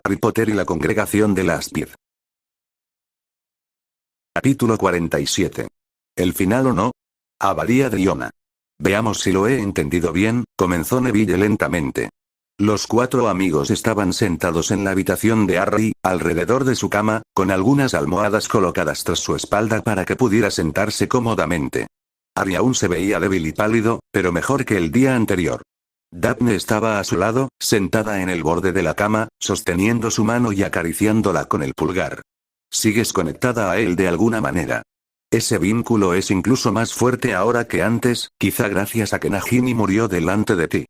Harry Potter y la congregación de Láspid. Capítulo 47. ¿El final o no? Abadía de Iona. Veamos si lo he entendido bien, comenzó Neville lentamente. Los cuatro amigos estaban sentados en la habitación de Harry, alrededor de su cama, con algunas almohadas colocadas tras su espalda para que pudiera sentarse cómodamente. Harry aún se veía débil y pálido, pero mejor que el día anterior. Daphne estaba a su lado, sentada en el borde de la cama, sosteniendo su mano y acariciándola con el pulgar. Sigues conectada a él de alguna manera. Ese vínculo es incluso más fuerte ahora que antes, quizá gracias a que Nagini murió delante de ti.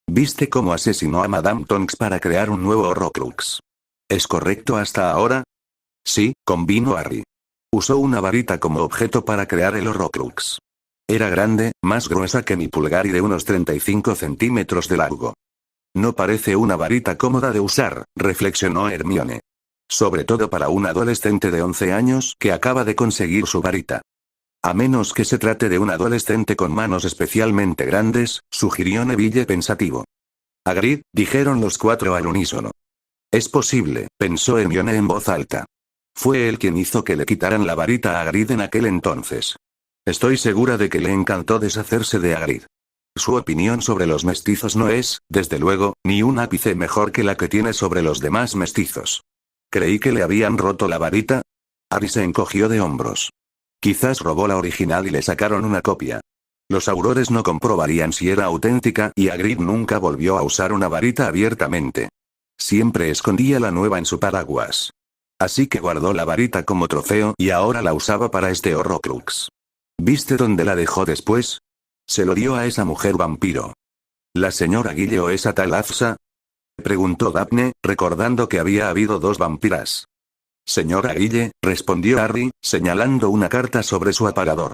¿Viste cómo asesinó a Madame Tonks para crear un nuevo Horrocrux? ¿Es correcto hasta ahora? Sí, convino Harry. Usó una varita como objeto para crear el Horrocrux. Era grande, más gruesa que mi pulgar y de unos 35 centímetros de largo. No parece una varita cómoda de usar, reflexionó Hermione. Sobre todo para un adolescente de 11 años que acaba de conseguir su varita. A menos que se trate de un adolescente con manos especialmente grandes, sugirió Neville pensativo. Hagrid, dijeron los cuatro al unísono. Es posible, pensó Hermione en voz alta. Fue él quien hizo que le quitaran la varita a Hagrid en aquel entonces. Estoy segura de que le encantó deshacerse de Hagrid. Su opinión sobre los mestizos no es, desde luego, ni un ápice mejor que la que tiene sobre los demás mestizos. Creí que le habían roto la varita. Harry se encogió de hombros. Quizás robó la original y le sacaron una copia. Los aurores no comprobarían si era auténtica y Hagrid nunca volvió a usar una varita abiertamente. Siempre escondía la nueva en su paraguas. Así que guardó la varita como trofeo y ahora la usaba para este Horrocrux. ¿Viste dónde la dejó después? Se lo dio a esa mujer vampiro. ¿La señora Guille o esa tal Afsa? Preguntó Daphne, recordando que había habido dos vampiras. Señora Guille, respondió Harry, señalando una carta sobre su aparador.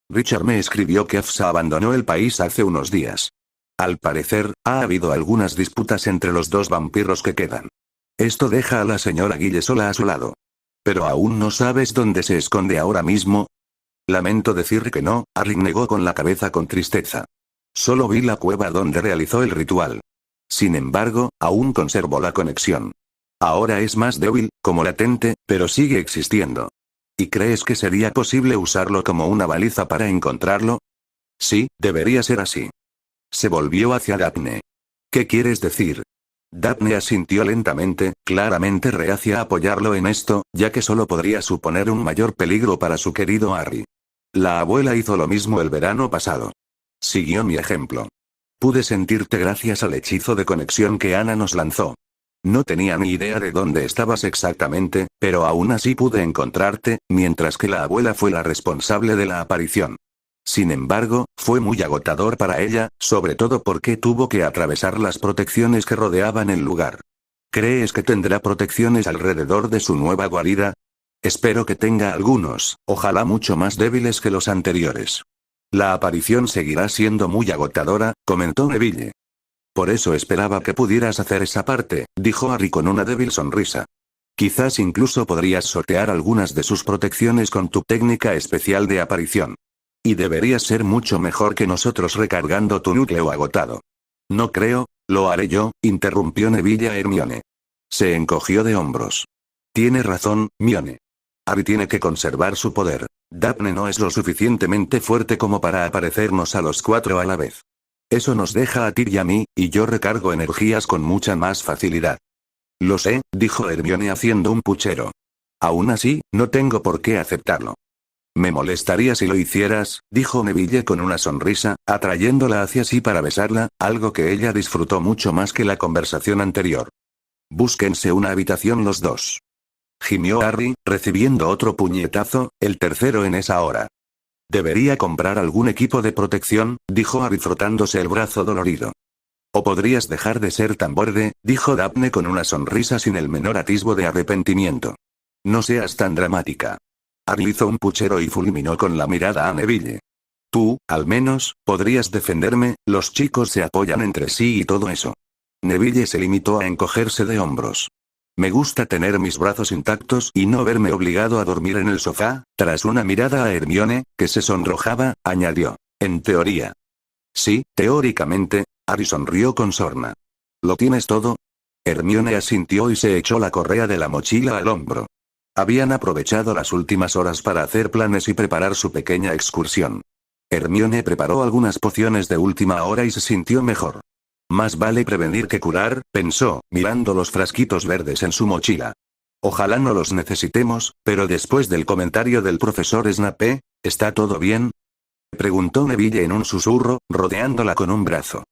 Richard me escribió que Afsa abandonó el país hace unos días. Al parecer, ha habido algunas disputas entre los dos vampiros que quedan. Esto deja a la señora Guille sola a su lado. ¿Pero aún no sabes dónde se esconde ahora mismo? Lamento decir que no, Harry negó con la cabeza con tristeza. Solo vi la cueva donde realizó el ritual. Sin embargo, aún conservo la conexión. Ahora es más débil, como latente, pero sigue existiendo. ¿Y crees que sería posible usarlo como una baliza para encontrarlo? Sí, debería ser así. Se volvió hacia Daphne. ¿Qué quieres decir? Daphne asintió lentamente, claramente reacia a apoyarlo en esto, ya que solo podría suponer un mayor peligro para su querido Harry. La abuela hizo lo mismo el verano pasado. Siguió mi ejemplo. Pude sentirte gracias al hechizo de conexión que Ana nos lanzó. No tenía ni idea de dónde estabas exactamente, pero aún así pude encontrarte, mientras que la abuela fue la responsable de la aparición. Sin embargo, fue muy agotador para ella, sobre todo porque tuvo que atravesar las protecciones que rodeaban el lugar. ¿Crees que tendrá protecciones alrededor de su nueva guarida? Espero que tenga algunos, ojalá mucho más débiles que los anteriores. La aparición seguirá siendo muy agotadora, comentó Neville. Por eso esperaba que pudieras hacer esa parte, dijo Harry con una débil sonrisa. Quizás incluso podrías sortear algunas de sus protecciones con tu técnica especial de aparición. Y deberías ser mucho mejor que nosotros recargando tu núcleo agotado. No creo, lo haré yo, interrumpió Neville a Hermione. Se encogió de hombros. Tiene razón, Mione. Harry tiene que conservar su poder. Daphne no es lo suficientemente fuerte como para aparecernos a los cuatro a la vez. Eso nos deja a ti y a mí, y yo recargo energías con mucha más facilidad. Lo sé, dijo Hermione haciendo un puchero. Aún así, no tengo por qué aceptarlo. Me molestaría si lo hicieras, dijo Neville con una sonrisa, atrayéndola hacia sí para besarla, algo que ella disfrutó mucho más que la conversación anterior. Búsquense una habitación los dos. Gimió Harry, recibiendo otro puñetazo, el tercero en esa hora. Debería comprar algún equipo de protección, dijo Harry frotándose el brazo dolorido. O podrías dejar de ser tan borde, dijo Daphne con una sonrisa sin el menor atisbo de arrepentimiento. No seas tan dramática. Harry hizo un puchero y fulminó con la mirada a Neville. Tú, al menos, podrías defenderme, los chicos se apoyan entre sí y todo eso. Neville se limitó a encogerse de hombros. Me gusta tener mis brazos intactos y no verme obligado a dormir en el sofá, tras una mirada a Hermione, que se sonrojaba, añadió. En teoría. Sí, teóricamente, Harry sonrió con sorna. ¿Lo tienes todo? Hermione asintió y se echó la correa de la mochila al hombro. Habían aprovechado las últimas horas para hacer planes y preparar su pequeña excursión. Hermione preparó algunas pociones de última hora y se sintió mejor. Más vale prevenir que curar, pensó, mirando los frasquitos verdes en su mochila. Ojalá no los necesitemos, pero después del comentario del profesor Snape, ¿está todo bien?, preguntó Neville en un susurro, rodeándola con un brazo.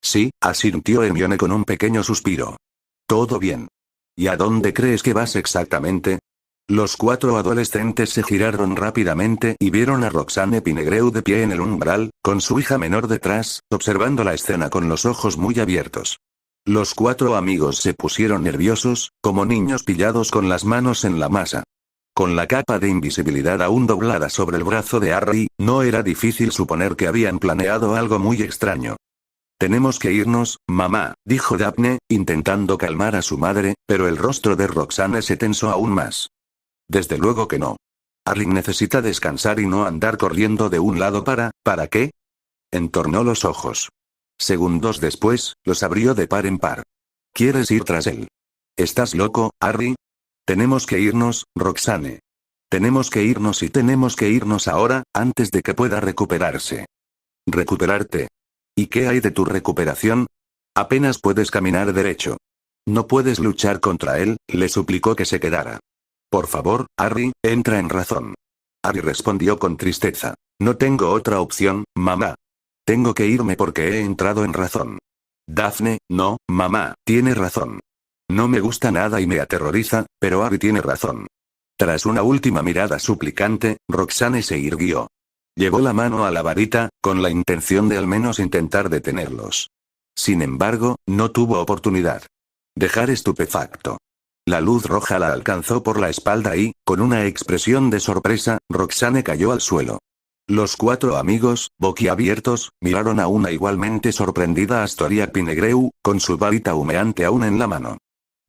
Sí, asintió Hermione con un pequeño suspiro. Todo bien. ¿Y a dónde crees que vas exactamente? Los 4 adolescentes se giraron rápidamente y vieron a Roxane Pinnegreu de pie en el umbral, con su hija menor detrás, observando la escena con los ojos muy abiertos. Los 4 amigos se pusieron nerviosos, como niños pillados con las manos en la masa. Con la capa de invisibilidad aún doblada sobre el brazo de Harry, no era difícil suponer que habían planeado algo muy extraño. Tenemos que irnos, mamá, dijo Daphne, intentando calmar a su madre, pero el rostro de Roxane se tensó aún más. Desde luego que no. Harry necesita descansar y no andar corriendo de un lado ¿para qué? Entornó los ojos. Segundos después, los abrió de par en par. ¿Quieres ir tras él? ¿Estás loco, Harry? Tenemos que irnos, Roxane. Tenemos que irnos y tenemos que irnos ahora, antes de que pueda recuperarse. ¿Recuperarte? ¿Y qué hay de tu recuperación? Apenas puedes caminar derecho. No puedes luchar contra él, le suplicó que se quedara. Por favor, Harry, entra en razón. Harry respondió con tristeza. No tengo otra opción, mamá. Tengo que irme porque he entrado en razón. Daphne, no, mamá, tiene razón. No me gusta nada y me aterroriza, pero Harry tiene razón. Tras una última mirada suplicante, Roxane se irguió. Llevó la mano a la varita, con la intención de al menos intentar detenerlos. Sin embargo, no tuvo oportunidad. Dejar estupefacto. La luz roja la alcanzó por la espalda y, con una expresión de sorpresa, Roxane cayó al suelo. Los 4 amigos, boquiabiertos, miraron a una igualmente sorprendida Astoria Pinnegreu, con su varita humeante aún en la mano.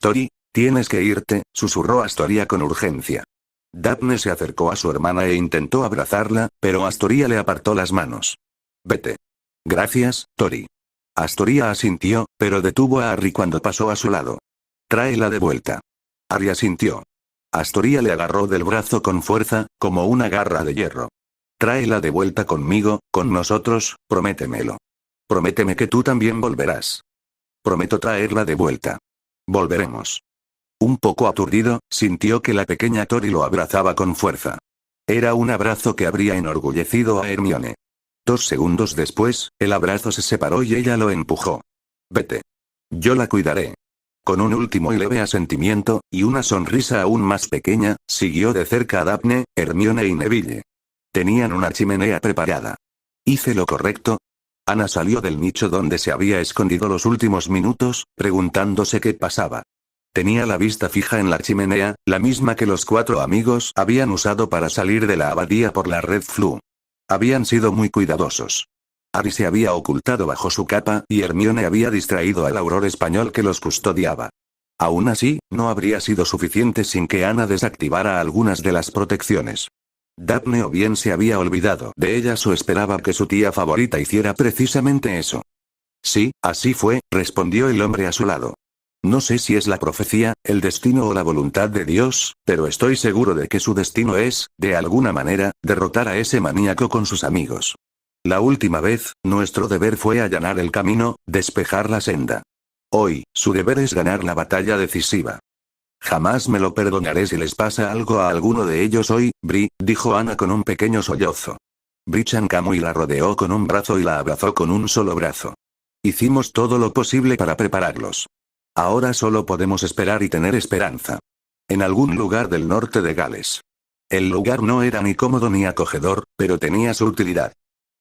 Tori, tienes que irte, susurró Astoria con urgencia. Daphne se acercó a su hermana e intentó abrazarla, pero Astoria le apartó las manos. Vete. Gracias, Tori. Astoria asintió, pero detuvo a Harry cuando pasó a su lado. Tráela de vuelta. Harry asintió. Astoria le agarró del brazo con fuerza, como una garra de hierro. Tráela de vuelta conmigo, con nosotros, prométemelo. Prométeme que tú también volverás. Prometo traerla de vuelta. Volveremos. Un poco aturdido, sintió que la pequeña Tori lo abrazaba con fuerza. Era un abrazo que habría enorgullecido a Hermione. 2 segundos después, el abrazo se separó y ella lo empujó. Vete. Yo la cuidaré. Con un último y leve asentimiento, y una sonrisa aún más pequeña, siguió de cerca a Daphne, Hermione y Neville. Tenían una chimenea preparada. ¿Hice lo correcto? Ana salió del nicho donde se había escondido los últimos minutos, preguntándose qué pasaba. Tenía la vista fija en la chimenea, la misma que los 4 amigos habían usado para salir de la abadía por la Red Floo. Habían sido muy cuidadosos. Harry se había ocultado bajo su capa y Hermione había distraído al auror español que los custodiaba. Aún así, no habría sido suficiente sin que Ana desactivara algunas de las protecciones. Daphne o bien se había olvidado de ellas o esperaba que su tía favorita hiciera precisamente eso. Sí, así fue, respondió el hombre a su lado. No sé si es la profecía, el destino o la voluntad de Dios, pero estoy seguro de que su destino es, de alguna manera, derrotar a ese maníaco con sus amigos. La última vez, nuestro deber fue allanar el camino, despejar la senda. Hoy, su deber es ganar la batalla decisiva. Jamás me lo perdonaré si les pasa algo a alguno de ellos hoy, Bri, dijo Ana con un pequeño sollozo. Brichan Camui la rodeó con un brazo y la abrazó con un solo brazo. Hicimos todo lo posible para prepararlos. Ahora solo podemos esperar y tener esperanza. En algún lugar del norte de Gales. El lugar no era ni cómodo ni acogedor, pero tenía su utilidad.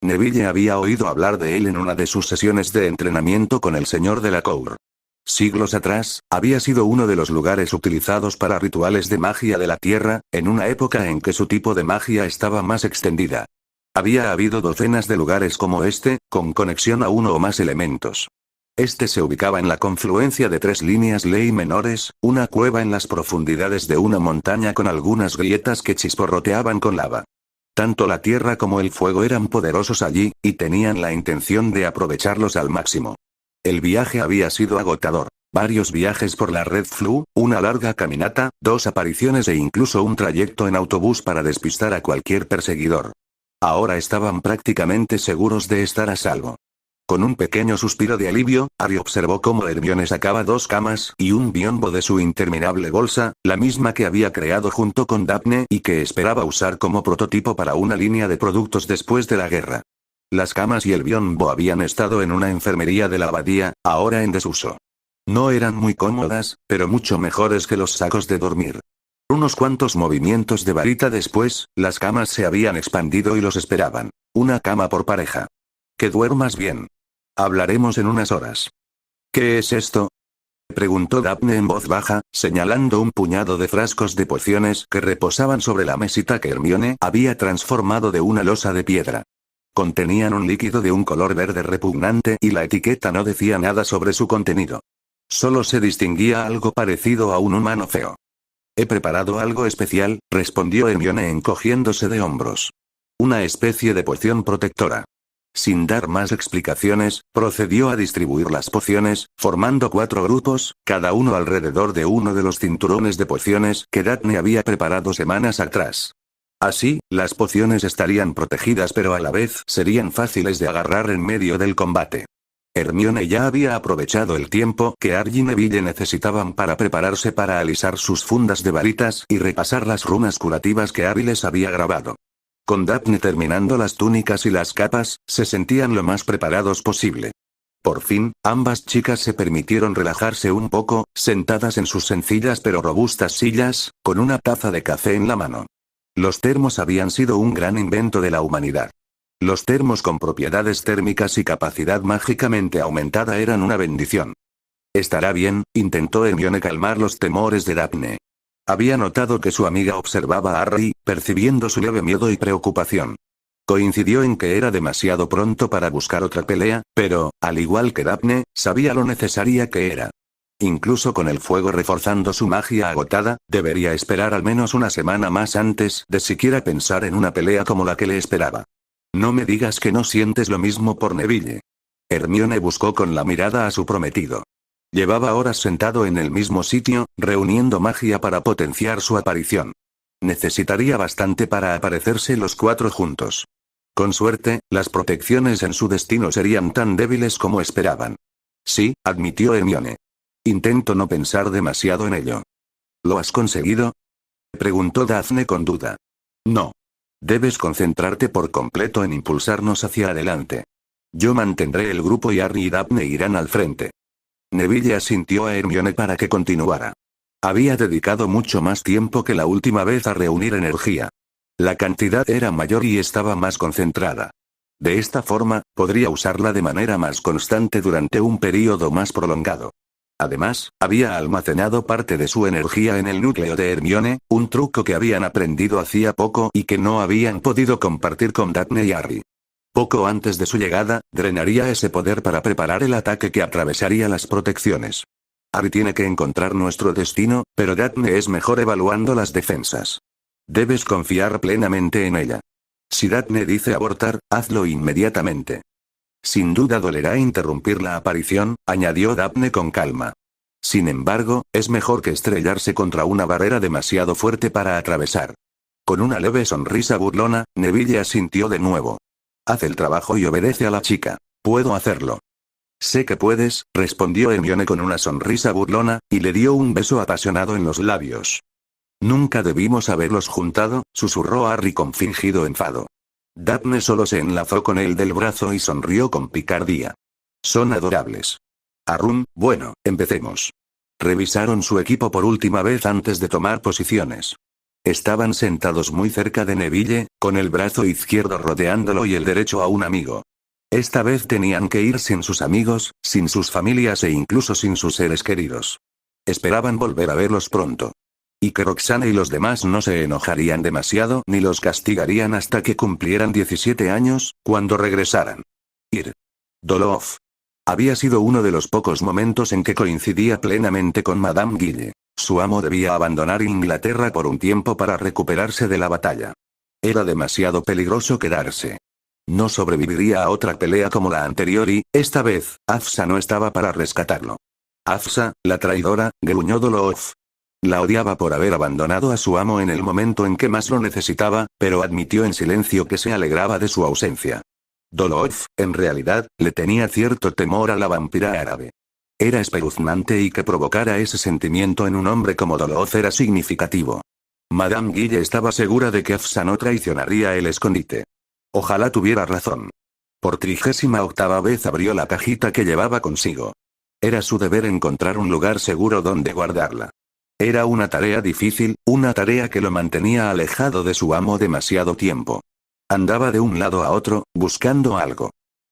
Neville había oído hablar de él en una de sus sesiones de entrenamiento con el señor de la Cour. Siglos atrás, había sido uno de los lugares utilizados para rituales de magia de la Tierra, en una época en que su tipo de magia estaba más extendida. Había habido docenas de lugares como este, con conexión a uno o más elementos. Este se ubicaba en la confluencia de 3 líneas ley menores, una cueva en las profundidades de una montaña con algunas grietas que chisporroteaban con lava. Tanto la tierra como el fuego eran poderosos allí, y tenían la intención de aprovecharlos al máximo. El viaje había sido agotador. Varios viajes por la Red Flu, una larga caminata, 2 apariciones e incluso un trayecto en autobús para despistar a cualquier perseguidor. Ahora estaban prácticamente seguros de estar a salvo. Con un pequeño suspiro de alivio, Harry observó cómo Hermione sacaba 2 camas y un biombo de su interminable bolsa, la misma que había creado junto con Daphne y que esperaba usar como prototipo para una línea de productos después de la guerra. Las camas y el biombo habían estado en una enfermería de la abadía, ahora en desuso. No eran muy cómodas, pero mucho mejores que los sacos de dormir. Unos cuantos movimientos de varita después, las camas se habían expandido y los esperaban. Una cama por pareja. Que duermas bien. Hablaremos en unas horas. ¿Qué es esto?, preguntó Daphne en voz baja, señalando un puñado de frascos de pociones que reposaban sobre la mesita que Hermione había transformado de una losa de piedra. Contenían un líquido de un color verde repugnante y la etiqueta no decía nada sobre su contenido. Solo se distinguía algo parecido a un humano feo. He preparado algo especial, respondió Hermione encogiéndose de hombros. Una especie de poción protectora. Sin dar más explicaciones, procedió a distribuir las pociones, formando 4 grupos, cada uno alrededor de uno de los cinturones de pociones que Daphne había preparado semanas atrás. Así, las pociones estarían protegidas pero a la vez serían fáciles de agarrar en medio del combate. Hermione ya había aprovechado el tiempo que Harry y Neville necesitaban para prepararse para alisar sus fundas de varitas y repasar las runas curativas que Harry les había grabado. Con Daphne terminando las túnicas y las capas, se sentían lo más preparados posible. Por fin, ambas chicas se permitieron relajarse un poco, sentadas en sus sencillas pero robustas sillas, con una taza de café en la mano. Los termos habían sido un gran invento de la humanidad. Los termos con propiedades térmicas y capacidad mágicamente aumentada eran una bendición. Estará bien, intentó Hermione calmar los temores de Daphne. Había notado que su amiga observaba a Harry, percibiendo su leve miedo y preocupación. Coincidió en que era demasiado pronto para buscar otra pelea, pero, al igual que Daphne, sabía lo necesaria que era. Incluso con el fuego reforzando su magia agotada, debería esperar al menos una semana más antes de siquiera pensar en una pelea como la que le esperaba. No me digas que no sientes lo mismo por Neville. Hermione buscó con la mirada a su prometido. Llevaba horas sentado en el mismo sitio, reuniendo magia para potenciar su aparición. Necesitaría bastante para aparecerse los 4 juntos. Con suerte, las protecciones en su destino serían tan débiles como esperaban. Sí, admitió Hermione. Intento no pensar demasiado en ello. ¿Lo has conseguido?, preguntó Daphne con duda. No. Debes concentrarte por completo en impulsarnos hacia adelante. Yo mantendré el grupo y Harry y Daphne irán al frente. Neville asintió a Hermione para que continuara. Había dedicado mucho más tiempo que la última vez a reunir energía. La cantidad era mayor y estaba más concentrada. De esta forma, podría usarla de manera más constante durante un período más prolongado. Además, había almacenado parte de su energía en el núcleo de Hermione, un truco que habían aprendido hacía poco y que no habían podido compartir con Daphne y Harry. Poco antes de su llegada, drenaría ese poder para preparar el ataque que atravesaría las protecciones. Harry tiene que encontrar nuestro destino, pero Daphne es mejor evaluando las defensas. Debes confiar plenamente en ella. Si Daphne dice abortar, hazlo inmediatamente. Sin duda dolerá interrumpir la aparición, añadió Daphne con calma. Sin embargo, es mejor que estrellarse contra una barrera demasiado fuerte para atravesar. Con una leve sonrisa burlona, Neville asintió de nuevo. Haz el trabajo y obedece a la chica. Puedo hacerlo. Sé que puedes, respondió Hermione con una sonrisa burlona, y le dio un beso apasionado en los labios. Nunca debimos haberlos juntado, susurró Harry con fingido enfado. Daphne solo se enlazó con él del brazo y sonrió con picardía. Son adorables. Bueno, empecemos. Revisaron su equipo por última vez antes de tomar posiciones. Estaban sentados muy cerca de Neville, con el brazo izquierdo rodeándolo y el derecho a un amigo. Esta vez tenían que ir sin sus amigos, sin sus familias e incluso sin sus seres queridos. Esperaban volver a verlos pronto. Y que Roxana y los demás no se enojarían demasiado ni los castigarían hasta que cumplieran 17 años, cuando regresaran. Ir. Dolof. Había sido uno de los pocos momentos en que coincidía plenamente con Madame Guille. Su amo debía abandonar Inglaterra por un tiempo para recuperarse de la batalla. Era demasiado peligroso quedarse. No sobreviviría a otra pelea como la anterior y, esta vez, Afsa no estaba para rescatarlo. Afsa, la traidora, gruñó Doloof. La odiaba por haber abandonado a su amo en el momento en que más lo necesitaba, pero admitió en silencio que se alegraba de su ausencia. Doloof, en realidad, le tenía cierto temor a la vampira árabe. Era espeluznante y que provocara ese sentimiento en un hombre como Doloof era significativo. Madame Guille estaba segura de que Afsa no traicionaría el escondite. Ojalá tuviera razón. Por 38ª vez abrió la cajita que llevaba consigo. Era su deber encontrar un lugar seguro donde guardarla. Era una tarea difícil, una tarea que lo mantenía alejado de su amo demasiado tiempo. Andaba de un lado a otro, buscando algo.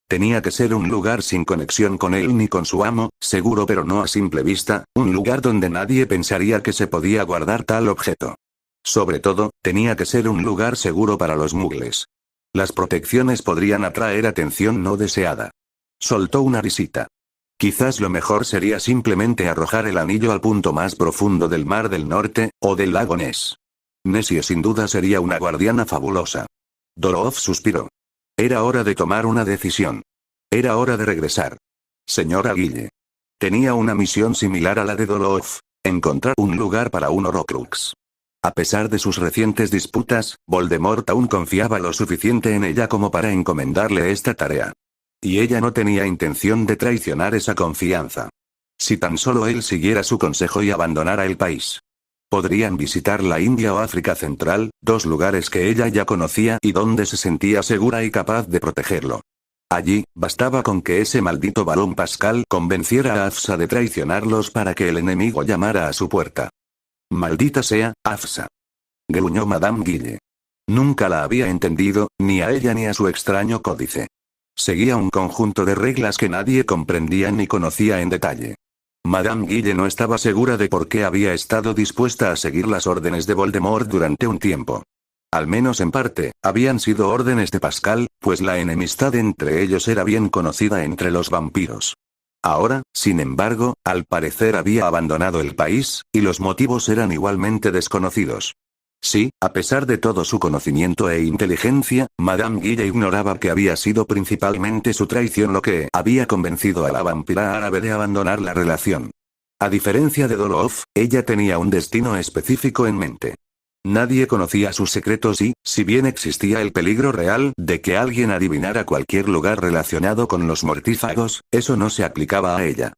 Tenía que ser un lugar sin conexión con él ni con su amo, seguro pero no a simple vista, un lugar donde nadie pensaría que se podía guardar tal objeto. Sobre todo, tenía que ser un lugar seguro para los mugles. Las protecciones podrían atraer atención no deseada. Soltó una risita. Quizás lo mejor sería simplemente arrojar el anillo al punto más profundo del Mar del Norte, o del lago Ness. Nessie sin duda sería una guardiana fabulosa. Doloof suspiró. Era hora de tomar una decisión. Era hora de regresar. Señora Guille. Tenía una misión similar a la de Doloof, encontrar un lugar para un Horcrux. A pesar de sus recientes disputas, Voldemort aún confiaba lo suficiente en ella como para encomendarle esta tarea. Y ella no tenía intención de traicionar esa confianza. Si tan solo él siguiera su consejo y abandonara el país. Podrían visitar la India o África Central, dos lugares que ella ya conocía y donde se sentía segura y capaz de protegerlo. Allí, bastaba con que ese maldito Barón Pascal convenciera a Afsa de traicionarlos para que el enemigo llamara a su puerta. Maldita sea, Afsa. Gruñó Madame Guille. Nunca la había entendido, ni a ella ni a su extraño códice. Seguía un conjunto de reglas que nadie comprendía ni conocía en detalle. Madame Guille no estaba segura de por qué había estado dispuesta a seguir las órdenes de Voldemort durante un tiempo. Al menos en parte, habían sido órdenes de Pascal, pues la enemistad entre ellos era bien conocida entre los vampiros. Ahora, sin embargo, al parecer había abandonado el país, y los motivos eran igualmente desconocidos. Sí, a pesar de todo su conocimiento e inteligencia, Madame Guille ignoraba que había sido principalmente su traición lo que había convencido a la vampira árabe de abandonar la relación. A diferencia de Doloof, ella tenía un destino específico en mente. Nadie conocía sus secretos y, si bien existía el peligro real de que alguien adivinara cualquier lugar relacionado con los mortífagos, eso no se aplicaba a ella.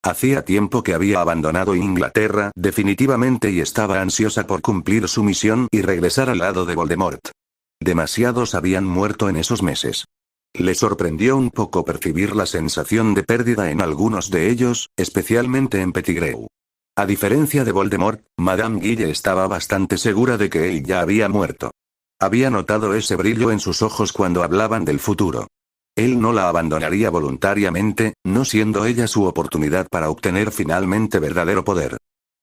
Hacía tiempo que había abandonado Inglaterra definitivamente y estaba ansiosa por cumplir su misión y regresar al lado de Voldemort. Demasiados habían muerto en esos meses. Le sorprendió un poco percibir la sensación de pérdida en algunos de ellos, especialmente en Pettigrew. A diferencia de Voldemort, Madame Guille estaba bastante segura de que él ya había muerto. Había notado ese brillo en sus ojos cuando hablaban del futuro. Él no la abandonaría voluntariamente, no siendo ella su oportunidad para obtener finalmente verdadero poder.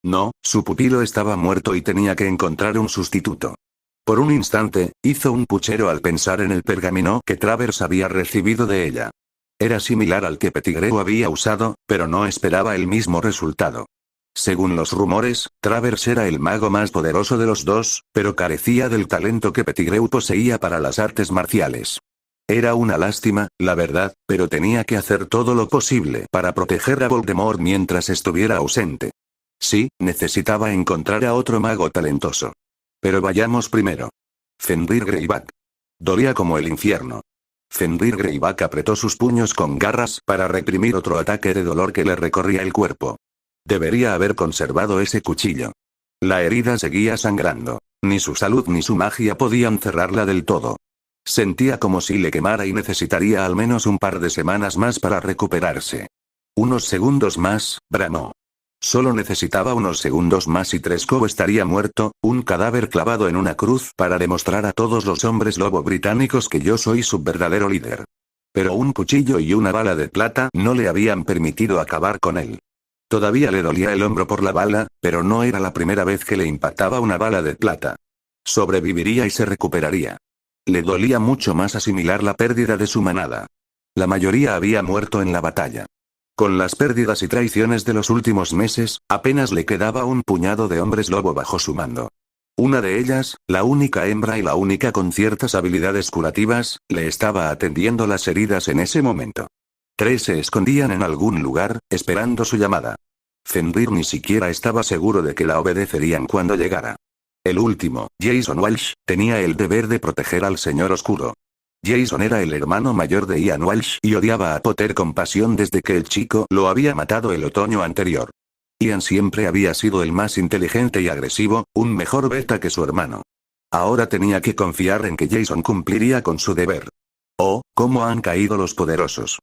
No, su pupilo estaba muerto y tenía que encontrar un sustituto. Por un instante, hizo un puchero al pensar en el pergamino que Travers había recibido de ella. Era similar al que Pettigrew había usado, pero no esperaba el mismo resultado. Según los rumores, Travers era el mago más poderoso de los dos, pero carecía del talento que Pettigrew poseía para las artes marciales. Era una lástima, la verdad, pero tenía que hacer todo lo posible para proteger a Voldemort mientras estuviera ausente. Sí, necesitaba encontrar a otro mago talentoso. Pero vayamos primero. Fenrir Greyback. Dolía como el infierno. Fenrir Greyback apretó sus puños con garras para reprimir otro ataque de dolor que le recorría el cuerpo. Debería haber conservado ese cuchillo. La herida seguía sangrando. Ni su salud ni su magia podían cerrarla del todo. Sentía como si le quemara y necesitaría al menos un par de semanas más para recuperarse. Unos segundos más, bramó. Solo necesitaba unos segundos más y Tresco estaría muerto, un cadáver clavado en una cruz para demostrar a todos los hombres lobo británicos que yo soy su verdadero líder. Pero un cuchillo y una bala de plata no le habían permitido acabar con él. Todavía le dolía el hombro por la bala, pero no era la primera vez que le impactaba una bala de plata. Sobreviviría y se recuperaría. Le dolía mucho más asimilar la pérdida de su manada. La mayoría había muerto en la batalla. Con las pérdidas y traiciones de los últimos meses, apenas le quedaba un puñado de hombres lobo bajo su mando. Una de ellas, la única hembra y la única con ciertas habilidades curativas, le estaba atendiendo las heridas en ese momento. Tres se escondían en algún lugar, esperando su llamada. Fenrir ni siquiera estaba seguro de que la obedecerían cuando llegara. El último, Jason Walsh, tenía el deber de proteger al Señor Oscuro. Jason era el hermano mayor de Ian Walsh y odiaba a Potter con pasión desde que el chico lo había matado el otoño anterior. Ian siempre había sido el más inteligente y agresivo, un mejor beta que su hermano. Ahora tenía que confiar en que Jason cumpliría con su deber. Oh, cómo han caído los poderosos.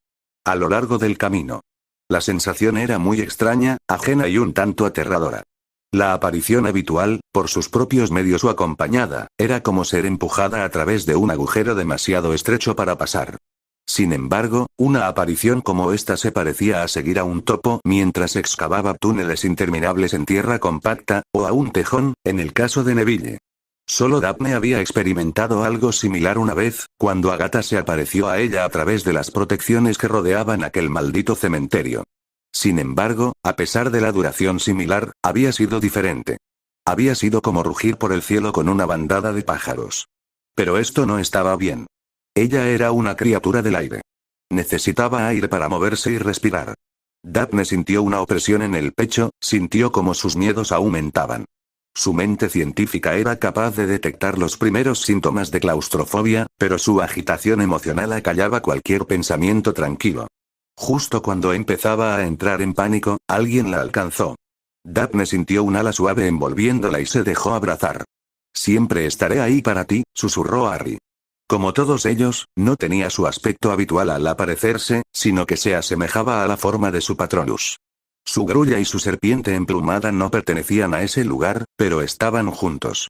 A lo largo del camino. La sensación era muy extraña, ajena y un tanto aterradora. La aparición habitual, por sus propios medios o acompañada, era como ser empujada a través de un agujero demasiado estrecho para pasar. Sin embargo, una aparición como esta se parecía a seguir a un topo mientras excavaba túneles interminables en tierra compacta, o a un tejón, en el caso de Neville. Solo Daphne había experimentado algo similar una vez, cuando Agatha se apareció a ella a través de las protecciones que rodeaban aquel maldito cementerio. Sin embargo, a pesar de la duración similar, había sido diferente. Había sido como rugir por el cielo con una bandada de pájaros. Pero esto no estaba bien. Ella era una criatura del aire. Necesitaba aire para moverse y respirar. Daphne sintió una opresión en el pecho, sintió como sus miedos aumentaban. Su mente científica era capaz de detectar los primeros síntomas de claustrofobia, pero su agitación emocional acallaba cualquier pensamiento tranquilo. Justo cuando empezaba a entrar en pánico, alguien la alcanzó. Daphne sintió un ala suave envolviéndola y se dejó abrazar. «Siempre estaré ahí para ti», susurró Harry. Como todos ellos, no tenía su aspecto habitual al aparecerse, sino que se asemejaba a la forma de su Patronus. Su grulla y su serpiente emplumada no pertenecían a ese lugar, pero estaban juntos.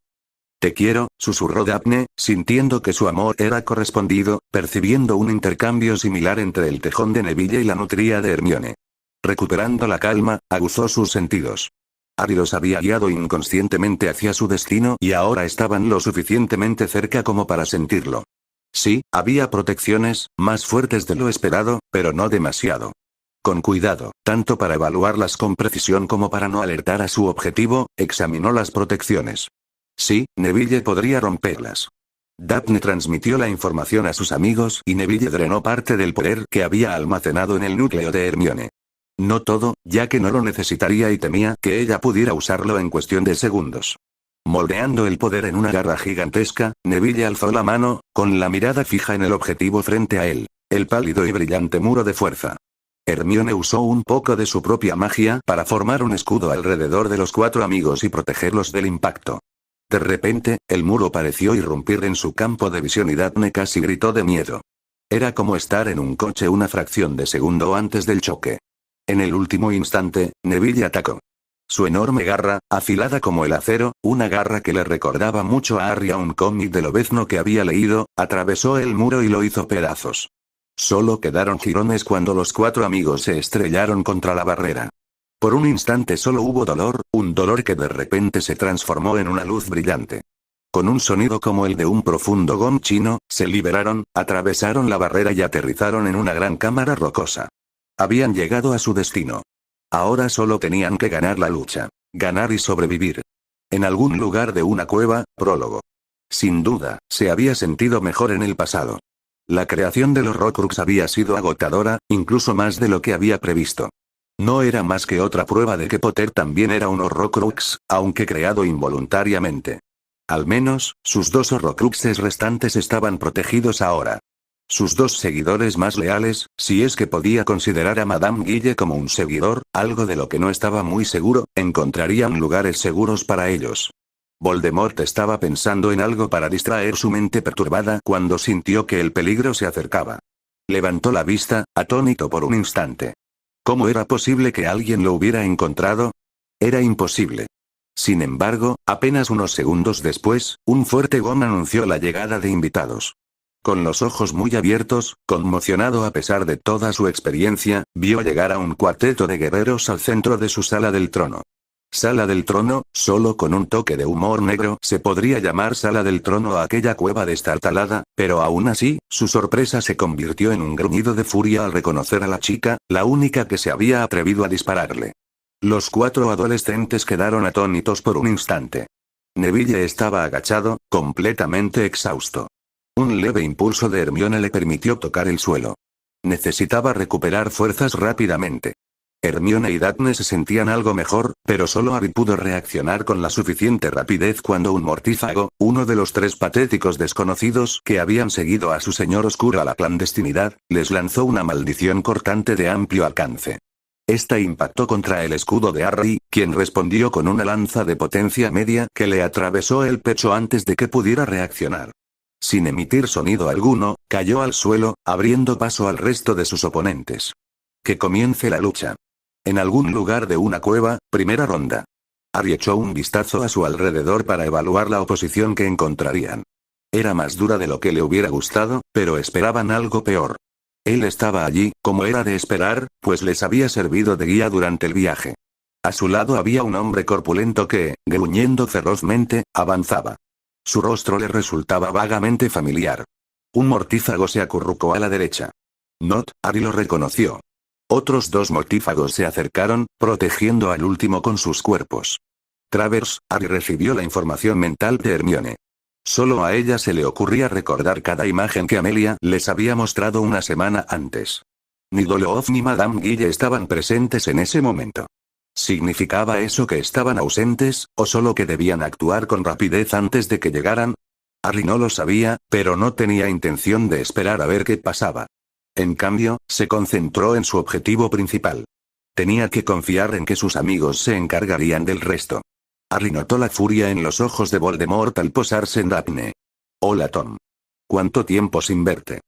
«Te quiero», susurró Daphne, sintiendo que su amor era correspondido, percibiendo un intercambio similar entre el tejón de Neville y la nutria de Hermione. Recuperando la calma, aguzó sus sentidos. Harry los había guiado inconscientemente hacia su destino y ahora estaban lo suficientemente cerca como para sentirlo. Sí, había protecciones, más fuertes de lo esperado, pero no demasiado. Con cuidado, tanto para evaluarlas con precisión como para no alertar a su objetivo, examinó las protecciones. Sí, Neville podría romperlas. Daphne transmitió la información a sus amigos y Neville drenó parte del poder que había almacenado en el núcleo de Hermione. No todo, ya que no lo necesitaría y temía que ella pudiera usarlo en cuestión de segundos. Moldeando el poder en una garra gigantesca, Neville alzó la mano, con la mirada fija en el objetivo frente a él, el pálido y brillante muro de fuerza. Hermione usó un poco de su propia magia para formar un escudo alrededor de los 4 amigos y protegerlos del impacto. De repente, el muro pareció irrumpir en su campo de visión y Daphne casi gritó de miedo. Era como estar en un coche una fracción de segundo antes del choque. En el último instante, Neville atacó. Su enorme garra, afilada como el acero, una garra que le recordaba mucho a Harry a un cómic de Lobezno que había leído, atravesó el muro y lo hizo pedazos. Solo quedaron jirones cuando los 4 amigos se estrellaron contra la barrera. Por un instante solo hubo dolor, un dolor que de repente se transformó en una luz brillante. Con un sonido como el de un profundo gong chino, se liberaron, atravesaron la barrera y aterrizaron en una gran cámara rocosa. Habían llegado a su destino. Ahora solo tenían que ganar la lucha. Ganar y sobrevivir. En algún lugar de una cueva, prólogo. Sin duda, se había sentido mejor en el pasado. La creación de los Horcrux había sido agotadora, incluso más de lo que había previsto. No era más que otra prueba de que Potter también era un Horcrux, aunque creado involuntariamente. Al menos, sus 2 Horcruxes restantes estaban protegidos ahora. Sus 2 seguidores más leales, si es que podía considerar a Madame Guille como un seguidor, algo de lo que no estaba muy seguro, encontrarían lugares seguros para ellos. Voldemort estaba pensando en algo para distraer su mente perturbada cuando sintió que el peligro se acercaba. Levantó la vista, atónito por un instante. ¿Cómo era posible que alguien lo hubiera encontrado? Era imposible. Sin embargo, apenas unos segundos después, un fuerte gong anunció la llegada de invitados. Con los ojos muy abiertos, conmocionado a pesar de toda su experiencia, vio llegar a un cuarteto de guerreros al centro de su sala del trono. Sala del trono, solo con un toque de humor negro se podría llamar sala del trono a aquella cueva destartalada, pero aún así, su sorpresa se convirtió en un gruñido de furia al reconocer a la chica, la única que se había atrevido a dispararle. Los 4 adolescentes quedaron atónitos por un instante. Neville estaba agachado, completamente exhausto. Un leve impulso de Hermione le permitió tocar el suelo. Necesitaba recuperar fuerzas rápidamente. Hermione y Daphne se sentían algo mejor, pero solo Harry pudo reaccionar con la suficiente rapidez cuando un mortífago, uno de los 3 patéticos desconocidos que habían seguido a su señor oscuro a la clandestinidad, les lanzó una maldición cortante de amplio alcance. Esta impactó contra el escudo de Harry, quien respondió con una lanza de potencia media que le atravesó el pecho antes de que pudiera reaccionar. Sin emitir sonido alguno, cayó al suelo, abriendo paso al resto de sus oponentes. Que comience la lucha. En algún lugar de una cueva, primera ronda. Harry echó un vistazo a su alrededor para evaluar la oposición que encontrarían. Era más dura de lo que le hubiera gustado, pero esperaban algo peor. Él estaba allí, como era de esperar, pues les había servido de guía durante el viaje. A su lado había un hombre corpulento que, gruñendo ferozmente, avanzaba. Su rostro le resultaba vagamente familiar. Un mortífago se acurrucó a la derecha. Harry lo reconoció. Otros 2 mortífagos se acercaron, protegiendo al último con sus cuerpos. Travers, Harry recibió la información mental de Hermione. Solo a ella se le ocurría recordar cada imagen que Amelia les había mostrado una semana antes. Ni Dolores ni Madame Guille estaban presentes en ese momento. ¿Significaba eso que estaban ausentes, o solo que debían actuar con rapidez antes de que llegaran? Harry no lo sabía, pero no tenía intención de esperar a ver qué pasaba. En cambio, se concentró en su objetivo principal. Tenía que confiar en que sus amigos se encargarían del resto. Harry notó la furia en los ojos de Voldemort al posarse en Daphne. Hola Tom. ¿Cuánto tiempo sin verte?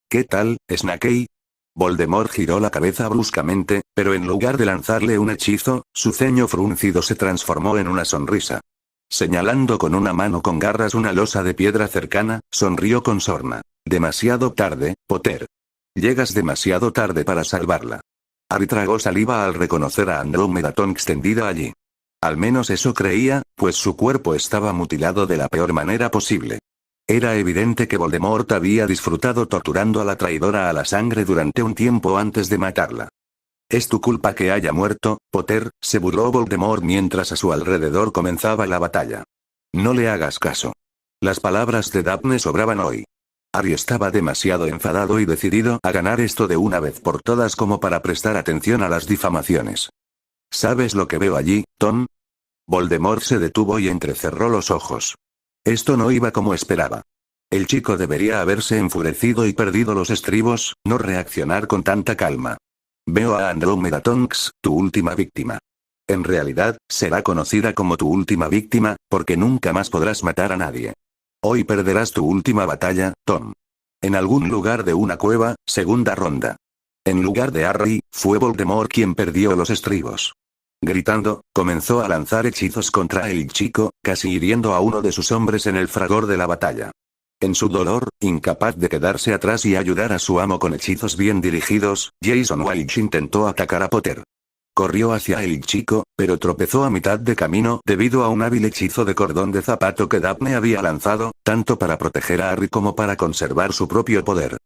¿Qué tal, Snaky? Voldemort giró la cabeza bruscamente, pero en lugar de lanzarle un hechizo, su ceño fruncido se transformó en una sonrisa. Señalando con una mano con garras una losa de piedra cercana, sonrió con sorna. Demasiado tarde, Potter. Llegas demasiado tarde para salvarla. Harry tragó saliva al reconocer a Andrómeda Tonks tendida allí. Al menos eso creía, pues su cuerpo estaba mutilado de la peor manera posible. Era evidente que Voldemort había disfrutado torturando a la traidora a la sangre durante un tiempo antes de matarla. Es tu culpa que haya muerto, Potter, se burló Voldemort mientras a su alrededor comenzaba la batalla. No le hagas caso. Las palabras de Daphne sobraban hoy. Harry estaba demasiado enfadado y decidido a ganar esto de una vez por todas como para prestar atención a las difamaciones. ¿Sabes lo que veo allí, Tom? Voldemort se detuvo y entrecerró los ojos. Esto no iba como esperaba. El chico debería haberse enfurecido y perdido los estribos, no reaccionar con tanta calma. Veo a Andrómeda Tonks, tu última víctima. En realidad, será conocida como tu última víctima, porque nunca más podrás matar a nadie. Hoy perderás tu última batalla, Tom. En algún lugar de una cueva, segunda ronda. En lugar de Harry, fue Voldemort quien perdió los estribos. Gritando, comenzó a lanzar hechizos contra el chico, casi hiriendo a uno de sus hombres en el fragor de la batalla. En su dolor, incapaz de quedarse atrás y ayudar a su amo con hechizos bien dirigidos, Jason Walsh intentó atacar a Potter. Corrió hacia el chico, pero tropezó a mitad de camino debido a un hábil hechizo de cordón de zapato que Daphne había lanzado, tanto para proteger a Harry como para conservar su propio poder.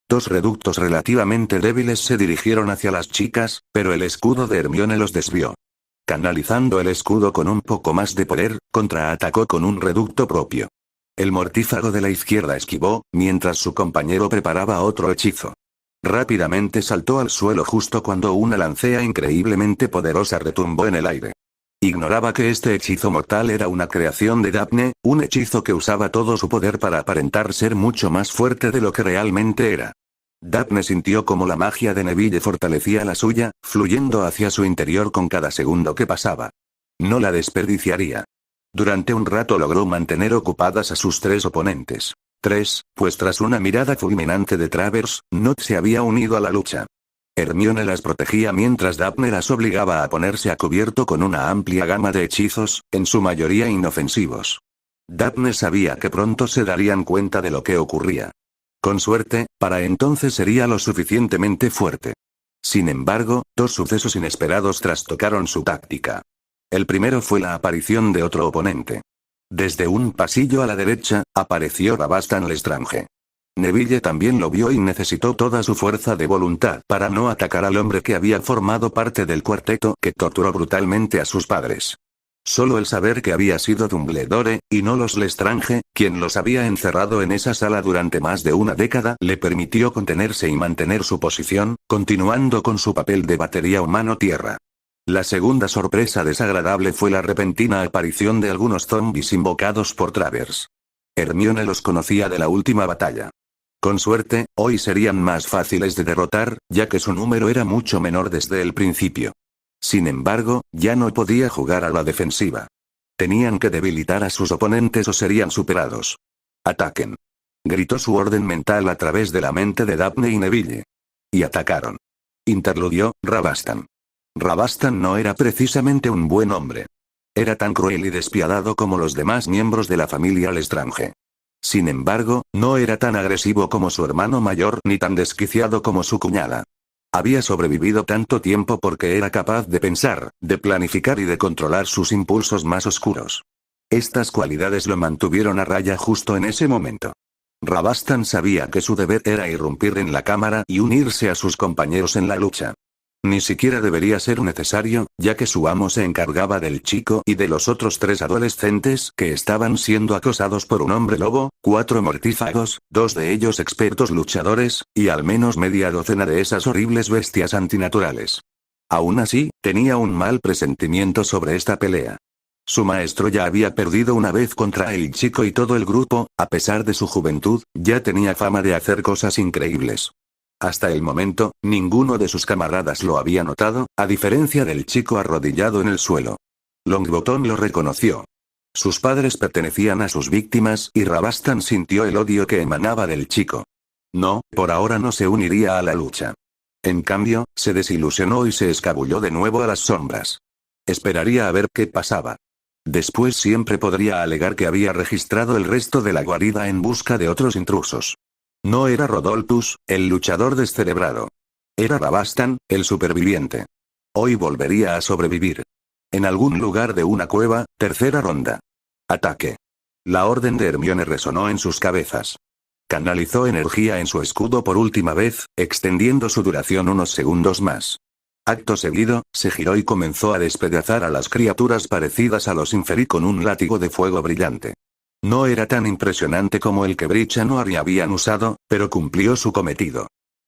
2 reductos relativamente débiles se dirigieron hacia las chicas, pero el escudo de Hermione los desvió. Canalizando el escudo con un poco más de poder, contraatacó con un reducto propio. El mortífago de la izquierda esquivó, mientras su compañero preparaba otro hechizo. Rápidamente saltó al suelo justo cuando una lancea increíblemente poderosa retumbó en el aire. Ignoraba que este hechizo mortal era una creación de Daphne, un hechizo que usaba todo su poder para aparentar ser mucho más fuerte de lo que realmente era. Daphne sintió como la magia de Neville fortalecía la suya, fluyendo hacia su interior con cada segundo que pasaba. No la desperdiciaría. Durante un rato logró mantener ocupadas a sus 3 oponentes. Pues tras una mirada fulminante de Travers, Nott se había unido a la lucha. Hermione las protegía mientras Daphne las obligaba a ponerse a cubierto con una amplia gama de hechizos, en su mayoría inofensivos. Daphne sabía que pronto se darían cuenta de lo que ocurría. Con suerte, para entonces sería lo suficientemente fuerte. Sin embargo, 2 sucesos inesperados trastocaron su táctica. El primero fue la aparición de otro oponente. Desde un pasillo a la derecha, apareció Rabastan Lestrange. Neville también lo vio y necesitó toda su fuerza de voluntad para no atacar al hombre que había formado parte del cuarteto que torturó brutalmente a sus padres. Solo el saber que había sido Dumbledore, y no los Lestrange, quien los había encerrado en esa sala durante más de una década, le permitió contenerse y mantener su posición, continuando con su papel de batería humano-tierra. La segunda sorpresa desagradable fue la repentina aparición de algunos zombies invocados por Travers. Hermione los conocía de la última batalla. Con suerte, hoy serían más fáciles de derrotar, ya que su número era mucho menor desde el principio. Sin embargo, ya no podía jugar a la defensiva. Tenían que debilitar a sus oponentes o serían superados. ¡Ataquen! Gritó su orden mental a través de la mente de Daphne y Neville. Y atacaron. Interludió Rabastan. Rabastan no era precisamente un buen hombre. Era tan cruel y despiadado como los demás miembros de la familia Lestrange. Sin embargo, no era tan agresivo como su hermano mayor ni tan desquiciado como su cuñada. Había sobrevivido tanto tiempo porque era capaz de pensar, de planificar y de controlar sus impulsos más oscuros. Estas cualidades lo mantuvieron a raya justo en ese momento. Rabastan sabía que su deber era irrumpir en la cámara y unirse a sus compañeros en la lucha. Ni siquiera debería ser necesario, ya que su amo se encargaba del chico y de los otros 3 adolescentes que estaban siendo acosados por un hombre lobo, 4 mortífagos, 2 de ellos expertos luchadores, y al menos media docena de esas horribles bestias antinaturales. Aún así, tenía un mal presentimiento sobre esta pelea. Su maestro ya había perdido una vez contra el chico y todo el grupo, a pesar de su juventud, ya tenía fama de hacer cosas increíbles. Hasta el momento, ninguno de sus camaradas lo había notado, a diferencia del chico arrodillado en el suelo. Longbottom lo reconoció. Sus padres pertenecían a sus víctimas y Rabastan sintió el odio que emanaba del chico. No, por ahora no se uniría a la lucha. En cambio, se desilusionó y se escabulló de nuevo a las sombras. Esperaría a ver qué pasaba. Después siempre podría alegar que había registrado el resto de la guarida en busca de otros intrusos. No era Rodolphus, el luchador descerebrado. Era Rabastan, el superviviente. Hoy volvería a sobrevivir. En algún lugar de una cueva, tercera ronda. Ataque. La orden de Hermione resonó en sus cabezas. Canalizó energía en su escudo por última vez, extendiendo su duración unos segundos más. Acto seguido, se giró y comenzó a despedazar a las criaturas parecidas a los Inferi con un látigo de fuego brillante. No era tan impresionante como el que Bridge y habían usado, pero cumplió su cometido.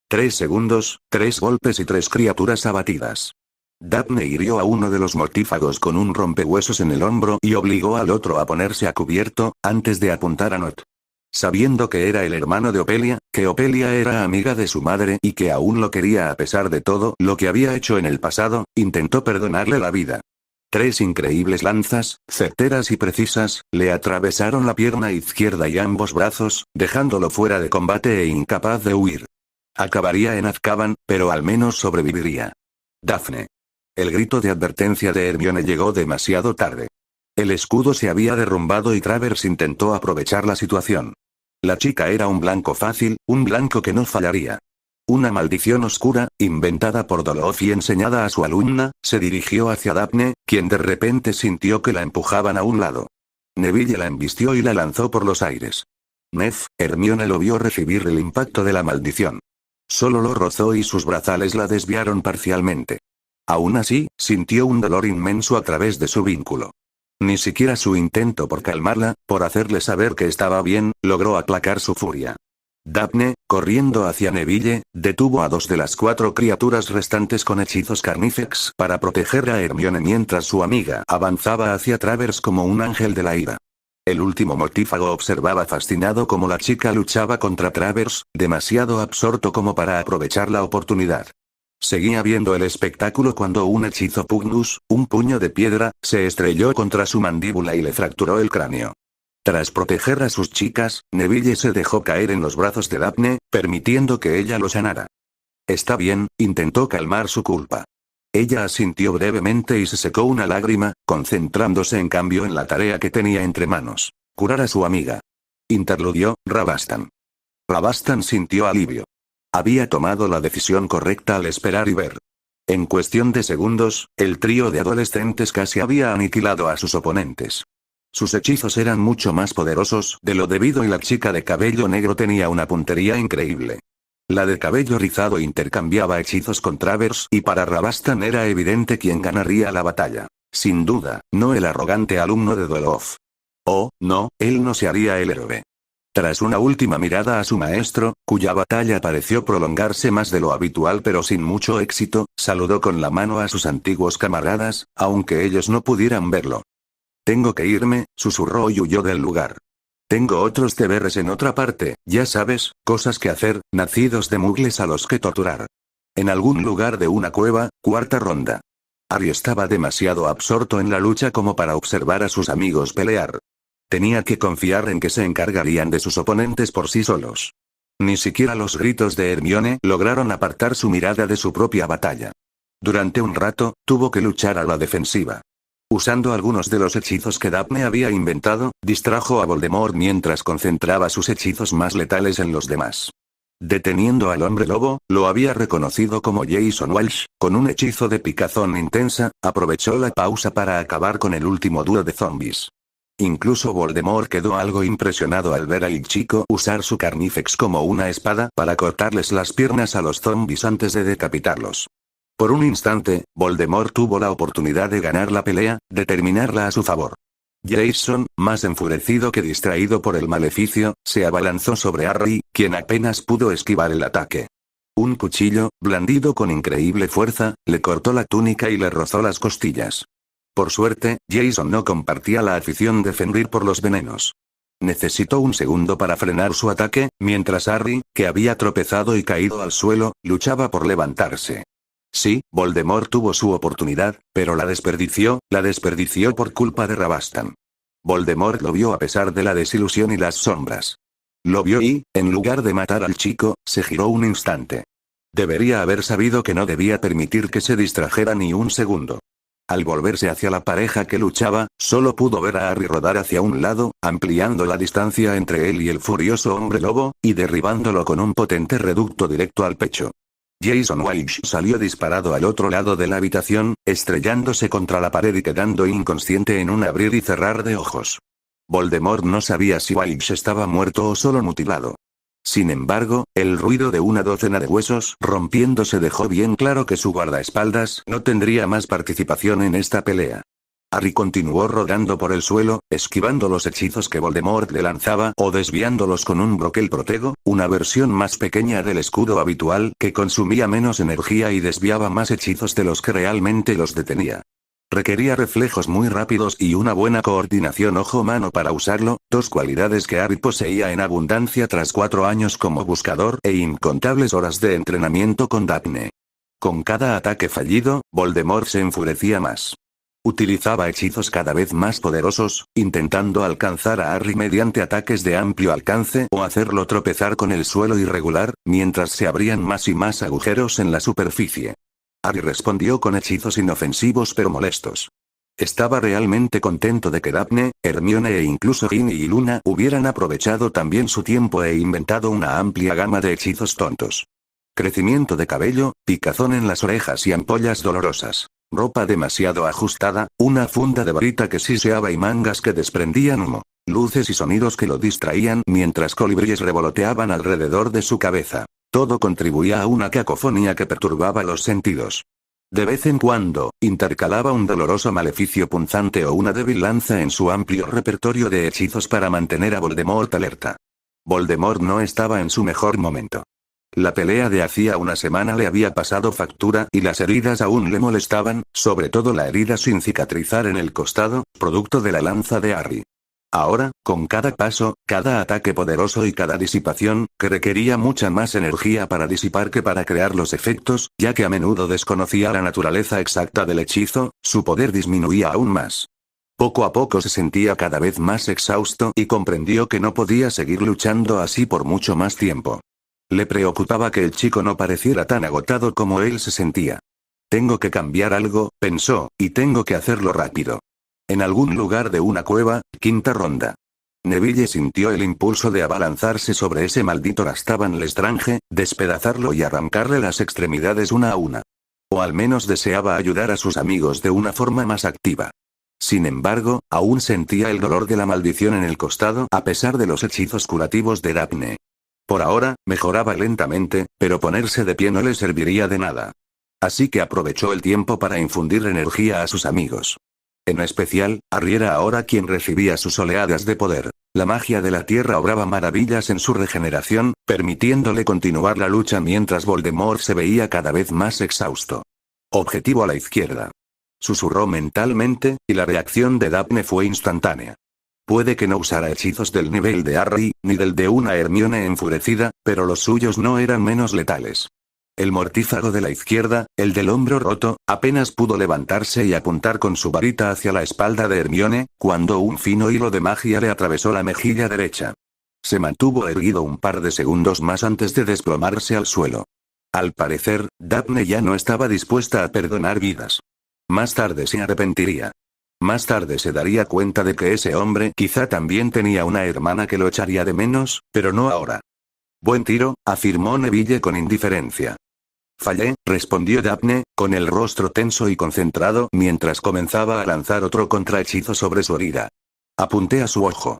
3 segundos, 3 golpes y 3 criaturas abatidas. Daphne hirió a uno de los mortífagos con un rompehuesos en el hombro y obligó al otro a ponerse a cubierto, antes de apuntar a Nott. Sabiendo que era el hermano de Opelia, que Opelia era amiga de su madre y que aún lo quería a pesar de todo lo que había hecho en el pasado, intentó perdonarle la vida. 3 increíbles lanzas, certeras y precisas, le atravesaron la pierna izquierda y ambos brazos, dejándolo fuera de combate e incapaz de huir. Acabaría en Azkaban, pero al menos sobreviviría. Daphne. El grito de advertencia de Hermione llegó demasiado tarde. El escudo se había derrumbado y Travers intentó aprovechar la situación. La chica era un blanco fácil, un blanco que no fallaría. Una maldición oscura, inventada por Dolof y enseñada a su alumna, se dirigió hacia Daphne, quien de repente sintió que la empujaban a un lado. Neville la embistió y la lanzó por los aires. Hermione lo vio recibir el impacto de la maldición. Solo lo rozó y sus brazales la desviaron parcialmente. Aún así, sintió un dolor inmenso a través de su vínculo. Ni siquiera su intento por calmarla, por hacerle saber que estaba bien, logró aplacar su furia. Daphne, corriendo hacia Neville, detuvo a 2 de las 4 criaturas restantes con hechizos carnífex para proteger a Hermione mientras su amiga avanzaba hacia Travers como un ángel de la ira. El último mortífago observaba fascinado cómo la chica luchaba contra Travers, demasiado absorto como para aprovechar la oportunidad. Seguía viendo el espectáculo cuando un hechizo Pugnus, un puño de piedra, se estrelló contra su mandíbula y le fracturó el cráneo. Tras proteger a sus chicas, Neville se dejó caer en los brazos de Daphne, permitiendo que ella lo sanara. Está bien, intentó calmar su culpa. Ella asintió brevemente y se secó una lágrima, concentrándose en cambio en la tarea que tenía entre manos: curar a su amiga. Interludió Rabastan. Rabastan sintió alivio. Había tomado la decisión correcta al esperar y ver. En cuestión de segundos, el trío de adolescentes casi había aniquilado a sus oponentes. Sus hechizos eran mucho más poderosos de lo debido y la chica de cabello negro tenía una puntería increíble. La de cabello rizado intercambiaba hechizos con Travers y para Rabastan era evidente quién ganaría la batalla. Sin duda, no el arrogante alumno de Dolof. Oh, no, él no se haría el héroe. Tras una última mirada a su maestro, cuya batalla pareció prolongarse más de lo habitual pero sin mucho éxito, saludó con la mano a sus antiguos camaradas, aunque ellos no pudieran verlo. Tengo que irme, susurró y huyó del lugar. Tengo otros deberes en otra parte, ya sabes, cosas que hacer, nacidos de mugles a los que torturar. En algún lugar de una cueva, cuarta ronda. Harry estaba demasiado absorto en la lucha como para observar a sus amigos pelear. Tenía que confiar en que se encargarían de sus oponentes por sí solos. Ni siquiera los gritos de Hermione lograron apartar su mirada de su propia batalla. Durante un rato, tuvo que luchar a la defensiva. Usando algunos de los hechizos que Daphne había inventado, distrajo a Voldemort mientras concentraba sus hechizos más letales en los demás. Deteniendo al hombre lobo, lo había reconocido como Jason Walsh, con un hechizo de picazón intensa, aprovechó la pausa para acabar con el último dúo de zombies. Incluso Voldemort quedó algo impresionado al ver al chico usar su Carnifex como una espada para cortarles las piernas a los zombies antes de decapitarlos. Por un instante, Voldemort tuvo la oportunidad de ganar la pelea, de terminarla a su favor. Jason, más enfurecido que distraído por el maleficio, se abalanzó sobre Harry, quien apenas pudo esquivar el ataque. Un cuchillo, blandido con increíble fuerza, le cortó la túnica y le rozó las costillas. Por suerte, Jason no compartía la afición de Fenrir por los venenos. Necesitó un segundo para frenar su ataque, mientras Harry, que había tropezado y caído al suelo, luchaba por levantarse. Sí, Voldemort tuvo su oportunidad, pero la desperdició por culpa de Rabastan. Voldemort lo vio a pesar de la desilusión y las sombras. Lo vio y, en lugar de matar al chico, se giró un instante. Debería haber sabido que no debía permitir que se distrajera ni un segundo. Al volverse hacia la pareja que luchaba, solo pudo ver a Harry rodar hacia un lado, ampliando la distancia entre él y el furioso hombre lobo, y derribándolo con un potente reducto directo al pecho. Jason Walsh salió disparado al otro lado de la habitación, estrellándose contra la pared y quedando inconsciente en un abrir y cerrar de ojos. Voldemort no sabía si Walsh estaba muerto o solo mutilado. Sin embargo, el ruido de una docena de huesos rompiéndose dejó bien claro que su guardaespaldas no tendría más participación en esta pelea. Harry continuó rodando por el suelo, esquivando los hechizos que Voldemort le lanzaba o desviándolos con un broquel protego, una versión más pequeña del escudo habitual que consumía menos energía y desviaba más hechizos de los que realmente los detenía. Requería reflejos muy rápidos y una buena coordinación ojo-mano para usarlo, dos cualidades que Harry poseía en abundancia tras 4 años como buscador e incontables horas de entrenamiento con Daphne. Con cada ataque fallido, Voldemort se enfurecía más. Utilizaba hechizos cada vez más poderosos, intentando alcanzar a Harry mediante ataques de amplio alcance o hacerlo tropezar con el suelo irregular, mientras se abrían más y más agujeros en la superficie. Harry respondió con hechizos inofensivos pero molestos. Estaba realmente contento de que Daphne, Hermione e incluso Ginny y Luna hubieran aprovechado también su tiempo e inventado una amplia gama de hechizos tontos. Crecimiento de cabello, picazón en las orejas y ampollas dolorosas. Ropa demasiado ajustada, una funda de varita que siseaba y mangas que desprendían humo. Luces y sonidos que lo distraían mientras colibríes revoloteaban alrededor de su cabeza. Todo contribuía a una cacofonía que perturbaba los sentidos. De vez en cuando, intercalaba un doloroso maleficio punzante o una débil lanza en su amplio repertorio de hechizos para mantener a Voldemort alerta. Voldemort no estaba en su mejor momento. La pelea de hacía una semana le había pasado factura y las heridas aún le molestaban, sobre todo la herida sin cicatrizar en el costado, producto de la lanza de Harry. Ahora, con cada paso, cada ataque poderoso y cada disipación, que requería mucha más energía para disipar que para crear los efectos, ya que a menudo desconocía la naturaleza exacta del hechizo, su poder disminuía aún más. Poco a poco se sentía cada vez más exhausto y comprendió que no podía seguir luchando así por mucho más tiempo. Le preocupaba que el chico no pareciera tan agotado como él se sentía. Tengo que cambiar algo, pensó, y tengo que hacerlo rápido. En algún lugar de una cueva, quinta ronda. Neville sintió el impulso de abalanzarse sobre ese maldito Rastavan Lestrange, despedazarlo y arrancarle las extremidades una a una. O al menos deseaba ayudar a sus amigos de una forma más activa. Sin embargo, aún sentía el dolor de la maldición en el costado a pesar de los hechizos curativos de Daphne. Por ahora, mejoraba lentamente, pero ponerse de pie no le serviría de nada. Así que aprovechó el tiempo para infundir energía a sus amigos. En especial, Harry era ahora quien recibía sus oleadas de poder. La magia de la Tierra obraba maravillas en su regeneración, permitiéndole continuar la lucha mientras Voldemort se veía cada vez más exhausto. Objetivo a la izquierda. Susurró mentalmente, y la reacción de Daphne fue instantánea. Puede que no usara hechizos del nivel de Harry, ni del de una Hermione enfurecida, pero los suyos no eran menos letales. El mortífago de la izquierda, el del hombro roto, apenas pudo levantarse y apuntar con su varita hacia la espalda de Hermione, cuando un fino hilo de magia le atravesó la mejilla derecha. Se mantuvo erguido un par de segundos más antes de desplomarse al suelo. Al parecer, Daphne ya no estaba dispuesta a perdonar vidas. Más tarde se arrepentiría. Más tarde se daría cuenta de que ese hombre quizá también tenía una hermana que lo echaría de menos, pero no ahora. Buen tiro, afirmó Neville con indiferencia. Fallé, respondió Daphne, con el rostro tenso y concentrado mientras comenzaba a lanzar otro contrahechizo sobre su herida. Apunté a su ojo.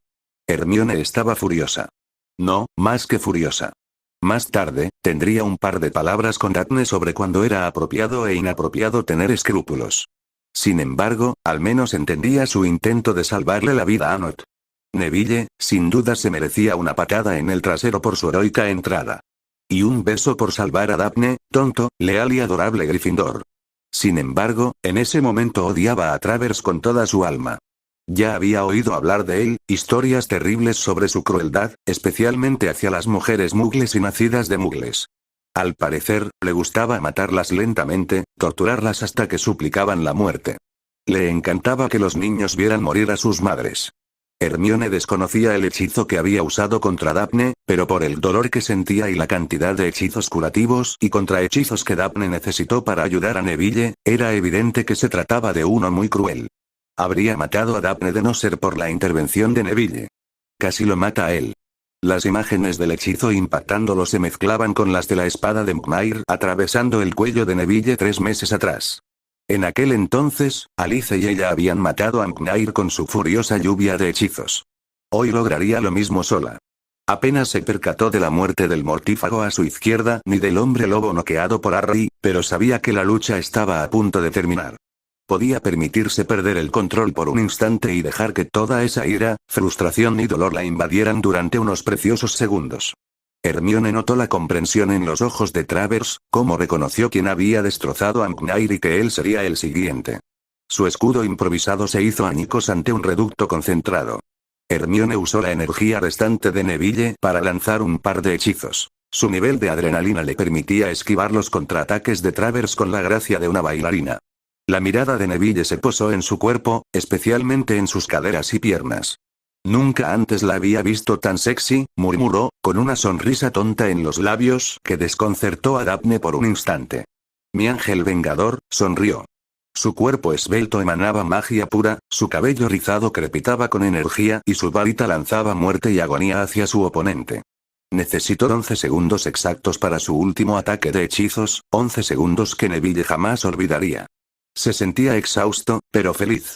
Hermione estaba furiosa. No, más que furiosa. Más tarde, tendría un par de palabras con Daphne sobre cuándo era apropiado e inapropiado tener escrúpulos. Sin embargo, al menos entendía su intento de salvarle la vida a Newt. Neville, sin duda se merecía una patada en el trasero por su heroica entrada. Y un beso por salvar a Daphne, tonto, leal y adorable Gryffindor. Sin embargo, en ese momento odiaba a Travers con toda su alma. Ya había oído hablar de él, historias terribles sobre su crueldad, especialmente hacia las mujeres mugles y nacidas de mugles. Al parecer, le gustaba matarlas lentamente, torturarlas hasta que suplicaban la muerte. Le encantaba que los niños vieran morir a sus madres. Hermione desconocía el hechizo que había usado contra Daphne, pero por el dolor que sentía y la cantidad de hechizos curativos y contrahechizos que Daphne necesitó para ayudar a Neville, era evidente que se trataba de uno muy cruel. Habría matado a Daphne de no ser por la intervención de Neville. Casi lo mata a él. Las imágenes del hechizo impactándolo se mezclaban con las de la espada de Mugmire atravesando el cuello de Neville 3 meses atrás. En aquel entonces, Alice y ella habían matado a Mugmire con su furiosa lluvia de hechizos. Hoy lograría lo mismo sola. Apenas se percató de la muerte del mortífago a su izquierda ni del hombre lobo noqueado por Harry, pero sabía que la lucha estaba a punto de terminar. Podía permitirse perder el control por un instante y dejar que toda esa ira, frustración y dolor la invadieran durante unos preciosos segundos. Hermione notó la comprensión en los ojos de Travers, como reconoció quién había destrozado a Mugmire y que él sería el siguiente. Su escudo improvisado se hizo añicos ante un reducto concentrado. Hermione usó la energía restante de Neville para lanzar un par de hechizos. Su nivel de adrenalina le permitía esquivar los contraataques de Travers con la gracia de una bailarina. La mirada de Neville se posó en su cuerpo, especialmente en sus caderas y piernas. Nunca antes la había visto tan sexy, murmuró, con una sonrisa tonta en los labios que desconcertó a Daphne por un instante. Mi ángel vengador, sonrió. Su cuerpo esbelto emanaba magia pura, su cabello rizado crepitaba con energía y su varita lanzaba muerte y agonía hacia su oponente. Necesitó 11 segundos exactos para su último ataque de hechizos, 11 segundos que Neville jamás olvidaría. Se sentía exhausto, pero feliz.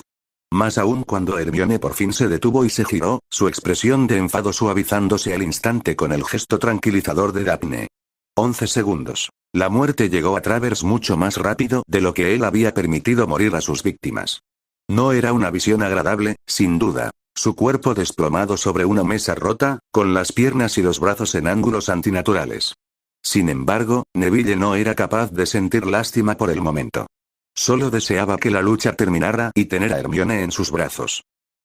Más aún cuando Hermione por fin se detuvo y se giró, su expresión de enfado suavizándose al instante con el gesto tranquilizador de Daphne. 11 segundos. La muerte llegó a Travers mucho más rápido de lo que él había permitido morir a sus víctimas. No era una visión agradable, sin duda. Su cuerpo desplomado sobre una mesa rota, con las piernas y los brazos en ángulos antinaturales. Sin embargo, Neville no era capaz de sentir lástima por el momento. Solo deseaba que la lucha terminara y tener a Hermione en sus brazos.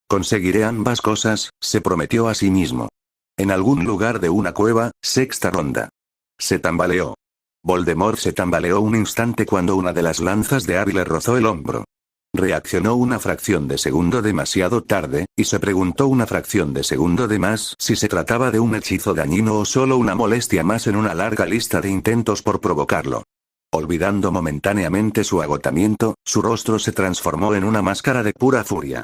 Conseguiré ambas cosas, se prometió a sí mismo. En algún lugar de una cueva, sexta ronda. Se tambaleó. Voldemort se tambaleó un instante cuando una de las lanzas de Harry le rozó el hombro. Reaccionó una fracción de segundo demasiado tarde, y se preguntó una fracción de segundo de más si se trataba de un hechizo dañino o solo una molestia más en una larga lista de intentos por provocarlo. Olvidando momentáneamente su agotamiento, su rostro se transformó en una máscara de pura furia.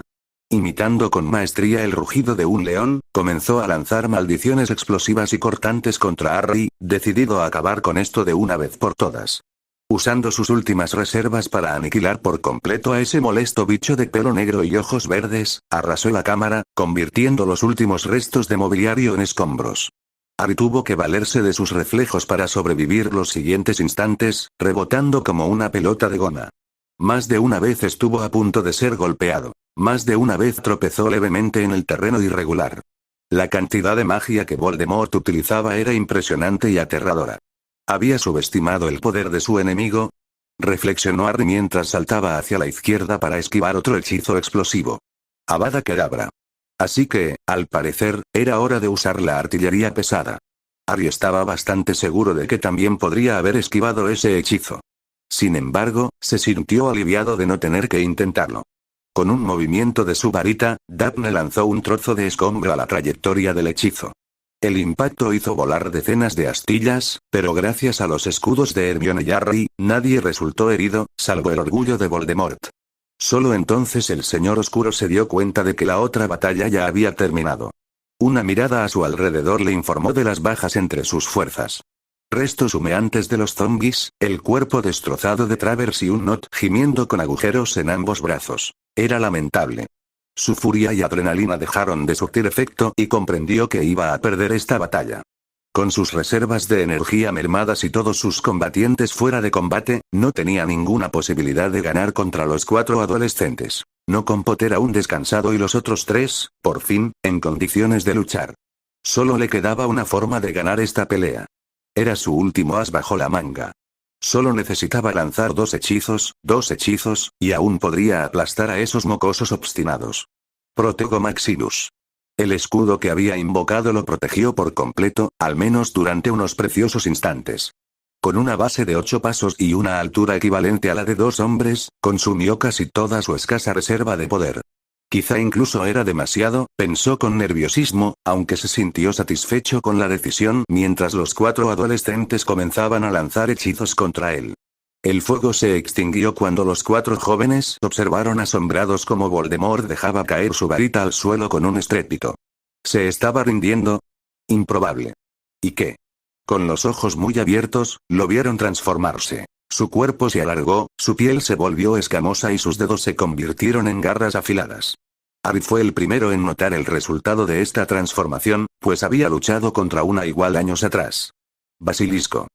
Imitando con maestría el rugido de un león, comenzó a lanzar maldiciones explosivas y cortantes contra Harry, decidido a acabar con esto de una vez por todas. Usando sus últimas reservas para aniquilar por completo a ese molesto bicho de pelo negro y ojos verdes, arrasó la cámara, convirtiendo los últimos restos de mobiliario en escombros. Harry tuvo que valerse de sus reflejos para sobrevivir los siguientes instantes, rebotando como una pelota de goma. Más de una vez estuvo a punto de ser golpeado. Más de una vez tropezó levemente en el terreno irregular. La cantidad de magia que Voldemort utilizaba era impresionante y aterradora. ¿Había subestimado el poder de su enemigo? Reflexionó Harry mientras saltaba hacia la izquierda para esquivar otro hechizo explosivo. Avada Kedavra. Así que, al parecer, era hora de usar la artillería pesada. Harry estaba bastante seguro de que también podría haber esquivado ese hechizo. Sin embargo, se sintió aliviado de no tener que intentarlo. Con un movimiento de su varita, Daphne lanzó un trozo de escombro a la trayectoria del hechizo. El impacto hizo volar decenas de astillas, pero gracias a los escudos de Hermione y Harry, nadie resultó herido, salvo el orgullo de Voldemort. Solo entonces el Señor Oscuro se dio cuenta de que la otra batalla ya había terminado. Una mirada a su alrededor le informó de las bajas entre sus fuerzas. Restos humeantes de los zombies, el cuerpo destrozado de Travers y un Nott gimiendo con agujeros en ambos brazos. Era lamentable. Su furia y adrenalina dejaron de surtir efecto y comprendió que iba a perder esta batalla. Con sus reservas de energía mermadas y todos sus combatientes fuera de combate, no tenía ninguna posibilidad de ganar contra los 4 adolescentes. No con Potter aún descansado y los otros 3, por fin, en condiciones de luchar. Solo le quedaba una forma de ganar esta pelea. Era su último as bajo la manga. Solo necesitaba lanzar 2 hechizos, y aún podría aplastar a esos mocosos obstinados. Protego Maximus. El escudo que había invocado lo protegió por completo, al menos durante unos preciosos instantes. Con una base de 8 pasos y una altura equivalente a la de 2 hombres, consumió casi toda su escasa reserva de poder. Quizá incluso era demasiado, pensó con nerviosismo, aunque se sintió satisfecho con la decisión mientras los 4 adolescentes comenzaban a lanzar hechizos contra él. El fuego se extinguió cuando los 4 jóvenes observaron asombrados cómo Voldemort dejaba caer su varita al suelo con un estrépito. ¿Se estaba rindiendo? Improbable. ¿Y qué? Con los ojos muy abiertos, lo vieron transformarse. Su cuerpo se alargó, su piel se volvió escamosa y sus dedos se convirtieron en garras afiladas. Harry fue el primero en notar el resultado de esta transformación, pues había luchado contra una igual años atrás. Basilisco.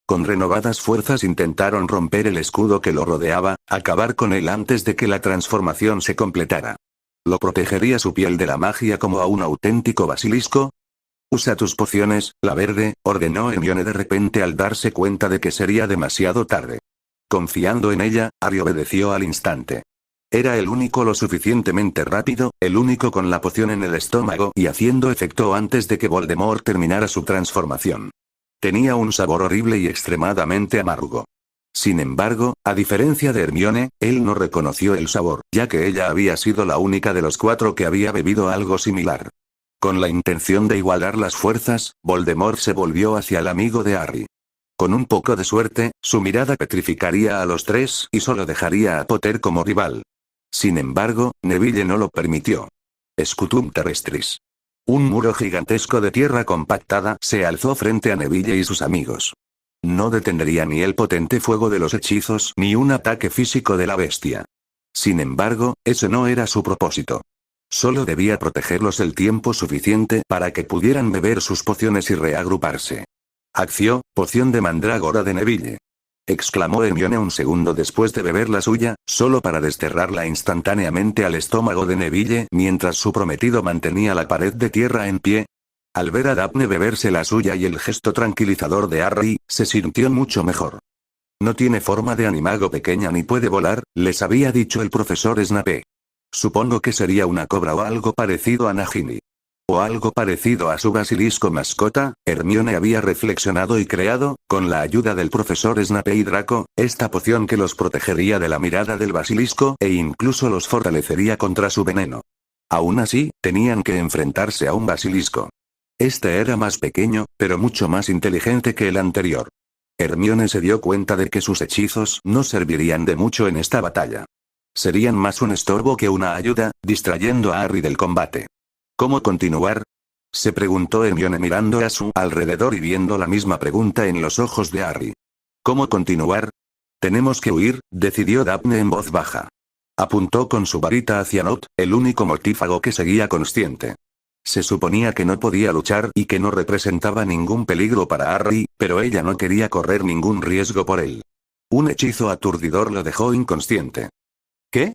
Con renovadas fuerzas intentaron romper el escudo que lo rodeaba, acabar con él antes de que la transformación se completara. ¿Lo protegería su piel de la magia como a un auténtico basilisco? Usa tus pociones, la verde, ordenó Hermione de repente al darse cuenta de que sería demasiado tarde. Confiando en ella, Harry obedeció al instante. Era el único lo suficientemente rápido, el único con la poción en el estómago y haciendo efecto antes de que Voldemort terminara su transformación. Tenía un sabor horrible y extremadamente amargo. Sin embargo, a diferencia de Hermione, él no reconoció el sabor, ya que ella había sido la única de los 4 que había bebido algo similar. Con la intención de igualar las fuerzas, Voldemort se volvió hacia el amigo de Harry. Con un poco de suerte, su mirada petrificaría a los 3 y solo dejaría a Potter como rival. Sin embargo, Neville no lo permitió. Scutum terrestris. Un muro gigantesco de tierra compactada se alzó frente a Neville y sus amigos. No detendría ni el potente fuego de los hechizos ni un ataque físico de la bestia. Sin embargo, ese no era su propósito. Solo debía protegerlos el tiempo suficiente para que pudieran beber sus pociones y reagruparse. Acción, poción de mandrágora de Neville. Exclamó Hermione un segundo después de beber la suya, solo para desterrarla instantáneamente al estómago de Neville mientras su prometido mantenía la pared de tierra en pie. Al ver a Daphne beberse la suya y el gesto tranquilizador de Harry, se sintió mucho mejor. No tiene forma de animago pequeña ni puede volar, les había dicho el profesor Snape. Supongo que sería una cobra o algo parecido a Nagini. O algo parecido a su basilisco mascota, Hermione había reflexionado y creado, con la ayuda del profesor Snape y Draco, esta poción que los protegería de la mirada del basilisco e incluso los fortalecería contra su veneno. Aún así, tenían que enfrentarse a un basilisco. Este era más pequeño, pero mucho más inteligente que el anterior. Hermione se dio cuenta de que sus hechizos no servirían de mucho en esta batalla. Serían más un estorbo que una ayuda, distrayendo a Harry del combate. ¿Cómo continuar? Se preguntó Hermione mirando a su alrededor y viendo la misma pregunta en los ojos de Harry. ¿Cómo continuar? Tenemos que huir, decidió Daphne en voz baja. Apuntó con su varita hacia Nott, el único mortífago que seguía consciente. Se suponía que no podía luchar y que no representaba ningún peligro para Harry, pero ella no quería correr ningún riesgo por él. Un hechizo aturdidor lo dejó inconsciente. ¿Qué?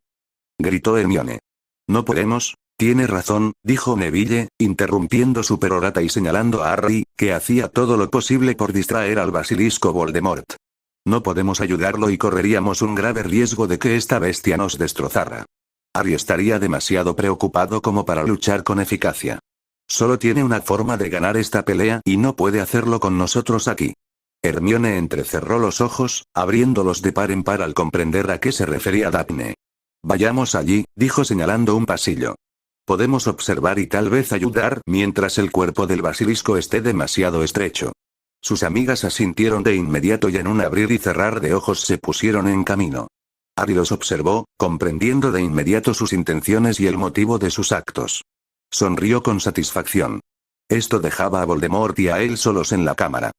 Gritó Hermione. No podemos. Tiene razón, dijo Neville, interrumpiendo su perorata y señalando a Harry, que hacía todo lo posible por distraer al basilisco Voldemort. No podemos ayudarlo y correríamos un grave riesgo de que esta bestia nos destrozara. Harry estaría demasiado preocupado como para luchar con eficacia. Solo tiene una forma de ganar esta pelea y no puede hacerlo con nosotros aquí. Hermione entrecerró los ojos, abriéndolos de par en par al comprender a qué se refería Daphne. Vayamos allí, dijo señalando un pasillo. Podemos observar y tal vez ayudar mientras el cuerpo del basilisco esté demasiado estrecho. Sus amigas asintieron de inmediato y en un abrir y cerrar de ojos se pusieron en camino. Harry los observó, comprendiendo de inmediato sus intenciones y el motivo de sus actos. Sonrió con satisfacción. Esto dejaba a Voldemort y a él solos en la cámara.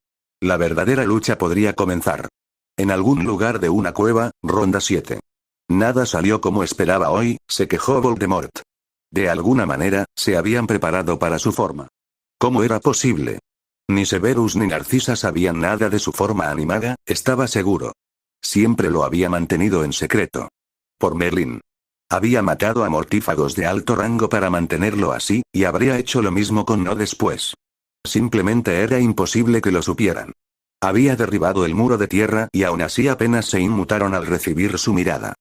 La verdadera lucha podría comenzar. En algún lugar de una cueva, ronda 7. Nada salió como esperaba hoy, se quejó Voldemort. De alguna manera, se habían preparado para su forma. ¿Cómo era posible? Ni Severus ni Narcisa sabían nada de su forma animaga, estaba seguro. Siempre lo había mantenido en secreto. Por Merlin. Había matado a mortífagos de alto rango para mantenerlo así, y habría hecho lo mismo con No después. Simplemente era imposible que lo supieran. Había derribado el muro de tierra y aún así apenas se inmutaron al recibir su mirada.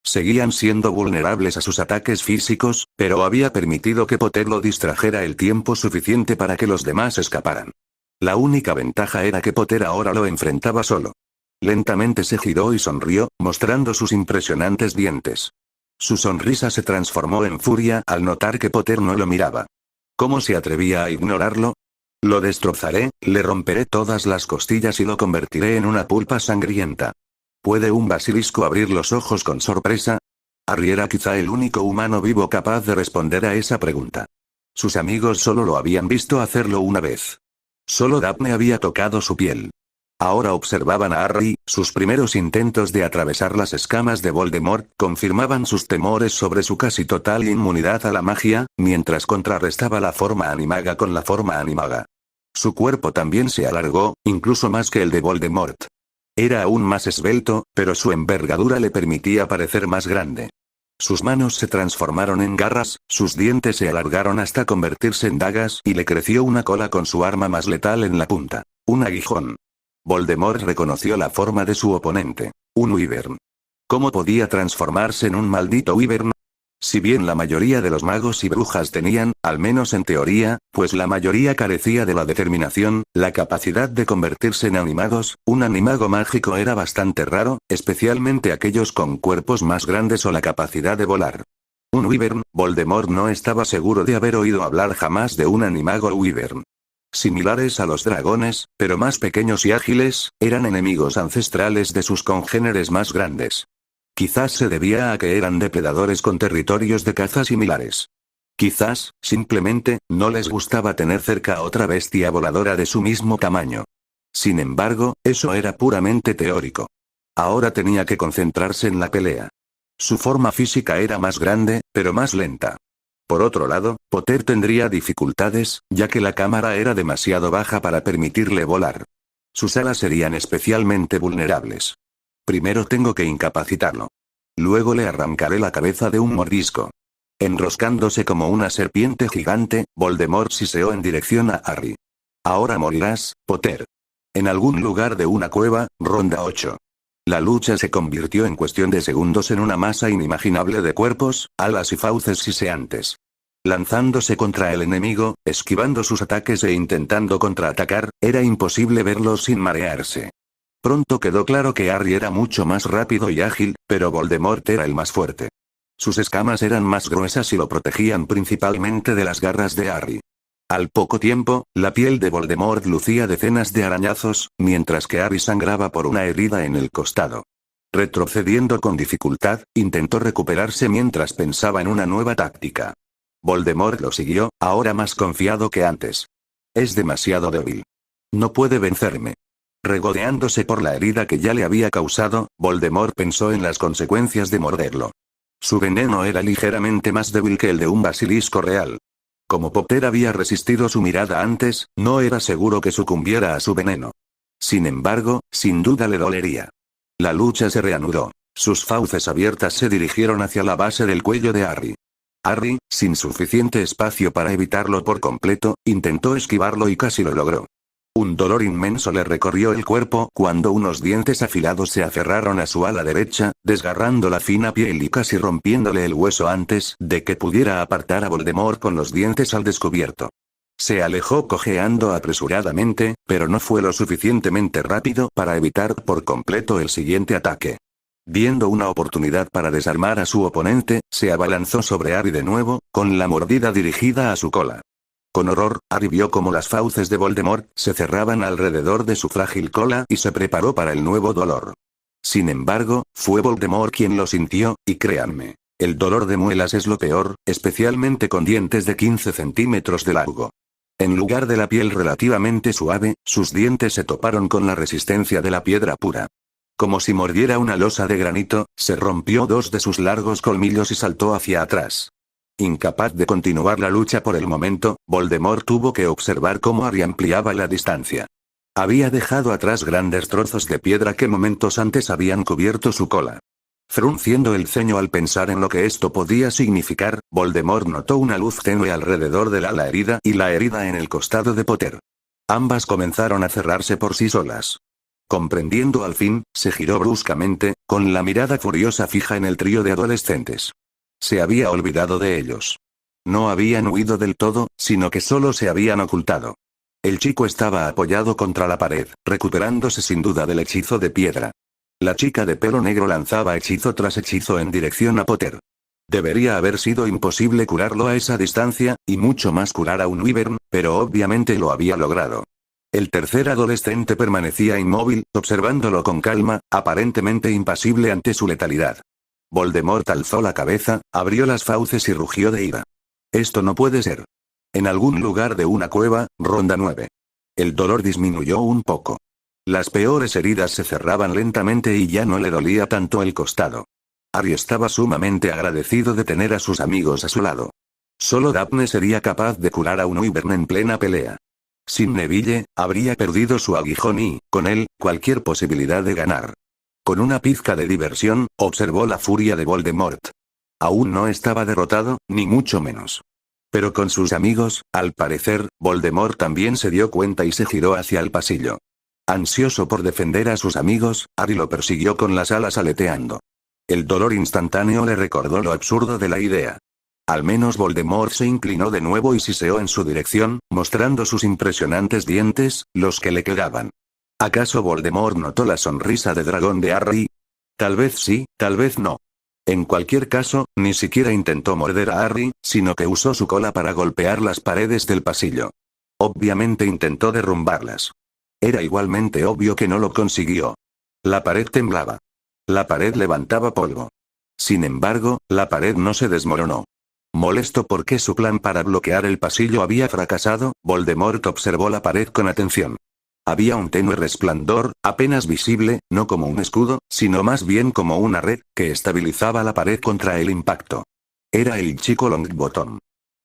Seguían siendo vulnerables a sus ataques físicos, pero había permitido que Potter lo distrajera el tiempo suficiente para que los demás escaparan. La única ventaja era que Potter ahora lo enfrentaba solo. Lentamente se giró y sonrió, mostrando sus impresionantes dientes. Su sonrisa se transformó en furia al notar que Potter no lo miraba. ¿Cómo se atrevía a ignorarlo? Lo destrozaré, le romperé todas las costillas y lo convertiré en una pulpa sangrienta. ¿Puede un basilisco abrir los ojos con sorpresa? Harry era quizá el único humano vivo capaz de responder a esa pregunta. Sus amigos solo lo habían visto hacerlo una vez. Solo Daphne había tocado su piel. Ahora observaban a Harry, sus primeros intentos de atravesar las escamas de Voldemort confirmaban sus temores sobre su casi total inmunidad a la magia, mientras contrarrestaba la forma animaga con la forma animaga. Su cuerpo también se alargó, incluso más que el de Voldemort. Era aún más esbelto, pero su envergadura le permitía parecer más grande. Sus manos se transformaron en garras, sus dientes se alargaron hasta convertirse en dagas y le creció una cola con su arma más letal en la punta. Un aguijón. Voldemort reconoció la forma de su oponente. Un wyvern. ¿Cómo podía transformarse en un maldito wyvern? Si bien la mayoría de los magos y brujas tenían, al menos en teoría, pues la mayoría carecía de la determinación, la capacidad de convertirse en animagos, un animago mágico era bastante raro, especialmente aquellos con cuerpos más grandes o la capacidad de volar. Un wyvern, Voldemort no estaba seguro de haber oído hablar jamás de un animago wyvern. Similares a los dragones, pero más pequeños y ágiles, eran enemigos ancestrales de sus congéneres más grandes. Quizás se debía a que eran depredadores con territorios de caza similares. Quizás, simplemente, no les gustaba tener cerca a otra bestia voladora de su mismo tamaño. Sin embargo, eso era puramente teórico. Ahora tenía que concentrarse en la pelea. Su forma física era más grande, pero más lenta. Por otro lado, Potter tendría dificultades, ya que la cámara era demasiado baja para permitirle volar. Sus alas serían especialmente vulnerables. Primero tengo que incapacitarlo. Luego le arrancaré la cabeza de un mordisco. Enroscándose como una serpiente gigante, Voldemort siseó en dirección a Harry. Ahora morirás, Potter. En algún lugar de una cueva, ronda 8. La lucha se convirtió en cuestión de segundos en una masa inimaginable de cuerpos, alas y fauces siseantes. Lanzándose contra el enemigo, esquivando sus ataques e intentando contraatacar, era imposible verlos sin marearse. Pronto quedó claro que Harry era mucho más rápido y ágil, pero Voldemort era el más fuerte. Sus escamas eran más gruesas y lo protegían principalmente de las garras de Harry. Al poco tiempo, la piel de Voldemort lucía decenas de arañazos, mientras que Harry sangraba por una herida en el costado. Retrocediendo con dificultad, intentó recuperarse mientras pensaba en una nueva táctica. Voldemort lo siguió, ahora más confiado que antes. Es demasiado débil. No puede vencerme. Regodeándose por la herida que ya le había causado, Voldemort pensó en las consecuencias de morderlo. Su veneno era ligeramente más débil que el de un basilisco real. Como Potter había resistido su mirada antes, no era seguro que sucumbiera a su veneno. Sin embargo, sin duda le dolería. La lucha se reanudó. Sus fauces abiertas se dirigieron hacia la base del cuello de Harry. Harry, sin suficiente espacio para evitarlo por completo, intentó esquivarlo y casi lo logró. Un dolor inmenso le recorrió el cuerpo cuando unos dientes afilados se aferraron a su ala derecha, desgarrando la fina piel y casi rompiéndole el hueso antes de que pudiera apartar a Voldemort con los dientes al descubierto. Se alejó cojeando apresuradamente, pero no fue lo suficientemente rápido para evitar por completo el siguiente ataque. Viendo una oportunidad para desarmar a su oponente, se abalanzó sobre Harry de nuevo, con la mordida dirigida a su cola. Con horror, Harry vio cómo las fauces de Voldemort se cerraban alrededor de su frágil cola y se preparó para el nuevo dolor. Sin embargo, fue Voldemort quien lo sintió, y créanme, el dolor de muelas es lo peor, especialmente con dientes de 15 centímetros de largo. En lugar de la piel relativamente suave, sus dientes se toparon con la resistencia de la piedra pura. Como si mordiera una losa de granito, se rompió dos de sus largos colmillos y saltó hacia atrás. Incapaz de continuar la lucha por el momento, Voldemort tuvo que observar cómo Harry ampliaba la distancia. Había dejado atrás grandes trozos de piedra que momentos antes habían cubierto su cola. Frunciendo el ceño al pensar en lo que esto podía significar, Voldemort notó una luz tenue alrededor del ala herida y la herida en el costado de Potter. Ambas comenzaron a cerrarse por sí solas. Comprendiendo al fin, se giró bruscamente, con la mirada furiosa fija en el trío de adolescentes. Se había olvidado de ellos. No habían huido del todo, sino que solo se habían ocultado. El chico estaba apoyado contra la pared, recuperándose sin duda del hechizo de piedra. La chica de pelo negro lanzaba hechizo tras hechizo en dirección a Potter. Debería haber sido imposible curarlo a esa distancia, y mucho más curar a un Wyvern, pero obviamente lo había logrado. El tercer adolescente permanecía inmóvil, observándolo con calma, aparentemente impasible ante su letalidad. Voldemort alzó la cabeza, abrió las fauces y rugió de ira. Esto no puede ser. En algún lugar de una cueva, ronda 9. El dolor disminuyó un poco. Las peores heridas se cerraban lentamente y ya no le dolía tanto el costado. Harry estaba sumamente agradecido de tener a sus amigos a su lado. Solo Daphne sería capaz de curar a un Wyvern en plena pelea. Sin Neville, habría perdido su aguijón y, con él, cualquier posibilidad de ganar. Con una pizca de diversión, observó la furia de Voldemort. Aún no estaba derrotado, ni mucho menos. Pero con sus amigos, al parecer, Voldemort también se dio cuenta y se giró hacia el pasillo. Ansioso por defender a sus amigos, Harry lo persiguió con las alas aleteando. El dolor instantáneo le recordó lo absurdo de la idea. Al menos Voldemort se inclinó de nuevo y siseó en su dirección, mostrando sus impresionantes dientes, los que le quedaban. ¿Acaso Voldemort notó la sonrisa de dragón de Harry? Tal vez sí, tal vez no. En cualquier caso, ni siquiera intentó morder a Harry, sino que usó su cola para golpear las paredes del pasillo. Obviamente intentó derrumbarlas. Era igualmente obvio que no lo consiguió. La pared temblaba. La pared levantaba polvo. Sin embargo, la pared no se desmoronó. Molesto porque su plan para bloquear el pasillo había fracasado, Voldemort observó la pared con atención. Había un tenue resplandor, apenas visible, no como un escudo, sino más bien como una red, que estabilizaba la pared contra el impacto. Era el chico Longbottom.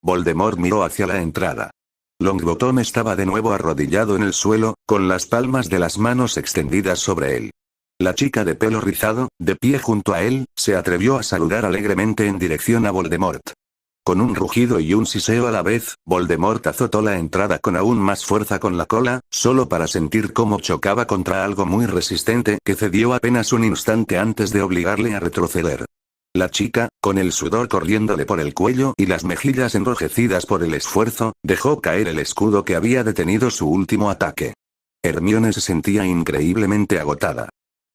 Voldemort miró hacia la entrada. Longbottom estaba de nuevo arrodillado en el suelo, con las palmas de las manos extendidas sobre él. La chica de pelo rizado, de pie junto a él, se atrevió a saludar alegremente en dirección a Voldemort. Con un rugido y un siseo a la vez, Voldemort azotó la entrada con aún más fuerza con la cola, solo para sentir cómo chocaba contra algo muy resistente que cedió apenas un instante antes de obligarle a retroceder. La chica, con el sudor corriéndole por el cuello y las mejillas enrojecidas por el esfuerzo, dejó caer el escudo que había detenido su último ataque. Hermione se sentía increíblemente agotada.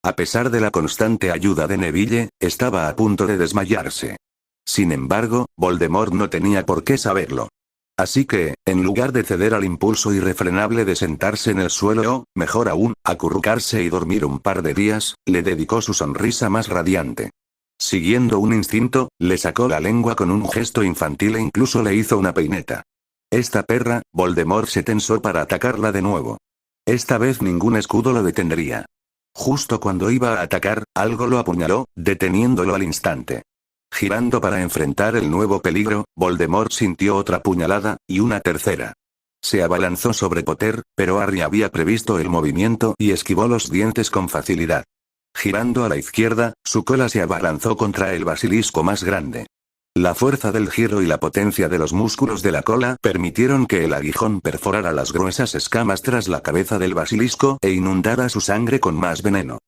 A pesar de la constante ayuda de Neville, estaba a punto de desmayarse. Sin embargo, Voldemort no tenía por qué saberlo. Así que, en lugar de ceder al impulso irrefrenable de sentarse en el suelo o, mejor aún, acurrucarse y dormir un par de días, le dedicó su sonrisa más radiante. Siguiendo un instinto, le sacó la lengua con un gesto infantil e incluso le hizo una peineta. Esta perra, Voldemort se tensó para atacarla de nuevo. Esta vez ningún escudo lo detendría. Justo cuando iba a atacar, algo lo apuñaló, deteniéndolo al instante. Girando para enfrentar el nuevo peligro, Voldemort sintió otra puñalada, y una tercera. Se abalanzó sobre Potter, pero Harry había previsto el movimiento y esquivó los dientes con facilidad. Girando a la izquierda, su cola se abalanzó contra el basilisco más grande. La fuerza del giro y la potencia de los músculos de la cola permitieron que el aguijón perforara las gruesas escamas tras la cabeza del basilisco e inundara su sangre con más veneno.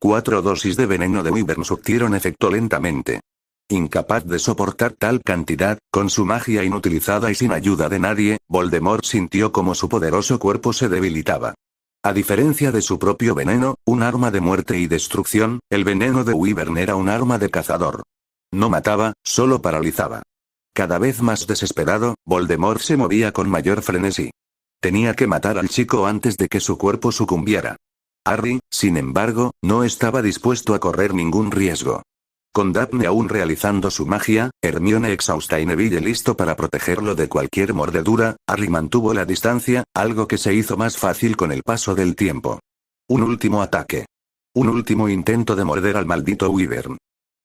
4 dosis de veneno de Wyvern surtieron efecto lentamente. Incapaz de soportar tal cantidad, con su magia inutilizada y sin ayuda de nadie, Voldemort sintió como su poderoso cuerpo se debilitaba. A diferencia de su propio veneno, un arma de muerte y destrucción, el veneno de Wyvern era un arma de cazador. No mataba, solo paralizaba. Cada vez más desesperado, Voldemort se movía con mayor frenesí. Tenía que matar al chico antes de que su cuerpo sucumbiera. Harry, sin embargo, no estaba dispuesto a correr ningún riesgo. Con Daphne aún realizando su magia, Hermione exhausta y Neville listo para protegerlo de cualquier mordedura, Harry mantuvo la distancia, algo que se hizo más fácil con el paso del tiempo. Un último ataque. Un último intento de morder al maldito Wyvern.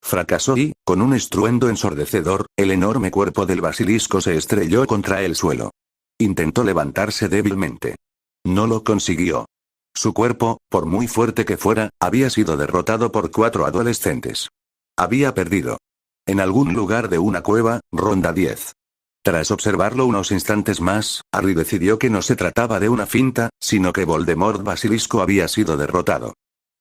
Fracasó y, con un estruendo ensordecedor, el enorme cuerpo del basilisco se estrelló contra el suelo. Intentó levantarse débilmente. No lo consiguió. Su cuerpo, por muy fuerte que fuera, había sido derrotado por 4 adolescentes. Había perdido. En algún lugar de una cueva, ronda 10. Tras observarlo unos instantes más, Harry decidió que no se trataba de una finta, sino que Voldemort Basilisco había sido derrotado.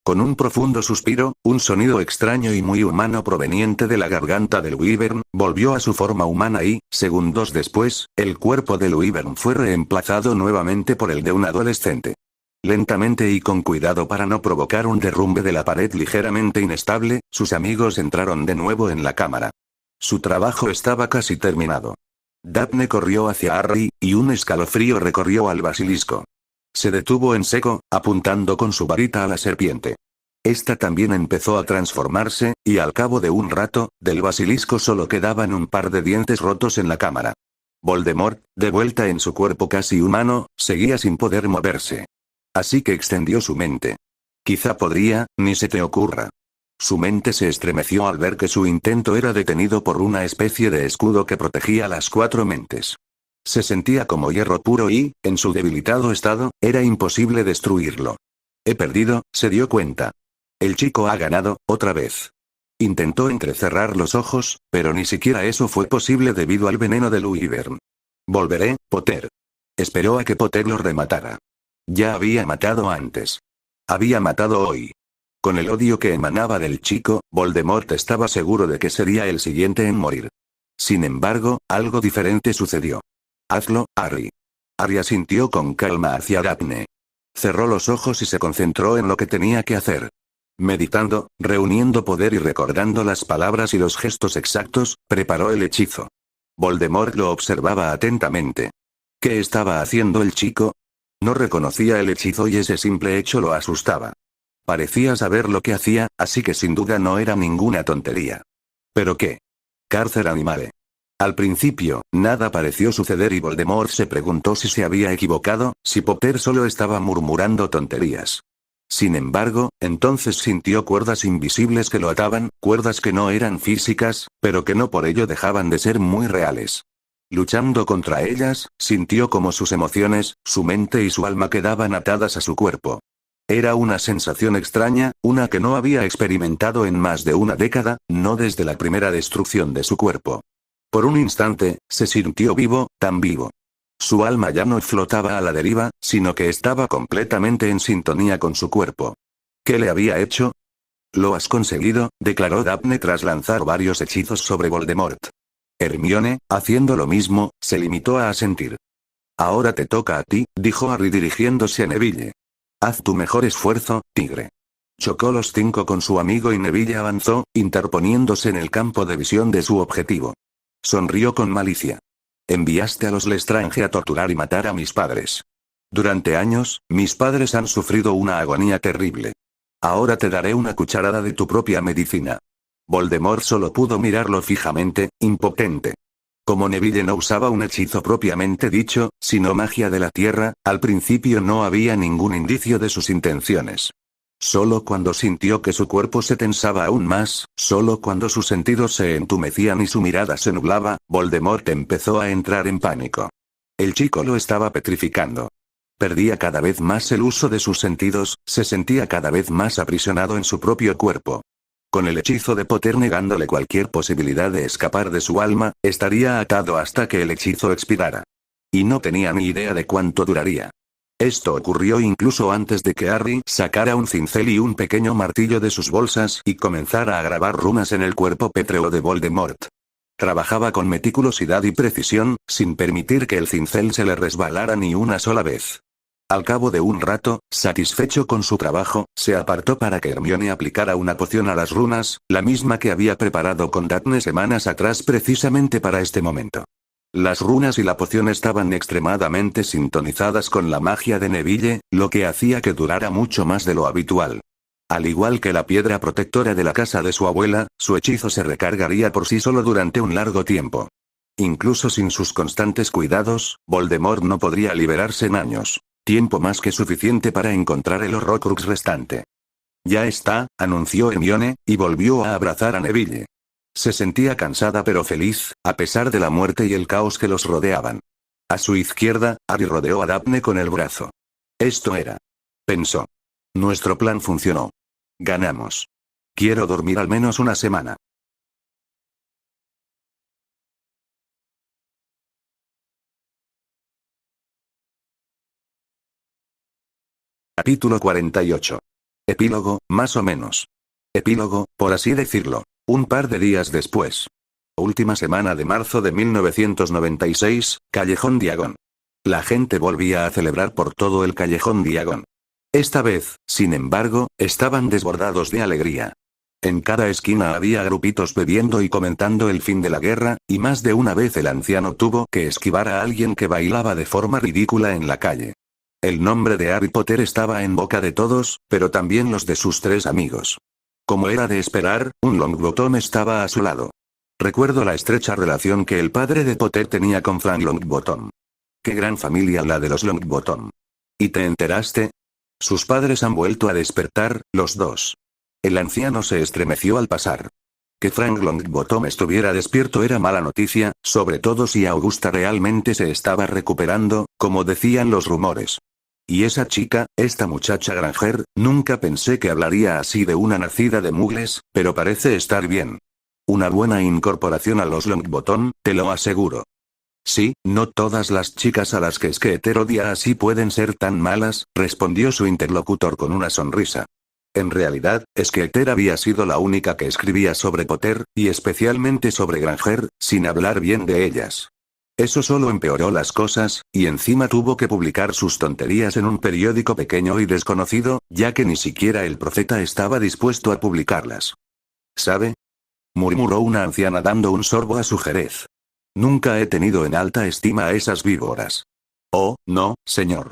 Con un profundo suspiro, un sonido extraño y muy humano proveniente de la garganta del Wyvern, volvió a su forma humana y, segundos después, el cuerpo del Wyvern fue reemplazado nuevamente por el de un adolescente. Lentamente y con cuidado para no provocar un derrumbe de la pared ligeramente inestable, sus amigos entraron de nuevo en la cámara. Su trabajo estaba casi terminado. Daphne corrió hacia Harry, y un escalofrío recorrió al basilisco. Se detuvo en seco, apuntando con su varita a la serpiente. Esta también empezó a transformarse, y al cabo de un rato, del basilisco solo quedaban un par de dientes rotos en la cámara. Voldemort, de vuelta en su cuerpo casi humano, seguía sin poder moverse. Así que extendió su mente. Quizá podría, ni se te ocurra. Su mente se estremeció al ver que su intento era detenido por una especie de escudo que protegía las 4 mentes. Se sentía como hierro puro y, en su debilitado estado, era imposible destruirlo. He perdido, se dio cuenta. El chico ha ganado, otra vez. Intentó entrecerrar los ojos, pero ni siquiera eso fue posible debido al veneno del Wyvern. Volveré, Potter. Esperó a que Potter lo rematara. Ya había matado antes. Había matado hoy. Con el odio que emanaba del chico, Voldemort estaba seguro de que sería el siguiente en morir. Sin embargo, algo diferente sucedió. Hazlo, Harry. Harry asintió con calma hacia Daphne. Cerró los ojos y se concentró en lo que tenía que hacer. Meditando, reuniendo poder y recordando las palabras y los gestos exactos, preparó el hechizo. Voldemort lo observaba atentamente. ¿Qué estaba haciendo el chico? No reconocía el hechizo y ese simple hecho lo asustaba. Parecía saber lo que hacía, así que sin duda no era ninguna tontería. ¿Pero qué? Cárcel animale. Al principio, nada pareció suceder y Voldemort se preguntó si se había equivocado, si Potter solo estaba murmurando tonterías. Sin embargo, entonces sintió cuerdas invisibles que lo ataban, cuerdas que no eran físicas, pero que no por ello dejaban de ser muy reales. Luchando contra ellas, sintió como sus emociones, su mente y su alma quedaban atadas a su cuerpo. Era una sensación extraña, una que no había experimentado en más de una década, no desde la primera destrucción de su cuerpo. Por un instante, se sintió vivo, tan vivo. Su alma ya no flotaba a la deriva, sino que estaba completamente en sintonía con su cuerpo. ¿Qué le había hecho? Lo has conseguido, declaró Daphne tras lanzar varios hechizos sobre Voldemort. Hermione, haciendo lo mismo, se limitó a asentir. Ahora te toca a ti, dijo Harry dirigiéndose a Neville. Haz tu mejor esfuerzo, tigre. Chocó los 5 con su amigo y Neville avanzó, interponiéndose en el campo de visión de su objetivo. Sonrió con malicia. Enviaste a los Lestrange a torturar y matar a mis padres. Durante años, mis padres han sufrido una agonía terrible. Ahora te daré una cucharada de tu propia medicina. Voldemort solo pudo mirarlo fijamente, impotente. Como Neville no usaba un hechizo propiamente dicho, sino magia de la tierra, al principio no había ningún indicio de sus intenciones. Solo cuando sintió que su cuerpo se tensaba aún más, solo cuando sus sentidos se entumecían y su mirada se nublaba, Voldemort empezó a entrar en pánico. El chico lo estaba petrificando. Perdía cada vez más el uso de sus sentidos, se sentía cada vez más aprisionado en su propio cuerpo. Con el hechizo de Potter negándole cualquier posibilidad de escapar de su alma, estaría atado hasta que el hechizo expirara. Y no tenía ni idea de cuánto duraría. Esto ocurrió incluso antes de que Harry sacara un cincel y un pequeño martillo de sus bolsas y comenzara a grabar runas en el cuerpo pétreo de Voldemort. Trabajaba con meticulosidad y precisión, sin permitir que el cincel se le resbalara ni una sola vez. Al cabo de un rato, satisfecho con su trabajo, se apartó para que Hermione aplicara una poción a las runas, la misma que había preparado con Daphne semanas atrás precisamente para este momento. Las runas y la poción estaban extremadamente sintonizadas con la magia de Neville, lo que hacía que durara mucho más de lo habitual. Al igual que la piedra protectora de la casa de su abuela, su hechizo se recargaría por sí solo durante un largo tiempo. Incluso sin sus constantes cuidados, Voldemort no podría liberarse en años. Tiempo más que suficiente para encontrar el Horrocrux restante. Ya está, anunció Hermione, y volvió a abrazar a Neville. Se sentía cansada pero feliz, a pesar de la muerte y el caos que los rodeaban. A su izquierda, Harry rodeó a Daphne con el brazo. Esto era. Pensó. Nuestro plan funcionó. Ganamos. Quiero dormir al menos una semana. Capítulo 48. Epílogo, más o menos. Epílogo, por así decirlo. Un par de días después. Última semana de marzo de 1996, Callejón Diagon. La gente volvía a celebrar por todo el Callejón Diagon. Esta vez, sin embargo, estaban desbordados de alegría. En cada esquina había grupitos bebiendo y comentando el fin de la guerra, y más de una vez el anciano tuvo que esquivar a alguien que bailaba de forma ridícula en la calle. El nombre de Harry Potter estaba en boca de todos, pero también los de sus tres amigos. Como era de esperar, un Longbottom estaba a su lado. Recuerdo la estrecha relación que el padre de Potter tenía con Frank Longbottom. Qué gran familia la de los Longbottom. ¿Y te enteraste? Sus padres han vuelto a despertar, los dos. El anciano se estremeció al pasar. Que Frank Longbottom estuviera despierto era mala noticia, sobre todo si Augusta realmente se estaba recuperando, como decían los rumores. Y esa chica, esta muchacha Granger, nunca pensé que hablaría así de una nacida de mugles, pero parece estar bien. Una buena incorporación a los Longbottom, te lo aseguro. Sí, no todas las chicas a las que Skeeter odia así pueden ser tan malas, respondió su interlocutor con una sonrisa. En realidad, Skeeter había sido la única que escribía sobre Potter, y especialmente sobre Granger, sin hablar bien de ellas. Eso solo empeoró las cosas, y encima tuvo que publicar sus tonterías en un periódico pequeño y desconocido, ya que ni siquiera el profeta estaba dispuesto a publicarlas. ¿Sabe? Murmuró una anciana dando un sorbo a su jerez. Nunca he tenido en alta estima a esas víboras. Oh, no, señor.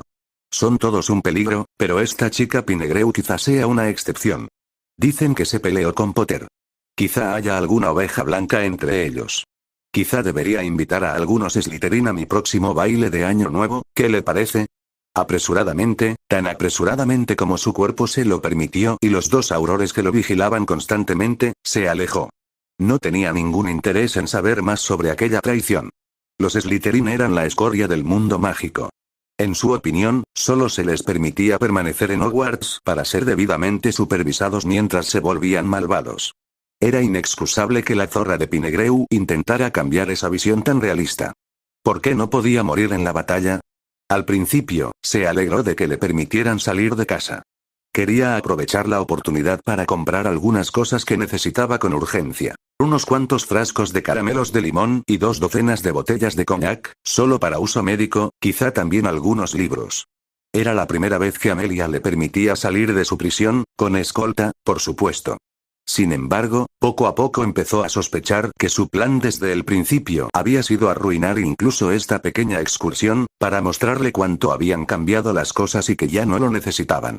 Son todos un peligro, pero esta chica Pinnegreu quizá sea una excepción. Dicen que se peleó con Potter. Quizá haya alguna oveja blanca entre ellos. Quizá debería invitar a algunos Slytherin a mi próximo baile de Año Nuevo, ¿qué le parece? Apresuradamente, tan apresuradamente como su cuerpo se lo permitió y los dos aurores que lo vigilaban constantemente, se alejó. No tenía ningún interés en saber más sobre aquella traición. Los Slytherin eran la escoria del mundo mágico. En su opinión, solo se les permitía permanecer en Hogwarts para ser debidamente supervisados mientras se volvían malvados. Era inexcusable que la zorra de Pinnegreu intentara cambiar esa visión tan realista. ¿Por qué no podía morir en la batalla? Al principio, se alegró de que le permitieran salir de casa. Quería aprovechar la oportunidad para comprar algunas cosas que necesitaba con urgencia. Unos cuantos frascos de caramelos de limón y 2 docenas de botellas de coñac, solo para uso médico, quizá también algunos libros. Era la primera vez que Amelia le permitía salir de su prisión, con escolta, por supuesto. Sin embargo, poco a poco empezó a sospechar que su plan desde el principio había sido arruinar incluso esta pequeña excursión, para mostrarle cuánto habían cambiado las cosas y que ya no lo necesitaban.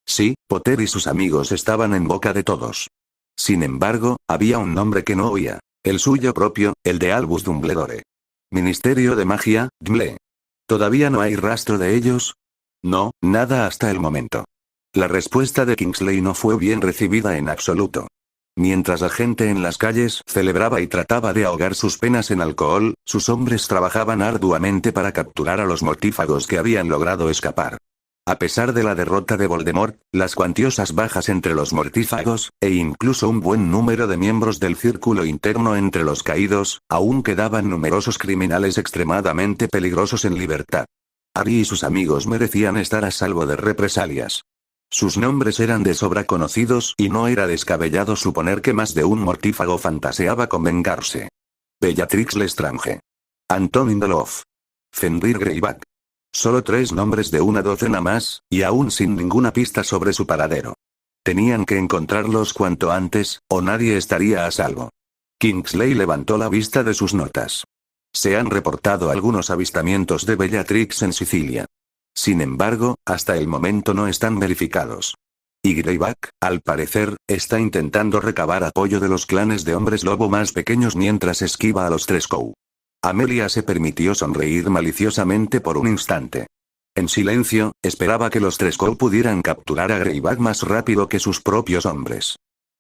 Sí, Potter y sus amigos estaban en boca de todos. Sin embargo, había un nombre que no oía. El suyo propio, el de Albus Dumbledore. Ministerio de Magia, DMLE. ¿Todavía no hay rastro de ellos? No, nada hasta el momento. La respuesta de Kingsley no fue bien recibida en absoluto. Mientras la gente en las calles celebraba y trataba de ahogar sus penas en alcohol, sus hombres trabajaban arduamente para capturar a los mortífagos que habían logrado escapar. A pesar de la derrota de Voldemort, las cuantiosas bajas entre los mortífagos, e incluso un buen número de miembros del círculo interno entre los caídos, aún quedaban numerosos criminales extremadamente peligrosos en libertad. Harry y sus amigos merecían estar a salvo de represalias. Sus nombres eran de sobra conocidos y no era descabellado suponer que más de un mortífago fantaseaba con vengarse. Bellatrix Lestrange. Anton Indoloff. Fenrir Greyback. Solo 3 nombres de una docena más, y aún sin ninguna pista sobre su paradero. Tenían que encontrarlos cuanto antes, o nadie estaría a salvo. Kingsley levantó la vista de sus notas. Se han reportado algunos avistamientos de Bellatrix en Sicilia. Sin embargo, hasta el momento no están verificados. Y Greyback, al parecer, está intentando recabar apoyo de los clanes de hombres lobo más pequeños mientras esquiva a los Trescoe. Amelia se permitió sonreír maliciosamente por un instante. En silencio, esperaba que los Trescoe pudieran capturar a Greyback más rápido que sus propios hombres.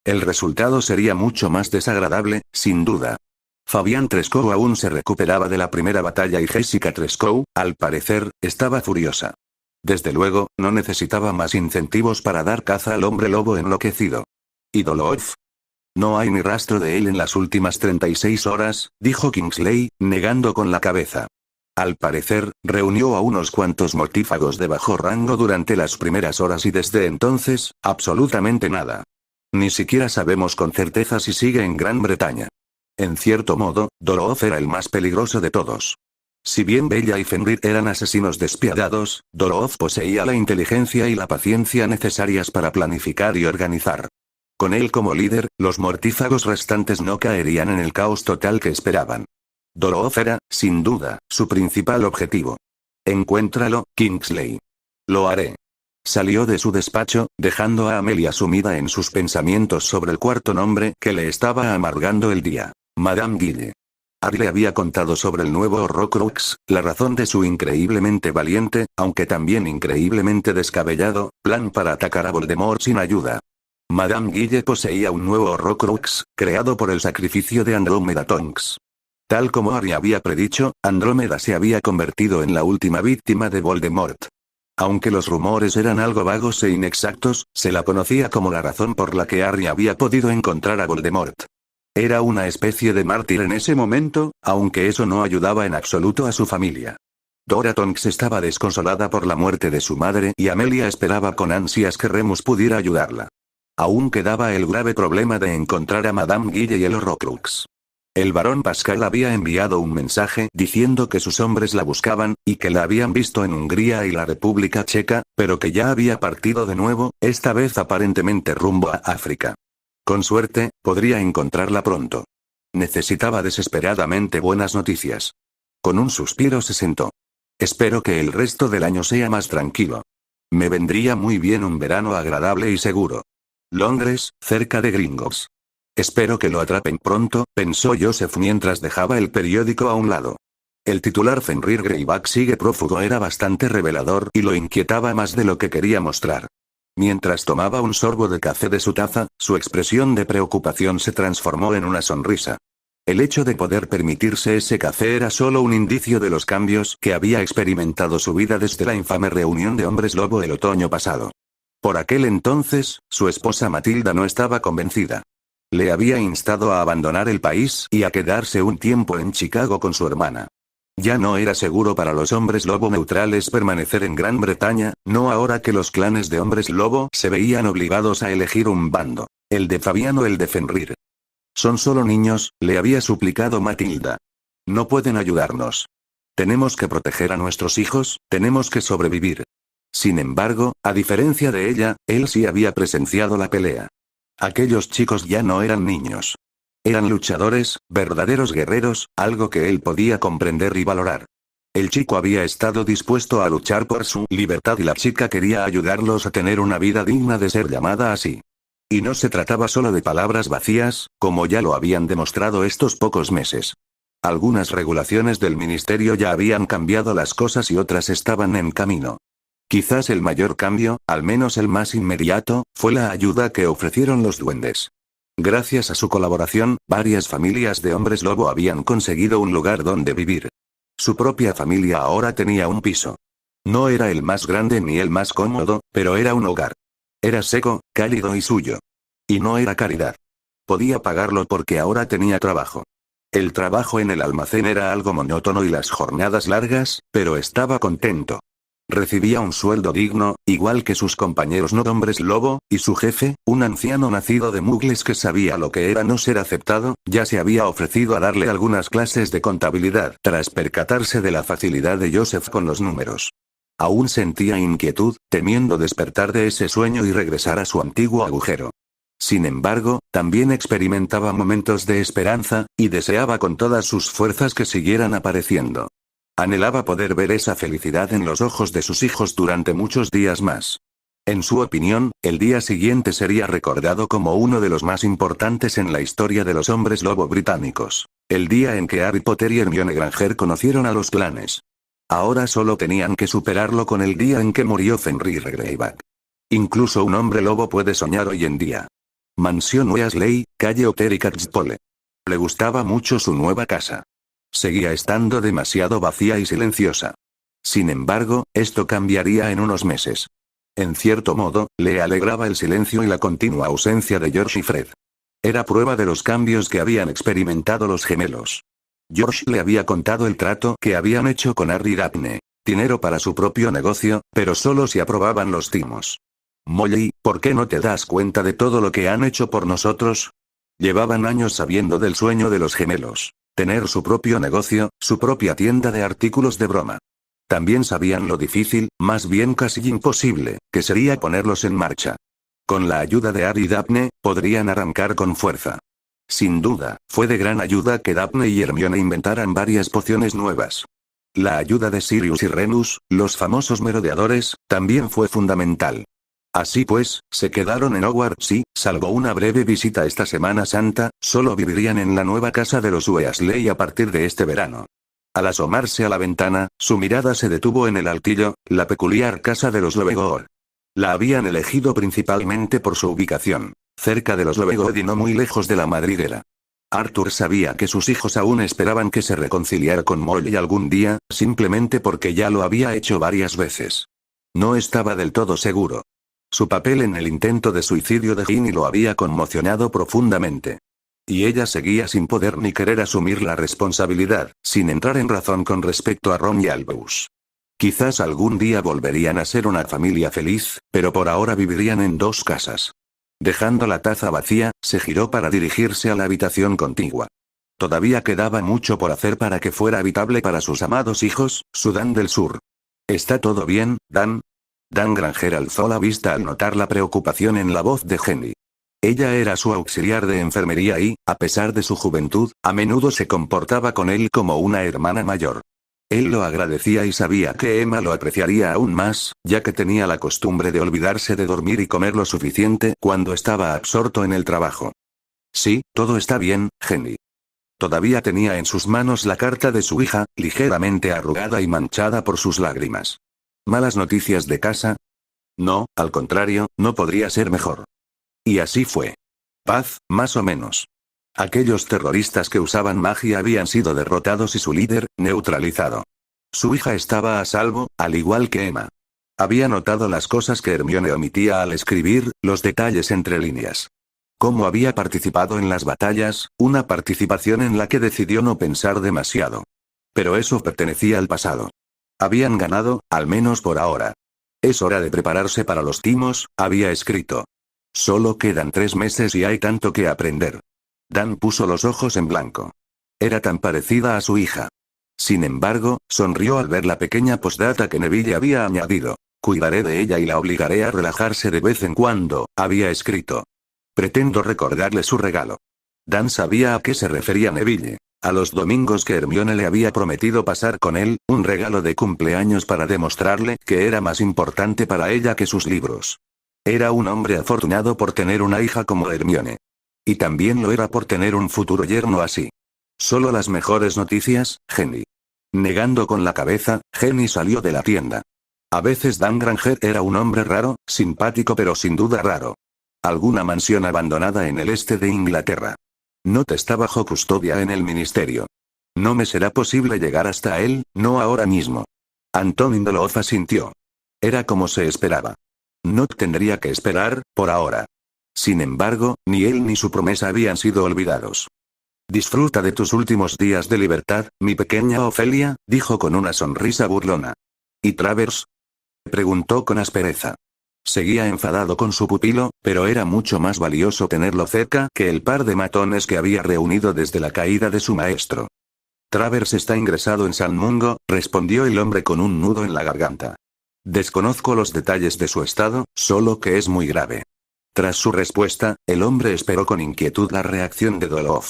El resultado sería mucho más desagradable, sin duda. Fabián Trescoe aún se recuperaba de la primera batalla y Jessica Trescoe, al parecer, estaba furiosa. Desde luego, no necesitaba más incentivos para dar caza al hombre lobo enloquecido. ¿Y Dolores? No hay ni rastro de él en las últimas 36 horas, dijo Kingsley, negando con la cabeza. Al parecer, reunió a unos cuantos mortífagos de bajo rango durante las primeras horas y desde entonces, absolutamente nada. Ni siquiera sabemos con certeza si sigue en Gran Bretaña. En cierto modo, Dolores era el más peligroso de todos. Si bien Bella y Fenrir eran asesinos despiadados, Dolores poseía la inteligencia y la paciencia necesarias para planificar y organizar. Con él como líder, los mortífagos restantes no caerían en el caos total que esperaban. Dolores era, sin duda, su principal objetivo. Encuéntralo, Kingsley. Lo haré. Salió de su despacho, dejando a Amelia sumida en sus pensamientos sobre el cuarto nombre que le estaba amargando el día. Madame Guille. Harry le había contado sobre el nuevo Horrocrux, la razón de su increíblemente valiente, aunque también increíblemente descabellado, plan para atacar a Voldemort sin ayuda. Madame Guille poseía un nuevo Horrocrux, creado por el sacrificio de Andrómeda Tonks. Tal como Harry había predicho, Andrómeda se había convertido en la última víctima de Voldemort. Aunque los rumores eran algo vagos e inexactos, se la conocía como la razón por la que Harry había podido encontrar a Voldemort. Era una especie de mártir en ese momento, aunque eso no ayudaba en absoluto a su familia. Dora Tonks estaba desconsolada por la muerte de su madre y Amelia esperaba con ansias que Remus pudiera ayudarla. Aún quedaba el grave problema de encontrar a Madame Guille y el Horrocrux. El barón Pascal había enviado un mensaje diciendo que sus hombres la buscaban, y que la habían visto en Hungría y la República Checa, pero que ya había partido de nuevo, esta vez aparentemente rumbo a África. Con suerte, podría encontrarla pronto. Necesitaba desesperadamente buenas noticias. Con un suspiro se sentó. Espero que el resto del año sea más tranquilo. Me vendría muy bien un verano agradable y seguro. Londres, cerca de Gringotts. Espero que lo atrapen pronto, pensó Joseph mientras dejaba el periódico a un lado. El titular Fenrir Greyback sigue prófugo era bastante revelador y lo inquietaba más de lo que quería mostrar. Mientras tomaba un sorbo de café de su taza, su expresión de preocupación se transformó en una sonrisa. El hecho de poder permitirse ese café era solo un indicio de los cambios que había experimentado su vida desde la infame reunión de hombres lobo el otoño pasado. Por aquel entonces, su esposa Matilda no estaba convencida. Le había instado a abandonar el país y a quedarse un tiempo en Chicago con su hermana. Ya no era seguro para los hombres lobo neutrales permanecer en Gran Bretaña, no ahora que los clanes de hombres lobo se veían obligados a elegir un bando, el de Fabián o el de Fenrir. Son solo niños, le había suplicado Matilda. No pueden ayudarnos. Tenemos que proteger a nuestros hijos, tenemos que sobrevivir. Sin embargo, a diferencia de ella, él sí había presenciado la pelea. Aquellos chicos ya no eran niños. Eran luchadores, verdaderos guerreros, algo que él podía comprender y valorar. El chico había estado dispuesto a luchar por su libertad y la chica quería ayudarlos a tener una vida digna de ser llamada así. Y no se trataba solo de palabras vacías, como ya lo habían demostrado estos pocos meses. Algunas regulaciones del ministerio ya habían cambiado las cosas y otras estaban en camino. Quizás el mayor cambio, al menos el más inmediato, fue la ayuda que ofrecieron los duendes. Gracias a su colaboración, varias familias de hombres lobo habían conseguido un lugar donde vivir. Su propia familia ahora tenía un piso. No era el más grande ni el más cómodo, pero era un hogar. Era seco, cálido y suyo. Y no era caridad. Podía pagarlo porque ahora tenía trabajo. El trabajo en el almacén era algo monótono y las jornadas largas, pero estaba contento. Recibía un sueldo digno, igual que sus compañeros no hombres lobo, y su jefe, un anciano nacido de mugles que sabía lo que era no ser aceptado, ya se había ofrecido a darle algunas clases de contabilidad, tras percatarse de la facilidad de Joseph con los números. Aún sentía inquietud, temiendo despertar de ese sueño y regresar a su antiguo agujero. Sin embargo, también experimentaba momentos de esperanza, y deseaba con todas sus fuerzas que siguieran apareciendo. Anhelaba poder ver esa felicidad en los ojos de sus hijos durante muchos días más. En su opinión, el día siguiente sería recordado como uno de los más importantes en la historia de los hombres lobo británicos. El día en que Harry Potter y Hermione Granger conocieron a los clanes. Ahora solo tenían que superarlo con el día en que murió Fenrir Greyback. Incluso un hombre lobo puede soñar hoy en día. Mansión Weasley, calle Otter y Catchpole. Le gustaba mucho su nueva casa. Seguía estando demasiado vacía y silenciosa. Sin embargo, esto cambiaría en unos meses. En cierto modo, le alegraba el silencio y la continua ausencia de George y Fred. Era prueba de los cambios que habían experimentado los gemelos. George le había contado el trato que habían hecho con Harry y Daphne. Dinero para su propio negocio, pero solo si aprobaban los timos. Molly, ¿por qué no te das cuenta de todo lo que han hecho por nosotros? Llevaban años sabiendo del sueño de los gemelos. Tener su propio negocio, su propia tienda de artículos de broma. También sabían lo difícil, más bien casi imposible, que sería ponerlos en marcha. Con la ayuda de Harry y Daphne, podrían arrancar con fuerza. Sin duda, fue de gran ayuda que Daphne y Hermione inventaran varias pociones nuevas. La ayuda de Sirius y Remus, los famosos merodeadores, también fue fundamental. Así pues, se quedaron en Hogwarts y, salvo una breve visita esta Semana Santa, solo vivirían en la nueva casa de los Weasley a partir de este verano. Al asomarse a la ventana, su mirada se detuvo en el altillo, la peculiar casa de los Lovegood. La habían elegido principalmente por su ubicación, cerca de los Lovegood y no muy lejos de la madriguera. Arthur sabía que sus hijos aún esperaban que se reconciliara con Molly algún día, simplemente porque ya lo había hecho varias veces. No estaba del todo seguro. Su papel en el intento de suicidio de Ginny lo había conmocionado profundamente. Y ella seguía sin poder ni querer asumir la responsabilidad, sin entrar en razón con respecto a Ron y Albus. Quizás algún día volverían a ser una familia feliz, pero por ahora vivirían en dos casas. Dejando la taza vacía, se giró para dirigirse a la habitación contigua. Todavía quedaba mucho por hacer para que fuera habitable para sus amados hijos, Sudán del Sur. ¿Está todo bien, Dan? Dan Granger alzó la vista al notar la preocupación en la voz de Jenny. Ella era su auxiliar de enfermería y, a pesar de su juventud, a menudo se comportaba con él como una hermana mayor. Él lo agradecía y sabía que Emma lo apreciaría aún más, ya que tenía la costumbre de olvidarse de dormir y comer lo suficiente cuando estaba absorto en el trabajo. Sí, todo está bien, Jenny. Todavía tenía en sus manos la carta de su hija, ligeramente arrugada y manchada por sus lágrimas. ¿Malas noticias de casa? No, al contrario, no podría ser mejor. Y así fue. Paz, más o menos. Aquellos terroristas que usaban magia habían sido derrotados y su líder, neutralizado. Su hija estaba a salvo, al igual que Emma. Había notado las cosas que Hermione omitía al escribir, los detalles entre líneas. Cómo había participado en las batallas, una participación en la que decidió no pensar demasiado. Pero eso pertenecía al pasado. Habían ganado, al menos por ahora. Es hora de prepararse para los timos, había escrito. Solo quedan 3 meses y hay tanto que aprender. Dan puso los ojos en blanco. Era tan parecida a su hija. Sin embargo, sonrió al ver la pequeña postdata que Neville había añadido. Cuidaré de ella y la obligaré a relajarse de vez en cuando, había escrito. Pretendo recordarle su regalo. Dan sabía a qué se refería Neville. A los domingos que Hermione le había prometido pasar con él, un regalo de cumpleaños para demostrarle que era más importante para ella que sus libros. Era un hombre afortunado por tener una hija como Hermione. Y también lo era por tener un futuro yerno así. Solo las mejores noticias, Jenny. Negando con la cabeza, Jenny salió de la tienda. A veces Dan Granger era un hombre raro, simpático pero sin duda raro. Alguna mansión abandonada en el este de Inglaterra. Not está bajo custodia en el ministerio. No me será posible llegar hasta él, no ahora mismo. Antonin Dolov asintió. Era como se esperaba. Not tendría que esperar, por ahora. Sin embargo, ni él ni su promesa habían sido olvidados. Disfruta de tus últimos días de libertad, mi pequeña Ofelia, dijo con una sonrisa burlona. ¿Y Travers? Preguntó con aspereza. Seguía enfadado con su pupilo, pero era mucho más valioso tenerlo cerca que el par de matones que había reunido desde la caída de su maestro. Travers está ingresado en San Mungo, respondió el hombre con un nudo en la garganta. Desconozco los detalles de su estado, solo que es muy grave. Tras su respuesta, el hombre esperó con inquietud la reacción de Dolov.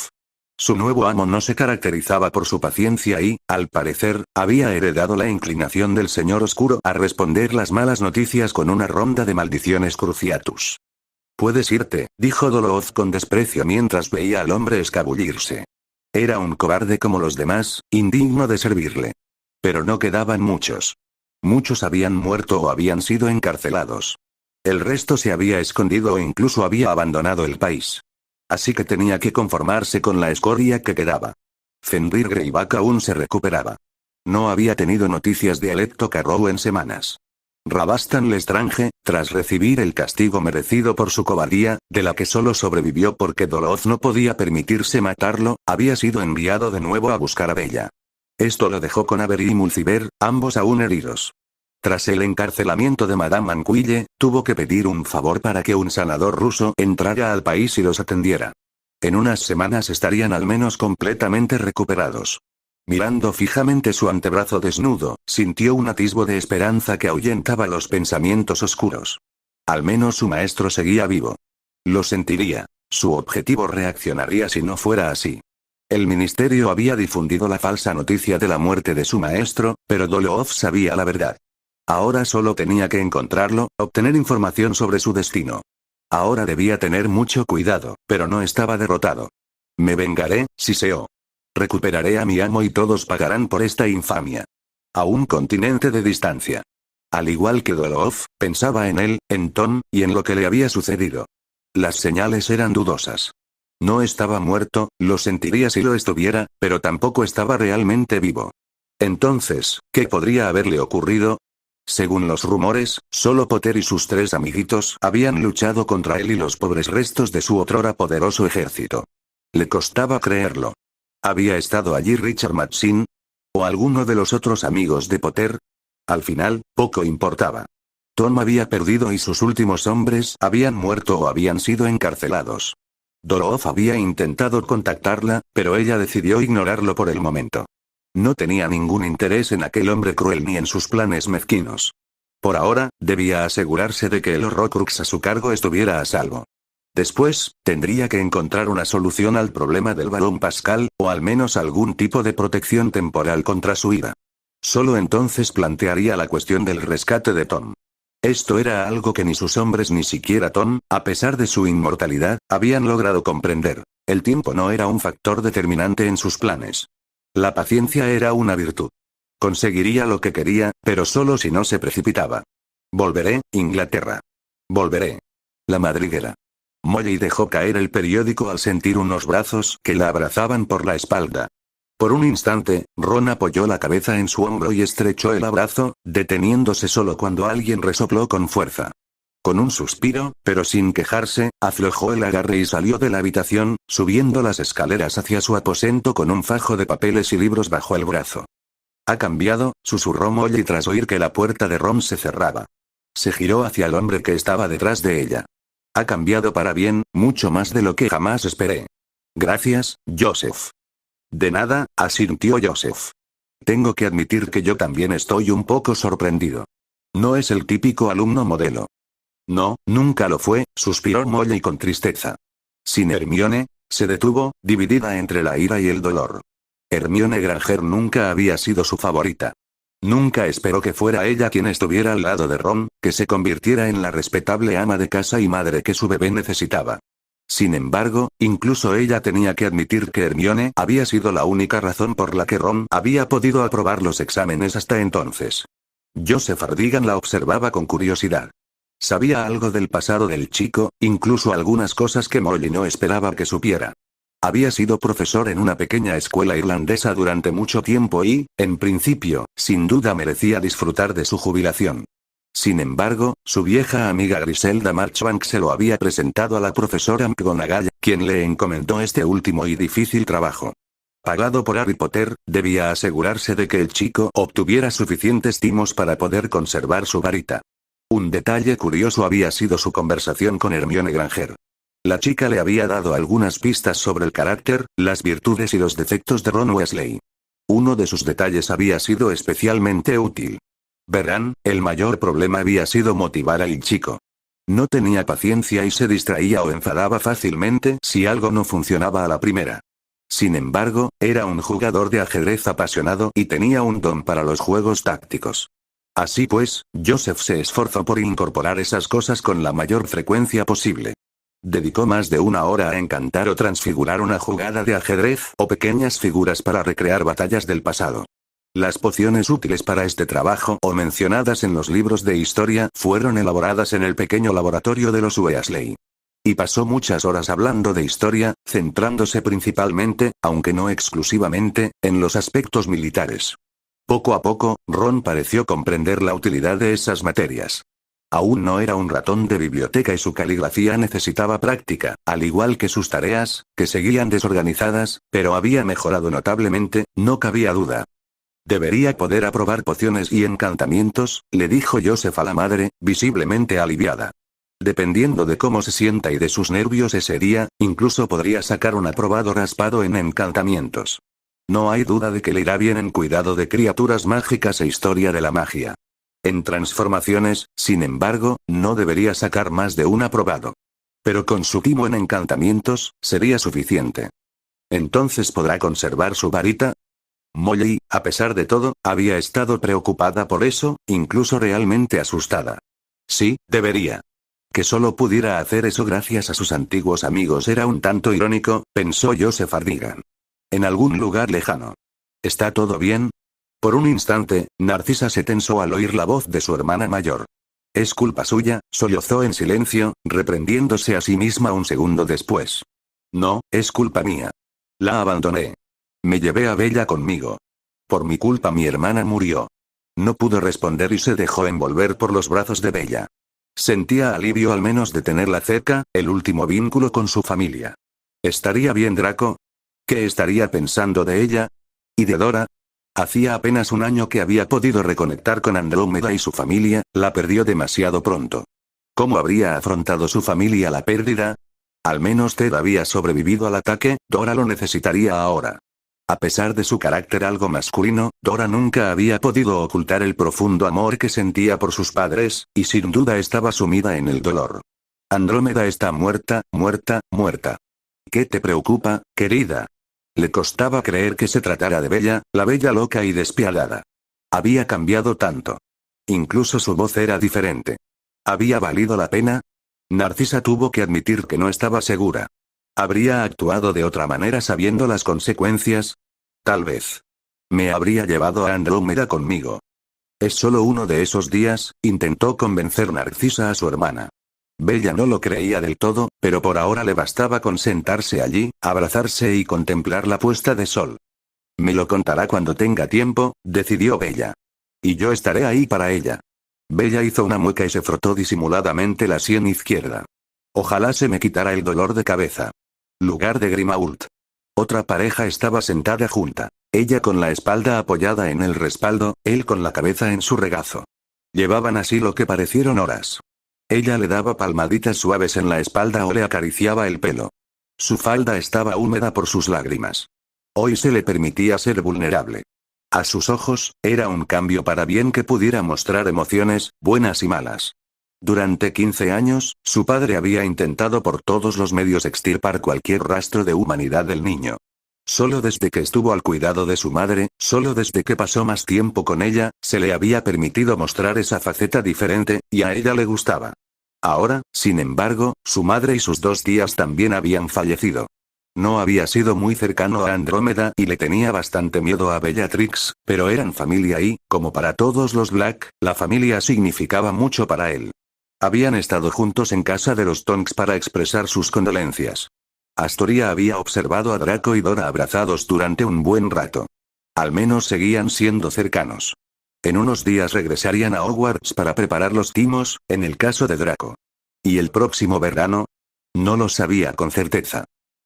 Su nuevo amo no se caracterizaba por su paciencia y, al parecer, había heredado la inclinación del señor oscuro a responder las malas noticias con una ronda de maldiciones cruciatus. Puedes irte, dijo Dolov con desprecio mientras veía al hombre escabullirse. Era un cobarde como los demás, indigno de servirle. Pero no quedaban muchos. Muchos habían muerto o habían sido encarcelados. El resto se había escondido o incluso había abandonado el país. Así que tenía que conformarse con la escoria que quedaba. Fenrir Greyback aún se recuperaba. No había tenido noticias de Alecto Carrow en semanas. Rabastan Lestrange, tras recibir el castigo merecido por su cobardía, de la que solo sobrevivió porque Dolov no podía permitirse matarlo, había sido enviado de nuevo a buscar a Bella. Esto lo dejó con Avery y Mulciber, ambos aún heridos. Tras el encarcelamiento de Madame Anquille, tuvo que pedir un favor para que un sanador ruso entrara al país y los atendiera. En unas semanas estarían al menos completamente recuperados. Mirando fijamente su antebrazo desnudo, sintió un atisbo de esperanza que ahuyentaba los pensamientos oscuros. Al menos su maestro seguía vivo. Lo sentiría. Su objetivo reaccionaría si no fuera así. El ministerio había difundido la falsa noticia de la muerte de su maestro, pero Dolov sabía la verdad. Ahora solo tenía que encontrarlo, obtener información sobre su destino. Ahora debía tener mucho cuidado, pero no estaba derrotado. Me vengaré, Siseo. Recuperaré a mi amo y todos pagarán por esta infamia. A un continente de distancia. Al igual que Dolov, pensaba en él, en Tom, y en lo que le había sucedido. Las señales eran dudosas. No estaba muerto, lo sentiría si lo estuviera, pero tampoco estaba realmente vivo. Entonces, ¿qué podría haberle ocurrido? Según los rumores, solo Potter y sus 3 amiguitos habían luchado contra él y los pobres restos de su otrora poderoso ejército. Le costaba creerlo. ¿Había estado allí Richard Madsen? ¿O alguno de los otros amigos de Potter? Al final, poco importaba. Tom había perdido y sus últimos hombres habían muerto o habían sido encarcelados. Dolov había intentado contactarla, pero ella decidió ignorarlo por el momento. No tenía ningún interés en aquel hombre cruel ni en sus planes mezquinos. Por ahora, debía asegurarse de que el Horrocrux a su cargo estuviera a salvo. Después, tendría que encontrar una solución al problema del Barón Pascal, o al menos algún tipo de protección temporal contra su ira. Solo entonces plantearía la cuestión del rescate de Tom. Esto era algo que ni sus hombres ni siquiera Tom, a pesar de su inmortalidad, habían logrado comprender. El tiempo no era un factor determinante en sus planes. La paciencia era una virtud. Conseguiría lo que quería, pero solo si no se precipitaba. Volveré, Inglaterra. Volveré. La madriguera. Molly dejó caer el periódico al sentir unos brazos que la abrazaban por la espalda. Por un instante, Ron apoyó la cabeza en su hombro y estrechó el abrazo, deteniéndose solo cuando alguien resopló con fuerza. Con un suspiro, pero sin quejarse, aflojó el agarre y salió de la habitación, subiendo las escaleras hacia su aposento con un fajo de papeles y libros bajo el brazo. «Ha cambiado», susurró Molly tras oír que la puerta de Ron se cerraba. Se giró hacia el hombre que estaba detrás de ella. «Ha cambiado para bien, mucho más de lo que jamás esperé». «Gracias, Joseph». «De nada», asintió Joseph. «Tengo que admitir que yo también estoy un poco sorprendido. No es el típico alumno modelo». «No, nunca lo fue», suspiró Molly con tristeza. Sin Hermione, se detuvo, dividida entre la ira y el dolor. Hermione Granger nunca había sido su favorita. Nunca esperó que fuera ella quien estuviera al lado de Ron, que se convirtiera en la respetable ama de casa y madre que su bebé necesitaba. Sin embargo, incluso ella tenía que admitir que Hermione había sido la única razón por la que Ron había podido aprobar los exámenes hasta entonces. Joseph Ardigan la observaba con curiosidad. Sabía algo del pasado del chico, incluso algunas cosas que Molly no esperaba que supiera. Había sido profesor en una pequeña escuela irlandesa durante mucho tiempo y, en principio, sin duda merecía disfrutar de su jubilación. Sin embargo, su vieja amiga Griselda Marchbank se lo había presentado a la profesora McGonagall, quien le encomendó este último y difícil trabajo. Pagado por Harry Potter, debía asegurarse de que el chico obtuviera suficientes timos para poder conservar su varita. Un detalle curioso había sido su conversación con Hermione Granger. La chica le había dado algunas pistas sobre el carácter, las virtudes y los defectos de Ron Weasley. Uno de sus detalles había sido especialmente útil. Verán, el mayor problema había sido motivar al chico. No tenía paciencia y se distraía o enfadaba fácilmente si algo no funcionaba a la primera. Sin embargo, era un jugador de ajedrez apasionado y tenía un don para los juegos tácticos. Así pues, Joseph se esforzó por incorporar esas cosas con la mayor frecuencia posible. Dedicó más de una hora a encantar o transfigurar una jugada de ajedrez o pequeñas figuras para recrear batallas del pasado. Las pociones útiles para este trabajo o mencionadas en los libros de historia fueron elaboradas en el pequeño laboratorio de los Weasley. Y pasó muchas horas hablando de historia, centrándose principalmente, aunque no exclusivamente, en los aspectos militares. Poco a poco, Ron pareció comprender la utilidad de esas materias. Aún no era un ratón de biblioteca y su caligrafía necesitaba práctica, al igual que sus tareas, que seguían desorganizadas, pero había mejorado notablemente, no cabía duda. Debería poder aprobar pociones y encantamientos, le dijo Joseph a la madre, visiblemente aliviada. Dependiendo de cómo se sienta y de sus nervios ese día, incluso podría sacar un aprobado raspado en encantamientos. No hay duda de que le irá bien en cuidado de criaturas mágicas e historia de la magia. En transformaciones, sin embargo, no debería sacar más de un aprobado. Pero con su timo en encantamientos, sería suficiente. ¿Entonces podrá conservar su varita? Molly, a pesar de todo, había estado preocupada por eso, incluso realmente asustada. Sí, debería. Que solo pudiera hacer eso gracias a sus antiguos amigos era un tanto irónico, pensó Joseph Ardigan. En algún lugar lejano. ¿Está todo bien? Por un instante, Narcisa se tensó al oír la voz de su hermana mayor. Es culpa suya, sollozó en silencio, reprendiéndose a sí misma un segundo después. No, es culpa mía. La abandoné. Me llevé a Bella conmigo. Por mi culpa mi hermana murió. No pudo responder y se dejó envolver por los brazos de Bella. Sentía alivio al menos de tenerla cerca, el último vínculo con su familia. ¿Estaría bien Draco? ¿Qué estaría pensando de ella? ¿Y de Dora? Hacía apenas un año que había podido reconectar con Andrómeda y su familia, la perdió demasiado pronto. ¿Cómo habría afrontado su familia la pérdida? Al menos Ted había sobrevivido al ataque, Dora lo necesitaría ahora. A pesar de su carácter algo masculino, Dora nunca había podido ocultar el profundo amor que sentía por sus padres, y sin duda estaba sumida en el dolor. Andrómeda está muerta, muerta, muerta. ¿Qué te preocupa, querida? Le costaba creer que se tratara de Bella, la bella loca y despiadada. Había cambiado tanto. Incluso su voz era diferente. ¿Había valido la pena? Narcisa tuvo que admitir que no estaba segura. ¿Habría actuado de otra manera sabiendo las consecuencias? Tal vez. Me habría llevado a Andrómeda conmigo. Es solo uno de esos días, intentó convencer Narcisa a su hermana. Bella no lo creía del todo, pero por ahora le bastaba con sentarse allí, abrazarse y contemplar la puesta de sol. Me lo contará cuando tenga tiempo, decidió Bella. Y yo estaré ahí para ella. Bella hizo una mueca y se frotó disimuladamente la sien izquierda. Ojalá se me quitara el dolor de cabeza. Lugar de Grimmauld. Otra pareja estaba sentada junta. Ella con la espalda apoyada en el respaldo, él con la cabeza en su regazo. Llevaban así lo que parecieron horas. Ella le daba palmaditas suaves en la espalda o le acariciaba el pelo. Su falda estaba húmeda por sus lágrimas. Hoy se le permitía ser vulnerable. A sus ojos, era un cambio para bien que pudiera mostrar emociones, buenas y malas. Durante 15 años, su padre había intentado por todos los medios extirpar cualquier rastro de humanidad del niño. Solo desde que estuvo al cuidado de su madre, solo desde que pasó más tiempo con ella, se le había permitido mostrar esa faceta diferente, y a ella le gustaba. Ahora, sin embargo, su madre y sus 2 tías también habían fallecido. No había sido muy cercano a Andrómeda y le tenía bastante miedo a Bellatrix, pero eran familia y, como para todos los Black, la familia significaba mucho para él. Habían estado juntos en casa de los Tonks para expresar sus condolencias. Astoria había observado a Draco y Dora abrazados durante un buen rato. Al menos seguían siendo cercanos. En unos días regresarían a Hogwarts para preparar los timos, en el caso de Draco. ¿Y el próximo verano? No lo sabía con certeza.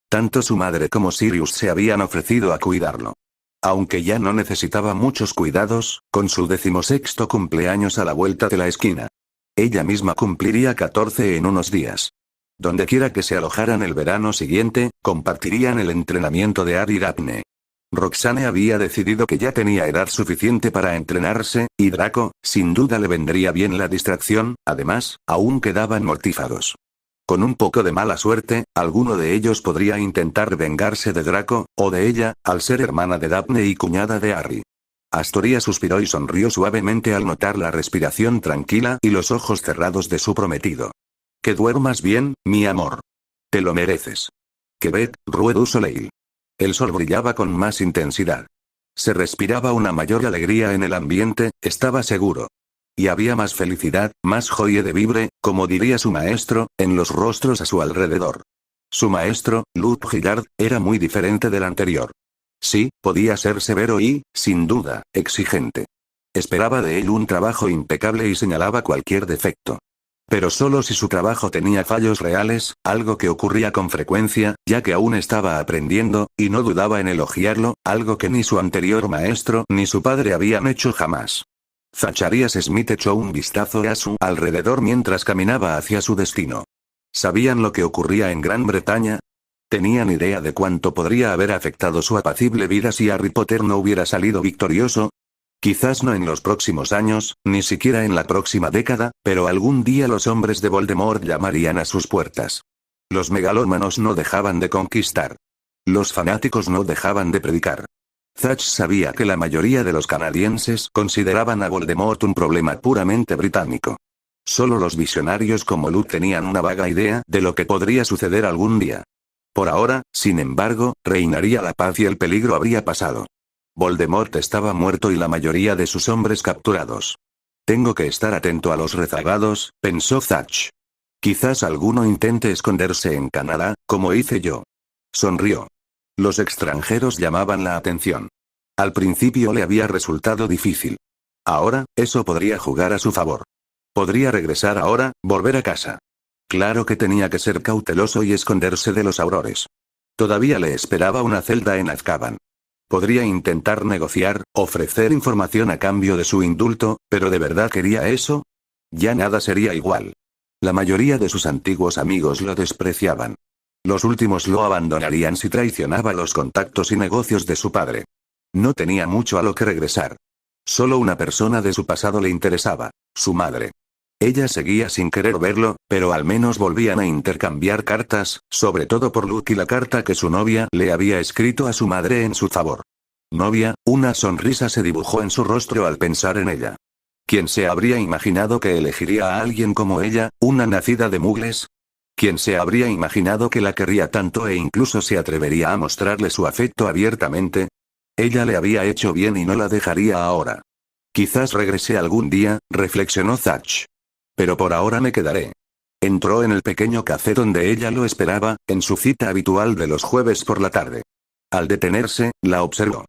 Tanto su madre como Sirius se habían ofrecido a cuidarlo. Aunque ya no necesitaba muchos cuidados, con su 16º cumpleaños a la vuelta de la esquina. Ella misma cumpliría 14 en unos días. Dondequiera que se alojaran el verano siguiente, compartirían el entrenamiento de Harry y Daphne. Roxane había decidido que ya tenía edad suficiente para entrenarse, y Draco, sin duda le vendría bien la distracción, además, aún quedaban mortífagos. Con un poco de mala suerte, alguno de ellos podría intentar vengarse de Draco, o de ella, al ser hermana de Daphne y cuñada de Harry. Astoria suspiró y sonrió suavemente al notar la respiración tranquila y los ojos cerrados de su prometido. Que duermas bien, mi amor. Te lo mereces. Quebec, Rue du Soleil. El sol brillaba con más intensidad. Se respiraba una mayor alegría en el ambiente, estaba seguro. Y había más felicidad, más joie de vivre, como diría su maestro, en los rostros a su alrededor. Su maestro, Luc Gillard, era muy diferente del anterior. Sí, podía ser severo y, sin duda, exigente. Esperaba de él un trabajo impecable y señalaba cualquier defecto. Pero solo si su trabajo tenía fallos reales, algo que ocurría con frecuencia, ya que aún estaba aprendiendo, y no dudaba en elogiarlo, algo que ni su anterior maestro ni su padre habían hecho jamás. Zacharias Smith echó un vistazo a su alrededor mientras caminaba hacia su destino. ¿Sabían lo que ocurría en Gran Bretaña? ¿Tenían idea de cuánto podría haber afectado su apacible vida si Harry Potter no hubiera salido victorioso? Quizás no en los próximos años, ni siquiera en la próxima década, pero algún día los hombres de Voldemort llamarían a sus puertas. Los megalómanos no dejaban de conquistar. Los fanáticos no dejaban de predicar. Thatch sabía que la mayoría de los canadienses consideraban a Voldemort un problema puramente británico. Solo los visionarios como Luke tenían una vaga idea de lo que podría suceder algún día. Por ahora, sin embargo, reinaría la paz y el peligro habría pasado. Voldemort estaba muerto y la mayoría de sus hombres capturados. Tengo que estar atento a los rezagados, pensó Thatch. Quizás alguno intente esconderse en Canadá, como hice yo. Sonrió. Los extranjeros llamaban la atención. Al principio le había resultado difícil. Ahora, eso podría jugar a su favor. Podría regresar ahora, volver a casa. Claro que tenía que ser cauteloso y esconderse de los aurores. Todavía le esperaba una celda en Azkaban. Podría intentar negociar, ofrecer información a cambio de su indulto, pero ¿de verdad quería eso? Ya nada sería igual. La mayoría de sus antiguos amigos lo despreciaban. Los últimos lo abandonarían si traicionaba los contactos y negocios de su padre. No tenía mucho a lo que regresar. Solo una persona de su pasado le interesaba, su madre. Ella seguía sin querer verlo, pero al menos volvían a intercambiar cartas, sobre todo por Luke y la carta que su novia le había escrito a su madre en su favor. Novia, una sonrisa se dibujó en su rostro al pensar en ella. ¿Quién se habría imaginado que elegiría a alguien como ella, una nacida de mugles? ¿Quién se habría imaginado que la querría tanto e incluso se atrevería a mostrarle su afecto abiertamente? Ella le había hecho bien y no la dejaría ahora. Quizás regrese algún día, reflexionó Thatch. Pero por ahora me quedaré. Entró en el pequeño café donde ella lo esperaba, en su cita habitual de los jueves por la tarde. Al detenerse, la observó.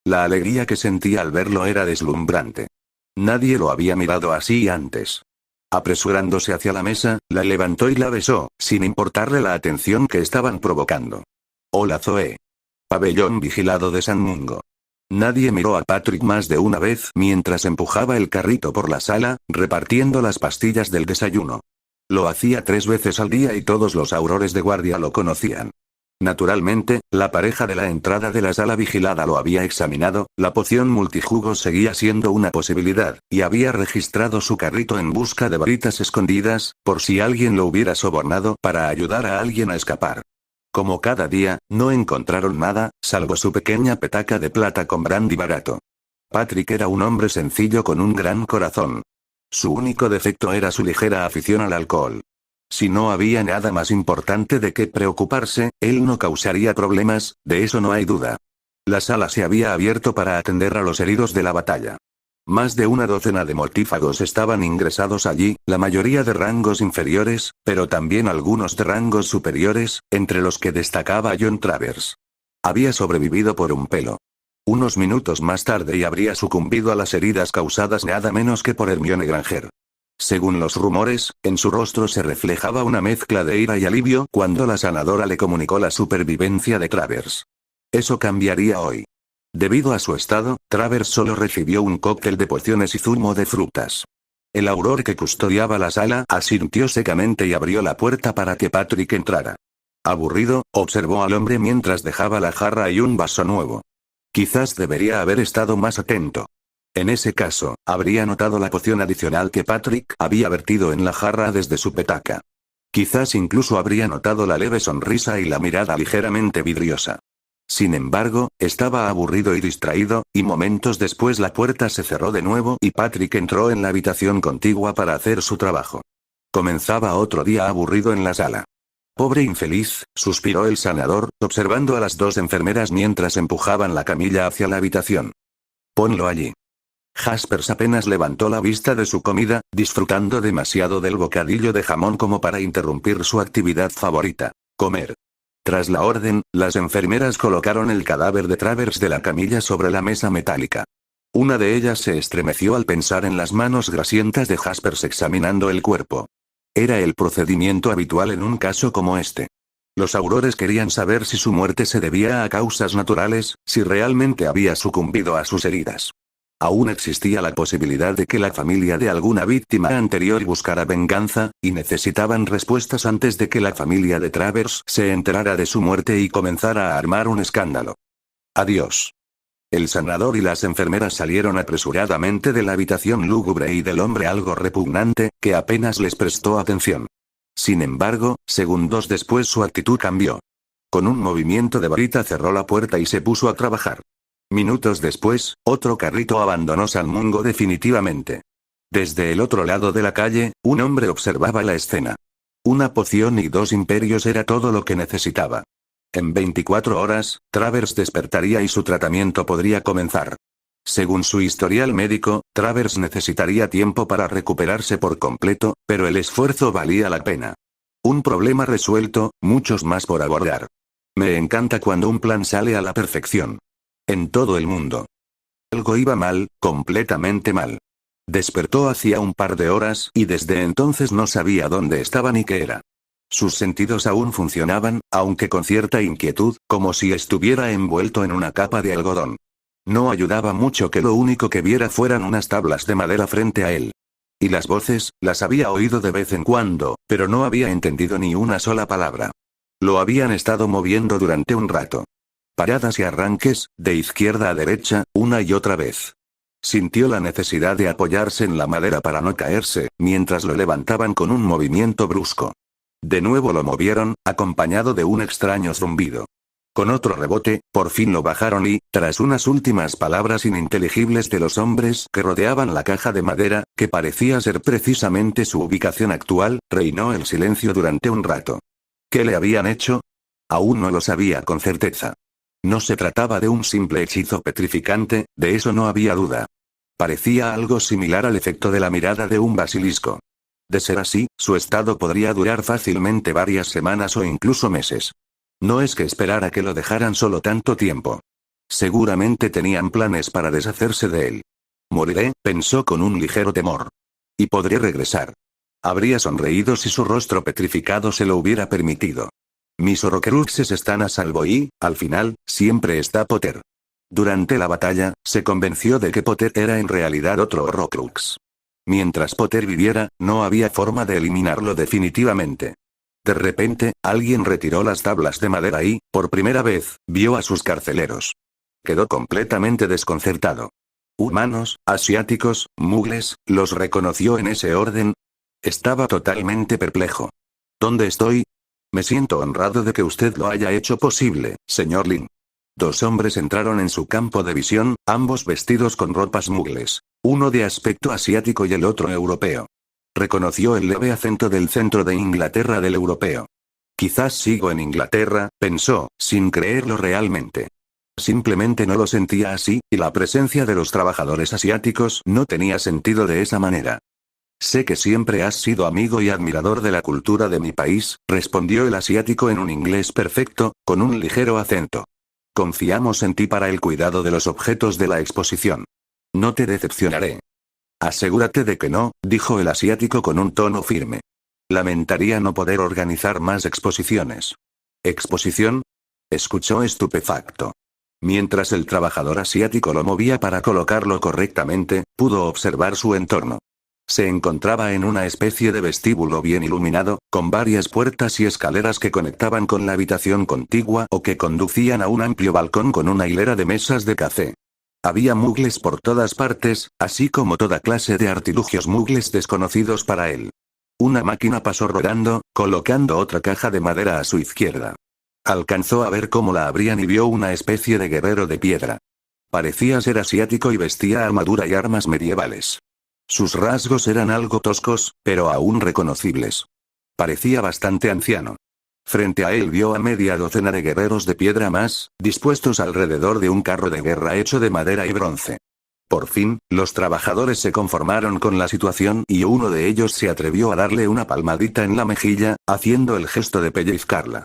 La alegría que sentía al verlo era deslumbrante. Nadie lo había mirado así antes. Apresurándose hacia la mesa, la levantó y la besó, sin importarle la atención que estaban provocando. Hola Zoe. Pabellón vigilado de San Mungo. Nadie miró a Patrick más de una vez mientras empujaba el carrito por la sala, repartiendo las pastillas del desayuno. Lo hacía 3 veces al día y todos los aurores de guardia lo conocían. Naturalmente, la pareja de la entrada de la sala vigilada lo había examinado, la poción multijugos seguía siendo una posibilidad, y había registrado su carrito en busca de varitas escondidas, por si alguien lo hubiera sobornado para ayudar a alguien a escapar. Como cada día, no encontraron nada, salvo su pequeña petaca de plata con brandy barato. Patrick era un hombre sencillo con un gran corazón. Su único defecto era su ligera afición al alcohol. Si no había nada más importante de qué preocuparse, él no causaría problemas, de eso no hay duda. La sala se había abierto para atender a los heridos de la batalla. Más de una docena de mortífagos estaban ingresados allí, la mayoría de rangos inferiores, pero también algunos de rangos superiores, entre los que destacaba John Travers. Había sobrevivido por un pelo. Unos minutos más tarde y habría sucumbido a las heridas causadas nada menos que por Hermione Granger. Según los rumores, en su rostro se reflejaba una mezcla de ira y alivio cuando la sanadora le comunicó la supervivencia de Travers. Eso cambiaría hoy. Debido a su estado, Travers solo recibió un cóctel de pociones y zumo de frutas. El auror que custodiaba la sala asintió secamente y abrió la puerta para que Patrick entrara. Aburrido, observó al hombre mientras dejaba la jarra y un vaso nuevo. Quizás debería haber estado más atento. En ese caso, habría notado la poción adicional que Patrick había vertido en la jarra desde su petaca. Quizás incluso habría notado la leve sonrisa y la mirada ligeramente vidriosa. Sin embargo, estaba aburrido y distraído, y momentos después la puerta se cerró de nuevo y Patrick entró en la habitación contigua para hacer su trabajo. Comenzaba otro día aburrido en la sala. Pobre infeliz, suspiró el sanador, observando a las dos enfermeras mientras empujaban la camilla hacia la habitación. Ponlo allí. Jaspers apenas levantó la vista de su comida, disfrutando demasiado del bocadillo de jamón como para interrumpir su actividad favorita, comer. Tras la orden, las enfermeras colocaron el cadáver de Travers de la camilla sobre la mesa metálica. Una de ellas se estremeció al pensar en las manos grasientas de Jaspers examinando el cuerpo. Era el procedimiento habitual en un caso como este. Los aurores querían saber si su muerte se debía a causas naturales, si realmente había sucumbido a sus heridas. Aún existía la posibilidad de que la familia de alguna víctima anterior buscara venganza, y necesitaban respuestas antes de que la familia de Travers se enterara de su muerte y comenzara a armar un escándalo. Adiós. El sanador y las enfermeras salieron apresuradamente de la habitación lúgubre y del hombre algo repugnante, que apenas les prestó atención. Sin embargo, segundos después su actitud cambió. Con un movimiento de varita cerró la puerta y se puso a trabajar. Minutos después, otro carrito abandonó San Mungo definitivamente. Desde el otro lado de la calle, un hombre observaba la escena. Una poción y 2 imperios era todo lo que necesitaba. En 24 horas, Travers despertaría y su tratamiento podría comenzar. Según su historial médico, Travers necesitaría tiempo para recuperarse por completo, pero el esfuerzo valía la pena. Un problema resuelto, muchos más por abordar. Me encanta cuando un plan sale a la perfección. En todo el mundo. Algo iba mal, completamente mal. Despertó hacía un par de horas y desde entonces no sabía dónde estaba ni qué era. Sus sentidos aún funcionaban, aunque con cierta inquietud, como si estuviera envuelto en una capa de algodón. No ayudaba mucho que lo único que viera fueran unas tablas de madera frente a él. Y las voces, las había oído de vez en cuando, pero no había entendido ni una sola palabra. Lo habían estado moviendo durante un rato. Paradas y arranques, de izquierda a derecha, una y otra vez. Sintió la necesidad de apoyarse en la madera para no caerse, mientras lo levantaban con un movimiento brusco. De nuevo lo movieron, acompañado de un extraño zumbido. Con otro rebote, por fin lo bajaron y, tras unas últimas palabras ininteligibles de los hombres que rodeaban la caja de madera, que parecía ser precisamente su ubicación actual, reinó el silencio durante un rato. ¿Qué le habían hecho? Aún no lo sabía con certeza. No se trataba de un simple hechizo petrificante, de eso no había duda. Parecía algo similar al efecto de la mirada de un basilisco. De ser así, su estado podría durar fácilmente varias semanas o incluso meses. No es que esperara que lo dejaran solo tanto tiempo. Seguramente tenían planes para deshacerse de él. Moriré, pensó con un ligero temor. Y podré regresar. Habría sonreído si su rostro petrificado se lo hubiera permitido. Mis horrocruxes están a salvo y, al final, siempre está Potter. Durante la batalla, se convenció de que Potter era en realidad otro horrocrux. Mientras Potter viviera, no había forma de eliminarlo definitivamente. De repente, alguien retiró las tablas de madera y, por primera vez, vio a sus carceleros. Quedó completamente desconcertado. Humanos, asiáticos, mugles, los reconoció en ese orden. Estaba totalmente perplejo. ¿Dónde estoy? Me siento honrado de que usted lo haya hecho posible, señor Lin. 2 hombres entraron en su campo de visión, ambos vestidos con ropas mugles. Uno de aspecto asiático y el otro europeo. Reconoció el leve acento del centro de Inglaterra del europeo. Quizás sigo en Inglaterra, pensó, sin creerlo realmente. Simplemente no lo sentía así, y la presencia de los trabajadores asiáticos no tenía sentido de esa manera. Sé que siempre has sido amigo y admirador de la cultura de mi país, respondió el asiático en un inglés perfecto, con un ligero acento. Confiamos en ti para el cuidado de los objetos de la exposición. No te decepcionaré. Asegúrate de que no, dijo el asiático con un tono firme. Lamentaría no poder organizar más exposiciones. ¿Exposición? Escuchó estupefacto. Mientras el trabajador asiático lo movía para colocarlo correctamente, pudo observar su entorno. Se encontraba en una especie de vestíbulo bien iluminado, con varias puertas y escaleras que conectaban con la habitación contigua o que conducían a un amplio balcón con una hilera de mesas de café. Había mugles por todas partes, así como toda clase de artilugios mugles desconocidos para él. Una máquina pasó rodando, colocando otra caja de madera a su izquierda. Alcanzó a ver cómo la abrían y vio una especie de guerrero de piedra. Parecía ser asiático y vestía armadura y armas medievales. Sus rasgos eran algo toscos, pero aún reconocibles. Parecía bastante anciano. Frente a él vio a media docena de guerreros de piedra más, dispuestos alrededor de un carro de guerra hecho de madera y bronce. Por fin, los trabajadores se conformaron con la situación y uno de ellos se atrevió a darle una palmadita en la mejilla, haciendo el gesto de pellizcarla.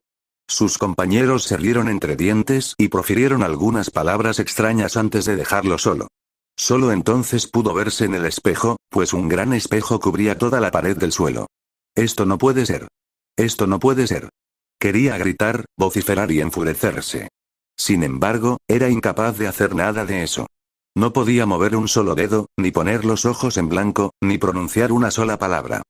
Sus compañeros se rieron entre dientes y profirieron algunas palabras extrañas antes de dejarlo solo. Solo entonces pudo verse en el espejo, pues un gran espejo cubría toda la pared del suelo. Esto no puede ser. Esto no puede ser. Quería gritar, vociferar y enfurecerse. Sin embargo, era incapaz de hacer nada de eso. No podía mover un solo dedo, ni poner los ojos en blanco, ni pronunciar una sola palabra.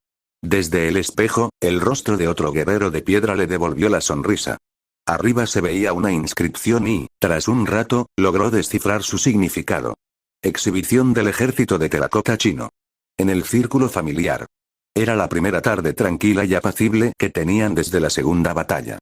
Desde el espejo, el rostro de otro guerrero de piedra le devolvió la sonrisa. Arriba se veía una inscripción y, tras un rato, logró descifrar su significado. Exhibición del ejército de terracota chino. En el círculo familiar. Era la primera tarde tranquila y apacible que tenían desde la segunda batalla.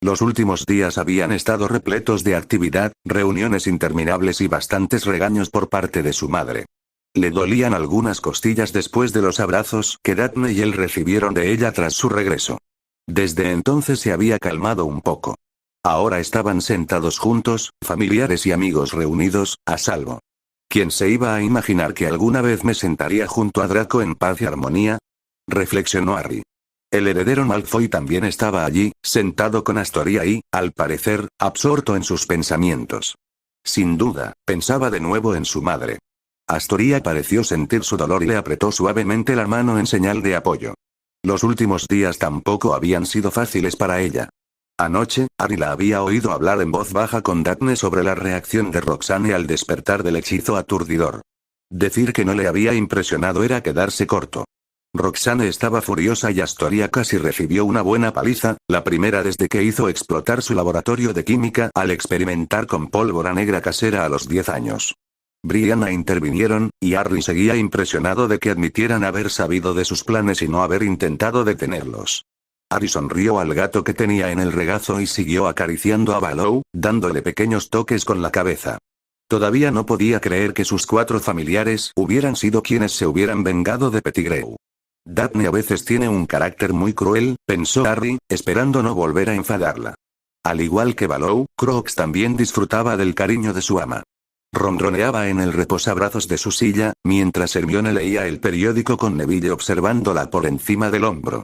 Los últimos días habían estado repletos de actividad, reuniones interminables y bastantes regaños por parte de su madre. Le dolían algunas costillas después de los abrazos que Daphne y él recibieron de ella tras su regreso. Desde entonces se había calmado un poco. Ahora estaban sentados juntos, familiares y amigos reunidos, a salvo. ¿Quién se iba a imaginar que alguna vez me sentaría junto a Draco en paz y armonía? Reflexionó Harry. El heredero Malfoy también estaba allí, sentado con Astoria y, al parecer, absorto en sus pensamientos. Sin duda, pensaba de nuevo en su madre. Astoria pareció sentir su dolor y le apretó suavemente la mano en señal de apoyo. Los últimos días tampoco habían sido fáciles para ella. Anoche, Harry la había oído hablar en voz baja con Daphne sobre la reacción de Roxane al despertar del hechizo aturdidor. Decir que no le había impresionado era quedarse corto. Roxane estaba furiosa y Astoria casi recibió una buena paliza, la primera desde que hizo explotar su laboratorio de química al experimentar con pólvora negra casera a los 10 años. Brianna intervinieron, y Harry seguía impresionado de que admitieran haber sabido de sus planes y no haber intentado detenerlos. Harry sonrió al gato que tenía en el regazo y siguió acariciando a Baloo, dándole pequeños toques con la cabeza. Todavía no podía creer que sus 4 familiares hubieran sido quienes se hubieran vengado de Pettigrew. Daphne a veces tiene un carácter muy cruel, pensó Harry, esperando no volver a enfadarla. Al igual que Baloo, Crooks también disfrutaba del cariño de su ama. Ronroneaba en el reposabrazos de su silla, mientras Hermione leía el periódico con Neville observándola por encima del hombro.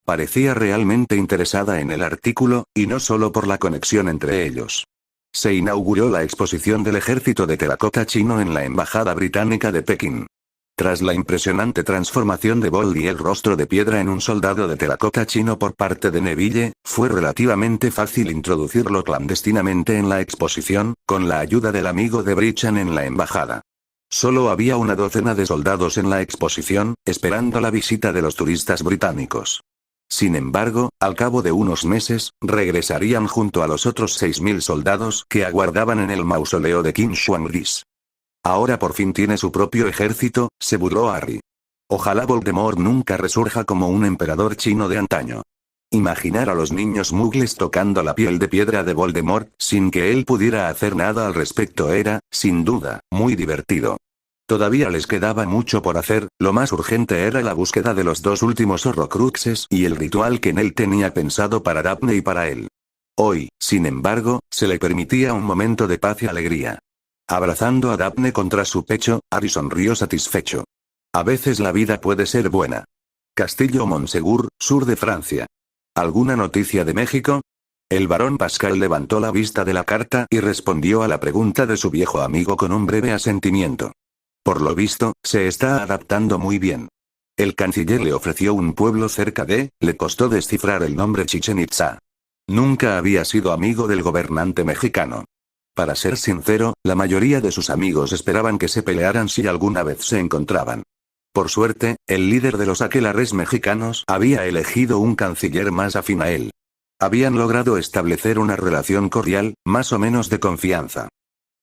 Parecía realmente interesada en el artículo, y no solo por la conexión entre ellos. Se inauguró la exposición del ejército de terracota chino en la Embajada Británica de Pekín. Tras la impresionante transformación de Bold y el rostro de piedra en un soldado de terracota chino por parte de Neville, fue relativamente fácil introducirlo clandestinamente en la exposición, con la ayuda del amigo de Brichan en la embajada. Solo había una docena de soldados en la exposición, esperando la visita de los turistas británicos. Sin embargo, al cabo de unos meses, regresarían junto a los otros 6.000 soldados que aguardaban en el mausoleo de Qin Shi Huang. Ahora por fin tiene su propio ejército, se burló Harry. Ojalá Voldemort nunca resurja como un emperador chino de antaño. Imaginar a los niños mugles tocando la piel de piedra de Voldemort, sin que él pudiera hacer nada al respecto era, sin duda, muy divertido. Todavía les quedaba mucho por hacer, lo más urgente era la búsqueda de los 2 últimos Horrocruxes y el ritual que Nell tenía pensado para Daphne y para él. Hoy, sin embargo, se le permitía un momento de paz y alegría. Abrazando a Daphne contra su pecho, Harry sonrió satisfecho. A veces la vida puede ser buena. Castillo Montsegur, sur de Francia. ¿Alguna noticia de México? El barón Pascal levantó la vista de la carta y respondió a la pregunta de su viejo amigo con un breve asentimiento. Por lo visto, se está adaptando muy bien. El canciller le ofreció un pueblo cerca le costó descifrar el nombre Chichén Itzá. Nunca había sido amigo del gobernante mexicano. Para ser sincero, la mayoría de sus amigos esperaban que se pelearan si alguna vez se encontraban. Por suerte, el líder de los aquelarres mexicanos había elegido un canciller más afín a él. Habían logrado establecer una relación cordial, más o menos de confianza.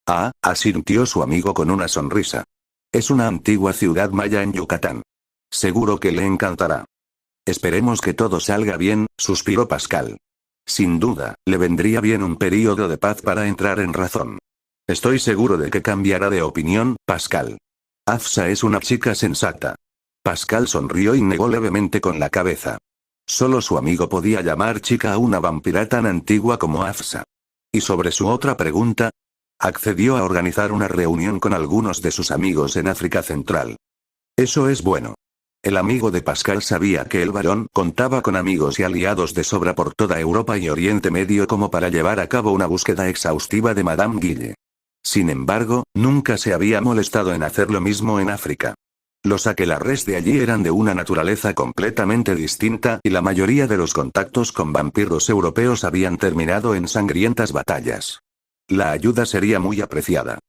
Ah, asintió su amigo con una sonrisa. Es una antigua ciudad maya en Yucatán. Seguro que le encantará. Esperemos que todo salga bien, suspiró Pascal. Sin duda, le vendría bien un período de paz para entrar en razón. Estoy seguro de que cambiará de opinión, Pascal. Afsa es una chica sensata. Pascal sonrió y negó levemente con la cabeza. Solo su amigo podía llamar chica a una vampira tan antigua como Afsa. Y sobre su otra pregunta, accedió a organizar una reunión con algunos de sus amigos en África Central. Eso es bueno. El amigo de Pascal sabía que el barón contaba con amigos y aliados de sobra por toda Europa y Oriente Medio como para llevar a cabo una búsqueda exhaustiva de Madame Guille. Sin embargo, nunca se había molestado en hacer lo mismo en África. Los aquelarres de allí eran de una naturaleza completamente distinta y la mayoría de los contactos con vampiros europeos habían terminado en sangrientas batallas. La ayuda sería muy apreciada.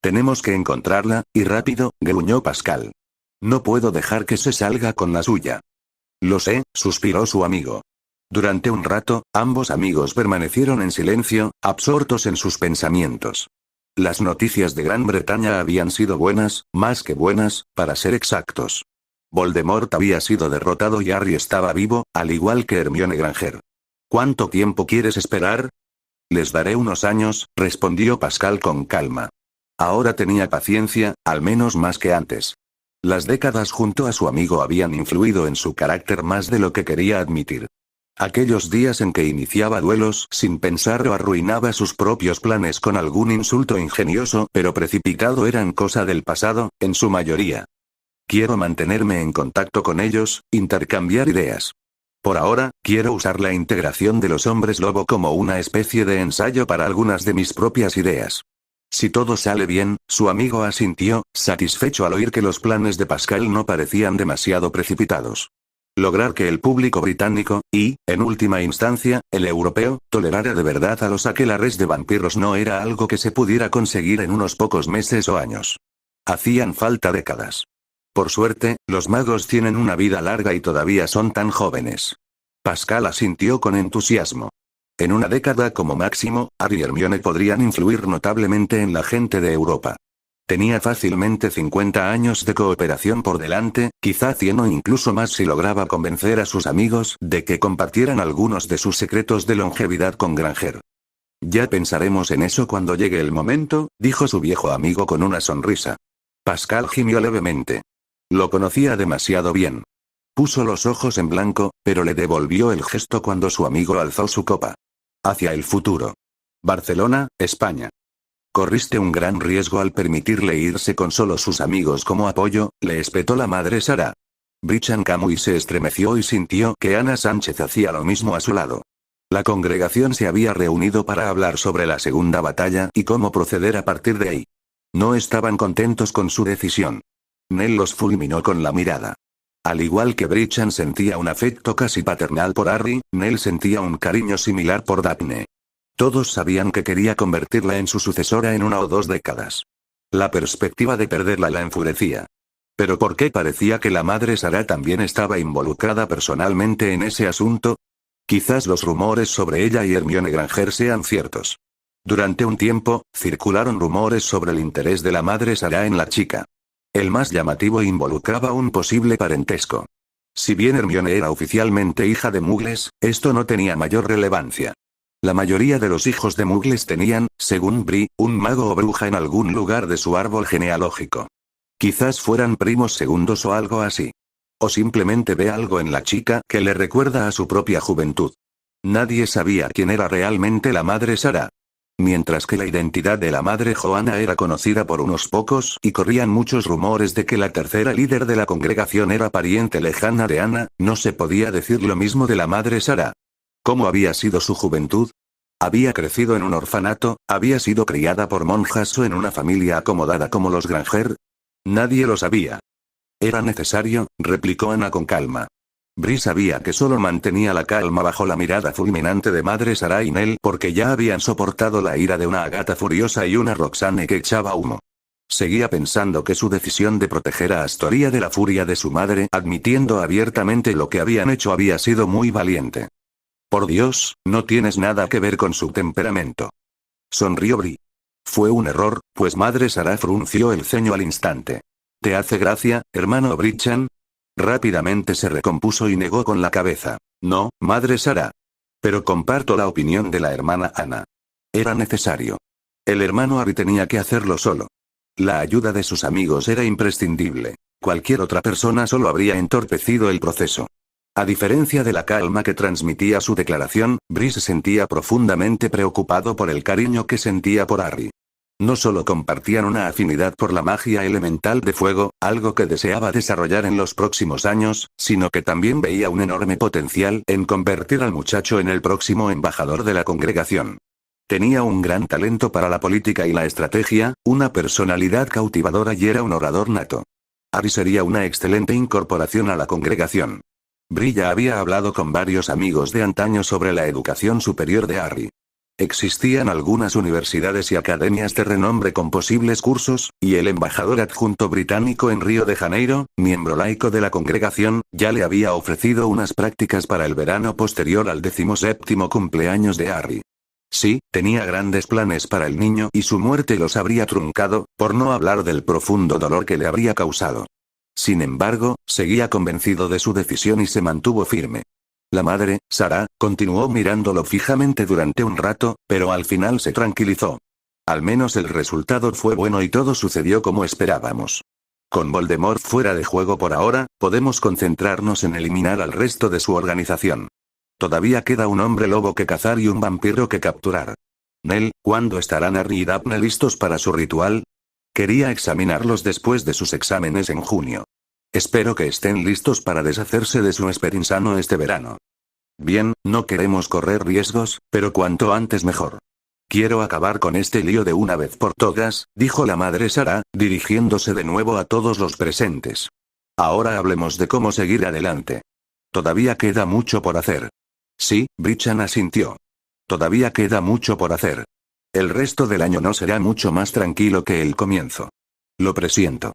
Tenemos que encontrarla, y rápido, gruñó Pascal. No puedo dejar que se salga con la suya. Lo sé, suspiró su amigo. Durante un rato, ambos amigos permanecieron en silencio, absortos en sus pensamientos. Las noticias de Gran Bretaña habían sido buenas, más que buenas, para ser exactos. Voldemort había sido derrotado y Harry estaba vivo, al igual que Hermione Granger. ¿Cuánto tiempo quieres esperar? Les daré unos años, respondió Pascal con calma. Ahora tenía paciencia, al menos más que antes. Las décadas junto a su amigo habían influido en su carácter más de lo que quería admitir. Aquellos días en que iniciaba duelos sin pensar o arruinaba sus propios planes con algún insulto ingenioso pero precipitado eran cosa del pasado, en su mayoría. Quiero mantenerme en contacto con ellos, intercambiar ideas. Por ahora, quiero usar la integración de los hombres lobo como una especie de ensayo para algunas de mis propias ideas. Si todo sale bien, su amigo asintió, satisfecho al oír que los planes de Pascal no parecían demasiado precipitados. Lograr que el público británico, y, en última instancia, el europeo, tolerara de verdad a los aquelarres de vampiros no era algo que se pudiera conseguir en unos pocos meses o años. Hacían falta décadas. Por suerte, los magos tienen una vida larga y todavía son tan jóvenes. Pascal asintió con entusiasmo. En una década como máximo, Harry y Hermione podrían influir notablemente en la gente de Europa. Tenía fácilmente 50 años de cooperación por delante, quizá 100 o incluso más si lograba convencer a sus amigos de que compartieran algunos de sus secretos de longevidad con Granger. Ya pensaremos en eso cuando llegue el momento, dijo su viejo amigo con una sonrisa. Pascal gimió levemente. Lo conocía demasiado bien. Puso los ojos en blanco, pero le devolvió el gesto cuando su amigo alzó su copa. Hacia el futuro. Barcelona, España. Corriste un gran riesgo al permitirle irse con solo sus amigos como apoyo, le espetó la madre Sara. Brichan Camuy se estremeció y sintió que Ana Sánchez hacía lo mismo a su lado. La congregación se había reunido para hablar sobre la segunda batalla y cómo proceder a partir de ahí. No estaban contentos con su decisión. Nell los fulminó con la mirada. Al igual que Brichan sentía un afecto casi paternal por Harry, Nell sentía un cariño similar por Daphne. Todos sabían que quería convertirla en su sucesora en 1 o 2 décadas. La perspectiva de perderla la enfurecía. ¿Pero por qué parecía que la madre Sara también estaba involucrada personalmente en ese asunto? Quizás los rumores sobre ella y Hermione Granger sean ciertos. Durante un tiempo, circularon rumores sobre el interés de la madre Sara en la chica. El más llamativo involucraba un posible parentesco. Si bien Hermione era oficialmente hija de Muggles, esto no tenía mayor relevancia. La mayoría de los hijos de Muggles tenían, según Bri, un mago o bruja en algún lugar de su árbol genealógico. Quizás fueran primos segundos o algo así. O simplemente ve algo en la chica que le recuerda a su propia juventud. Nadie sabía quién era realmente la madre Sara. Mientras que la identidad de la madre Joana era conocida por unos pocos y corrían muchos rumores de que la tercera líder de la congregación era pariente lejana de Ana, no se podía decir lo mismo de la madre Sara. ¿Cómo había sido su juventud? Había crecido en un orfanato, había sido criada por monjas o en una familia acomodada como los Granger. Nadie lo sabía. Era necesario, replicó Ana con calma. Bree sabía que solo mantenía la calma bajo la mirada fulminante de madre Sara y Nell porque ya habían soportado la ira de una Agatha furiosa y una Roxane que echaba humo. Seguía pensando que su decisión de proteger a Astoria de la furia de su madre, admitiendo abiertamente lo que habían hecho, había sido muy valiente. Por Dios, no tienes nada que ver con su temperamento. Sonrió Bree. Fue un error, pues madre Sara frunció el ceño al instante. ¿Te hace gracia, hermano Brichan? Rápidamente se recompuso y negó con la cabeza. No, madre Sara. Pero comparto la opinión de la hermana Ana. Era necesario. El hermano Harry tenía que hacerlo solo. La ayuda de sus amigos era imprescindible. Cualquier otra persona solo habría entorpecido el proceso. A diferencia de la calma que transmitía su declaración, Bree se sentía profundamente preocupado por el cariño que sentía por Harry. No solo compartían una afinidad por la magia elemental de fuego, algo que deseaba desarrollar en los próximos años, sino que también veía un enorme potencial en convertir al muchacho en el próximo embajador de la congregación. Tenía un gran talento para la política y la estrategia, una personalidad cautivadora y era un orador nato. Harry sería una excelente incorporación a la congregación. Bree ya había hablado con varios amigos de antaño sobre la educación superior de Harry. Existían algunas universidades y academias de renombre con posibles cursos, y el embajador adjunto británico en Río de Janeiro, miembro laico de la congregación, ya le había ofrecido unas prácticas para el verano posterior al 17º cumpleaños de Harry. Sí, tenía grandes planes para el niño y su muerte los habría truncado, por no hablar del profundo dolor que le habría causado. Sin embargo, seguía convencido de su decisión y se mantuvo firme. La madre, Sara, continuó mirándolo fijamente durante un rato, pero al final se tranquilizó. Al menos el resultado fue bueno y todo sucedió como esperábamos. Con Voldemort fuera de juego por ahora, podemos concentrarnos en eliminar al resto de su organización. Todavía queda un hombre lobo que cazar y un vampiro que capturar. Nell, ¿cuándo estarán Harry y Daphne listos para su ritual? Quería examinarlos después de sus exámenes en junio. Espero que estén listos para deshacerse de su esperinsano este verano. Bien, no queremos correr riesgos, pero cuanto antes mejor. Quiero acabar con este lío de una vez por todas, dijo la madre Sara, dirigiéndose de nuevo a todos los presentes. Ahora hablemos de cómo seguir adelante. Todavía queda mucho por hacer. Sí, Brichan asintió. Todavía queda mucho por hacer. El resto del año no será mucho más tranquilo que el comienzo. Lo presiento.